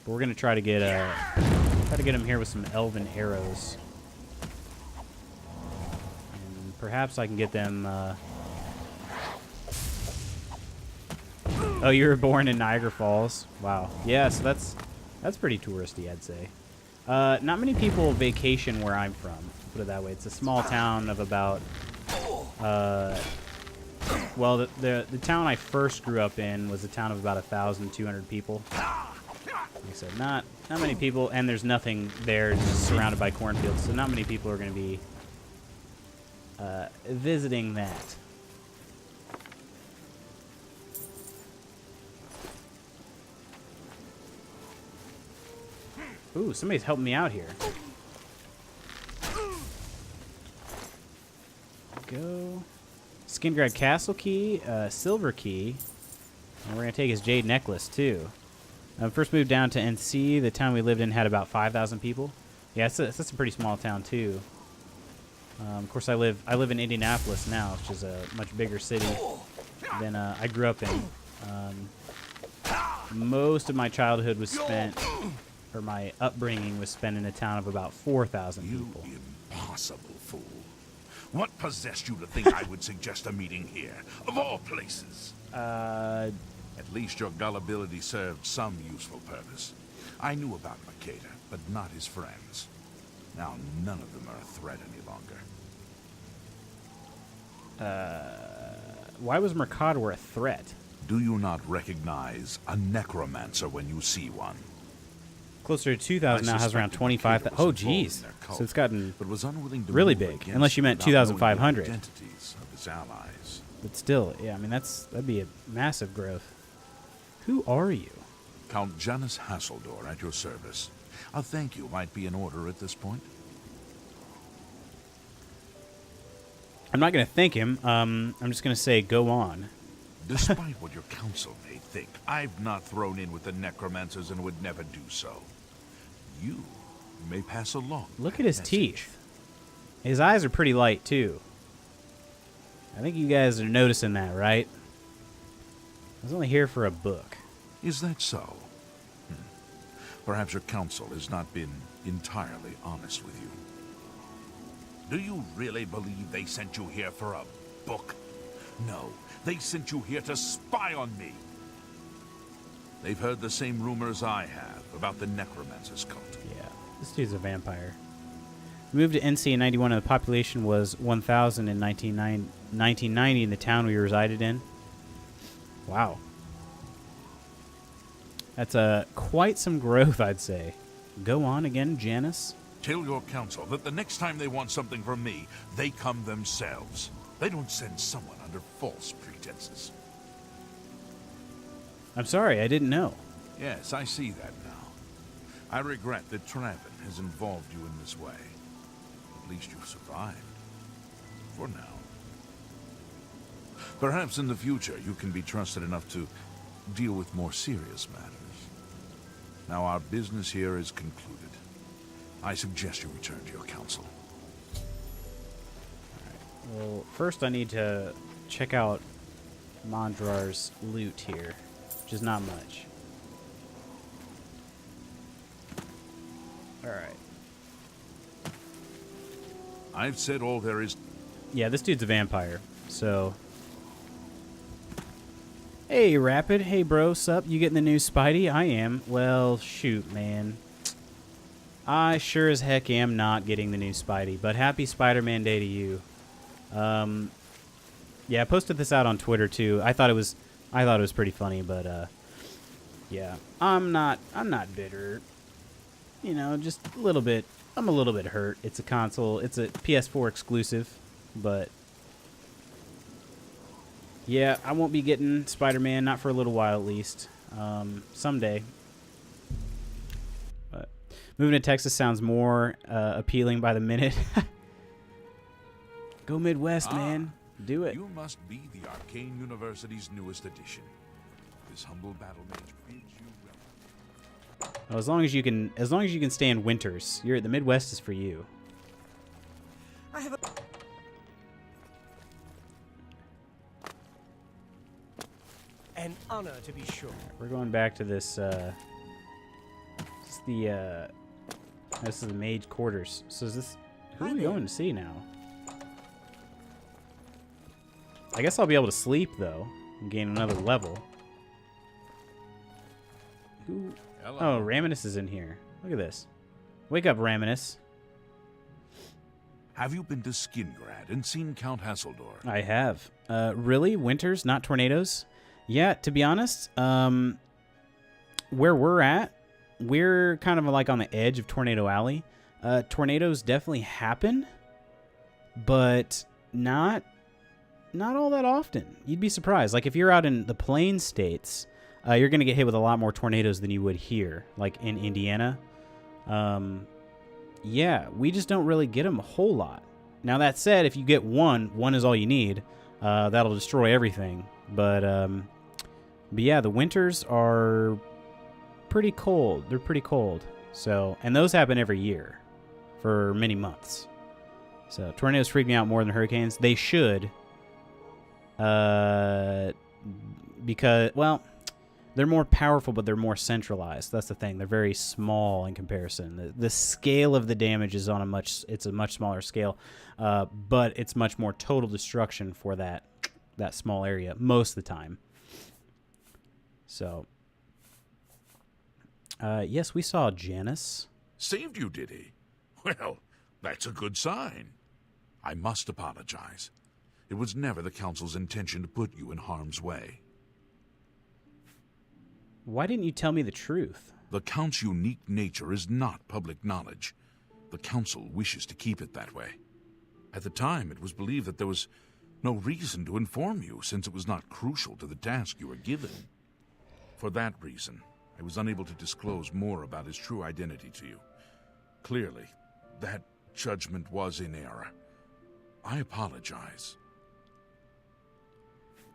we're gonna try to get him here with some elven arrows. Perhaps I can get them... Oh, you were born in Niagara Falls? Wow. Yeah, so that's pretty touristy, I'd say. Not many people vacation where I'm from, put it that way. It's a small town of about... well, the town I first grew up in was a town of about 1,200 people. Like I said, not many people, and there's nothing there, it's just surrounded by cornfields, so not many people are going to be... visiting that. Ooh, somebody's helping me out here. Go. Skingrad Castle key, silver key, and we're gonna take his jade necklace too. First moved down to NC. The town we lived in had about 5,000 people. Yeah, that's a pretty small town too. Of course, I live in Indianapolis now, which is a much bigger city than I grew up in. Most of my childhood was spent, or my upbringing was spent in a town of about 4,000 people. You impossible fool. What possessed you to think I would suggest a meeting here, of all places? At least your gullibility served some useful purpose. I knew about Mercator, but not his friends. Now none of them are a threat any longer. Why was Mercator a threat? Do you not recognize a necromancer when you see one? Closer to 2,000 now, has around 25,000. Oh, geez. So it's gotten but was unwilling to really move big, against unless you meant without knowing the 2,500. identities of his allies. But still, yeah, I mean, that'd be a massive growth. Who are you? Count Janus Hasseldor at your service. A thank you might be in order at this point. I'm not going to thank him. I'm just going to say, go on. Despite what your council may think, I've not thrown in with the necromancers and would never do so. You may pass along. Look at his teeth. His eyes are pretty light, too. I think you guys are noticing that, right? I was only here for a book. Is that so? Perhaps your council has not been entirely honest with you. Do you really believe they sent you here for a book? No, they sent you here to spy on me. They've heard the same rumors I have about the Necromancer's cult. Yeah, this dude's a vampire. We moved to NC in 91 and the population was 1,000 in 1990 in the town we resided in. Wow. That's quite some growth, I'd say. Go on again, Janus. Tell your council that the next time they want something from me, they come themselves. They don't send someone under false pretenses. I'm sorry, I didn't know. Yes, I see that now. I regret that Traven has involved you in this way. At least you've survived. For now. Perhaps in the future you can be trusted enough to deal with more serious matters. Now our business here is concluded. I suggest you return to your council. Well, first I need to check out Mandrar's loot here, which is not much. Alright. I've said all there is. Yeah, this dude's a vampire, so... Hey, Rapid. Hey, bro. Sup? You getting the new Spidey? I am. Well, shoot, man. I sure as heck am not getting the new Spidey, but happy Spider-Man Day to you. Yeah, I posted this out on Twitter too. I thought it was pretty funny, but yeah, I'm not bitter. You know, just a little bit. I'm a little bit hurt. It's a console. It's a PS4 exclusive, but yeah, I won't be getting Spider-Man, not for a little while at least. Someday. But moving to Texas sounds more appealing by the minute. Go Midwest, man. Do it. You must be the Arcane University's newest addition. This humble battle mage bids you welcome. Well, as long as you can stand winters, the Midwest is for you. I have a... An honor, to be sure. We're going back to this. This is the mage quarters. So is this? Who are we going to see now? I guess I'll be able to sleep though and gain another level. Who? Hello. Oh, Raminus is in here. Look at this. Wake up, Raminus. Have you been to Skingrad and seen Count Hasseldor? I have. Really? Winters, not tornadoes? Yeah, to be honest, where we're at, we're kind of like on the edge of Tornado Alley. Tornadoes definitely happen, but not all that often. You'd be surprised. Like if you're out in the plain states, you're going to get hit with a lot more tornadoes than you would here, like in Indiana. Yeah, we just don't really get them a whole lot. Now that said, if you get one is all you need. That'll destroy everything. But yeah, the winters are pretty cold. They're pretty cold. So, and those happen every year for many months. So tornadoes freak me out more than hurricanes. They should. Because, well, they're more powerful, but they're more centralized. That's the thing. They're very small in comparison. The scale of the damage is on a much smaller scale, but it's much more total destruction for that small area most of the time. So, yes, we saw Janus. Saved you, did he? Well, that's a good sign. I must apologize. It was never the Council's intention to put you in harm's way. Why didn't you tell me the truth? The Count's unique nature is not public knowledge. The Council wishes to keep it that way. At the time, it was believed that there was no reason to inform you, since it was not crucial to the task you were given. For that reason, I was unable to disclose more about his true identity to you. Clearly, that judgment was in error. I apologize.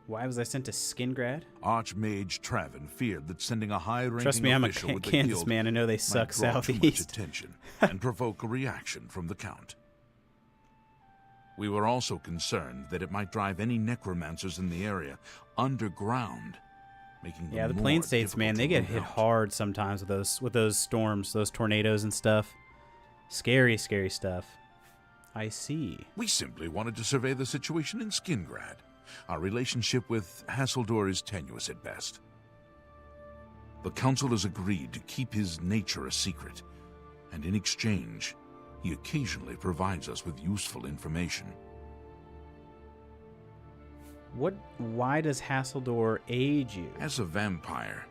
Why was I sent to Skingrad? Archmage Travin feared that sending a high-ranking Trust me, I'm a official with the Kansas guild man. I know they might suck draw too much southeast. attention and provoke a reaction from the Count. We were also concerned that it might drive any necromancers in the area underground, making them The more plain states, man, they difficult get to hit root out. hard sometimes with those storms, those tornadoes and stuff. Scary, scary stuff. I see. We simply wanted to survey the situation in Skingrad. Our relationship with Hasseldor is tenuous at best. The Council has agreed to keep his nature a secret, and in exchange, he occasionally provides us with useful information. Why does Hasseldor aid you? As a vampire,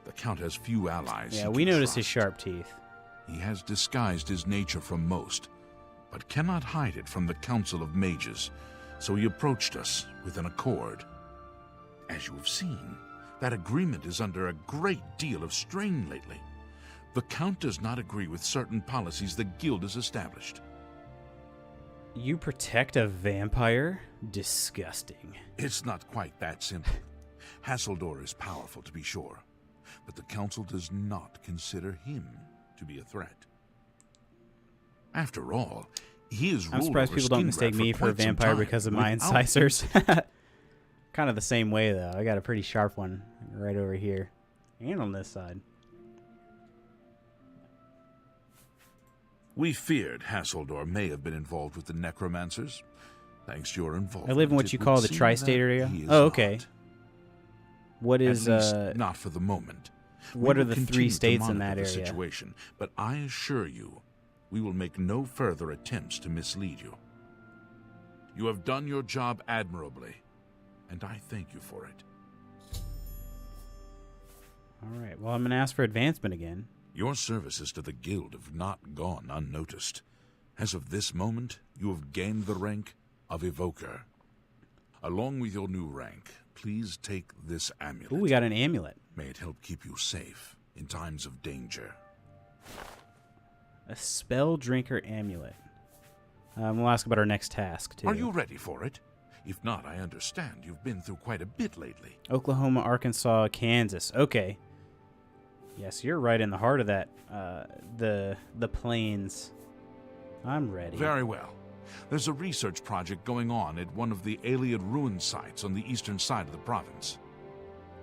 the Count has few allies. Yeah, he we can notice his trust. sharp teeth. He has disguised his nature from most, but cannot hide it from the Council of Mages, so he approached us with an accord. As you have seen, that agreement is under a great deal of strain lately. The Count does not agree with certain policies the Guild has established. You protect a vampire? Disgusting. It's not quite that simple. Hasseldor is powerful, to be sure, but the Council does not consider him to be a threat. After all, he is I'm surprised people don't mistake me for a vampire because of my incisors. Kind of the same way, though. I got a pretty sharp one right over here. And on this side. We feared Hasseldor may have been involved with the necromancers. Thanks to your involvement, I live in what you call the tri-state area. Oh, okay. What is not for the moment. What are the 3 states in that area? Situation, but I assure you, we will make no further attempts to mislead you. You have done your job admirably, and I thank you for it. All right. Well, I'm going to ask for advancement again. Your services to the Guild have not gone unnoticed. As of this moment, you have gained the rank of Evoker. Along with your new rank, please take this amulet. Ooh, we got an amulet. May it help keep you safe in times of danger. A Spell Drinker amulet. We'll ask about our next task, too. Are you ready for it? If not, I understand you've been through quite a bit lately. Oklahoma, Arkansas, Kansas. Okay. Yes, you're right in the heart of that, the plains. I'm ready. Very well. There's a research project going on at one of the Aliad ruin sites on the eastern side of the province.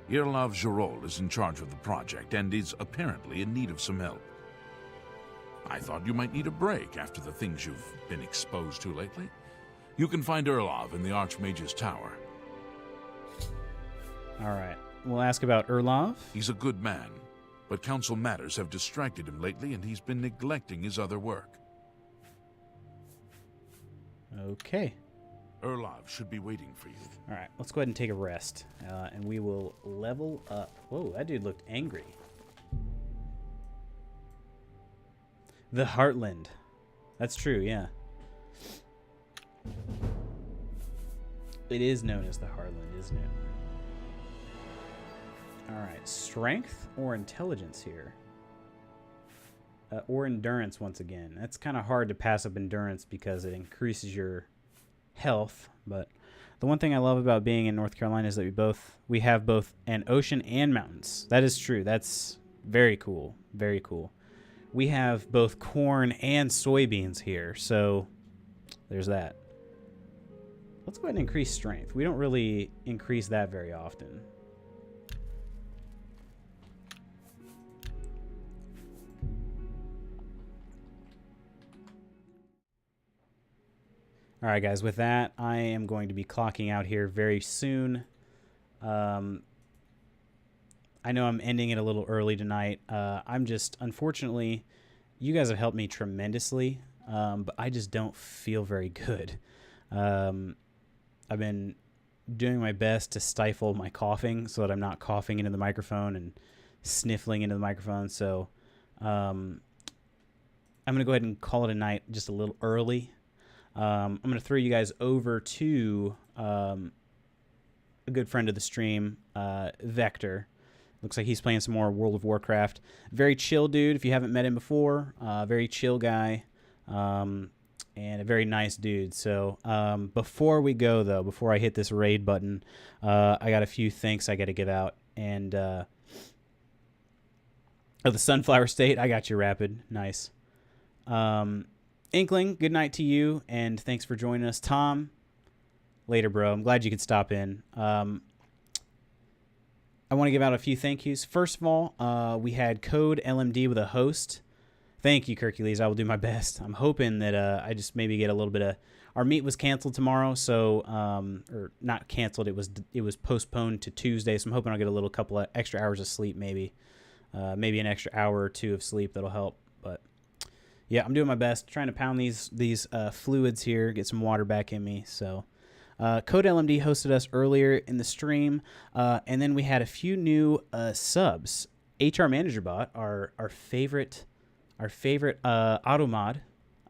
Irlav Jirol is in charge of the project and is apparently in need of some help. I thought you might need a break after the things you've been exposed to lately. You can find Irlav in the Archmage's Tower. All right. We'll ask about Irlav. He's a good man, but council matters have distracted him lately and he's been neglecting his other work. Okay. Irlav should be waiting for you. All right. Let's go ahead and take a rest, and we will level up. Whoa, that dude looked angry. The Heartland. That's true, yeah. It is known as the Heartland, isn't it? Alright, strength or intelligence here? Or endurance once again. That's kind of hard to pass up endurance because it increases your health. But the one thing I love about being in North Carolina is that we have both an ocean and mountains. That is true. That's very cool. Very cool. We have both corn and soybeans here, so there's that. Let's go ahead and increase strength. We don't really increase that very often. All right, guys, with that, I am going to be clocking out here very soon. I know I'm ending it a little early tonight. I'm just, unfortunately, you guys have helped me tremendously, but I just don't feel very good. I've been doing my best to stifle my coughing so that I'm not coughing into the microphone and sniffling into the microphone. So I'm going to go ahead and call it a night just a little early. I'm going to throw you guys over to a good friend of the stream, Vector. Looks like he's playing some more World of Warcraft. Very chill dude, if you haven't met him before. Very chill guy, and a very nice dude. So before we go, though, before I hit this raid button, I got a few thanks I got to give out. And the Sunflower State, I got you, Rapid. Nice. Inkling, good night to you, and thanks for joining us. Tom, later, bro. I'm glad you could stop in. I want to give out a few thank yous. First of all, we had Code LMD with a host. Thank you, Hercules. I will do my best. I'm hoping that I just maybe get a little bit of... Our meet was canceled tomorrow, so... or not canceled. It was postponed to Tuesday, so I'm hoping I'll get a couple of extra hours of sleep, maybe. Maybe an extra hour or two of sleep. That'll help. But yeah, I'm doing my best. Trying to pound these fluids here, get some water back in me, so... Code LMD hosted us earlier in the stream, and then we had a few new subs. HR Manager Bot, our favorite auto mod,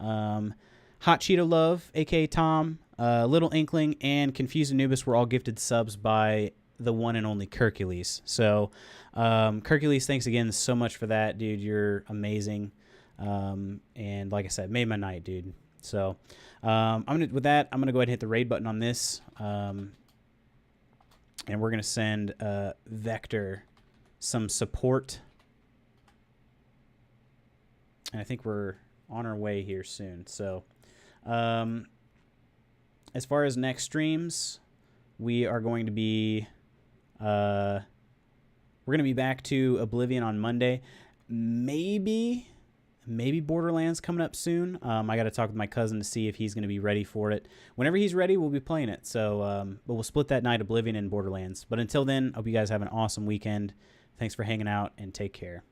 Hot Cheeto Love, aka Tom, Little Inkling, and Confused Anubis were all gifted subs by the one and only Hercules. So, Hercules, thanks again so much for that, dude. You're amazing, and like I said, made my night, dude. So, with that, I'm gonna go ahead and hit the raid button on this. And we're going to send Vector some support. And I think we're on our way here soon. So, as far as next streams, we are going to be... we're going to be back to Oblivion on Monday. Maybe Borderlands coming up soon. I got to talk with my cousin to see if he's going to be ready for it. Whenever he's ready, we'll be playing it. So, but we'll split that night, Oblivion and Borderlands. But until then, I hope you guys have an awesome weekend. Thanks for hanging out, and take care.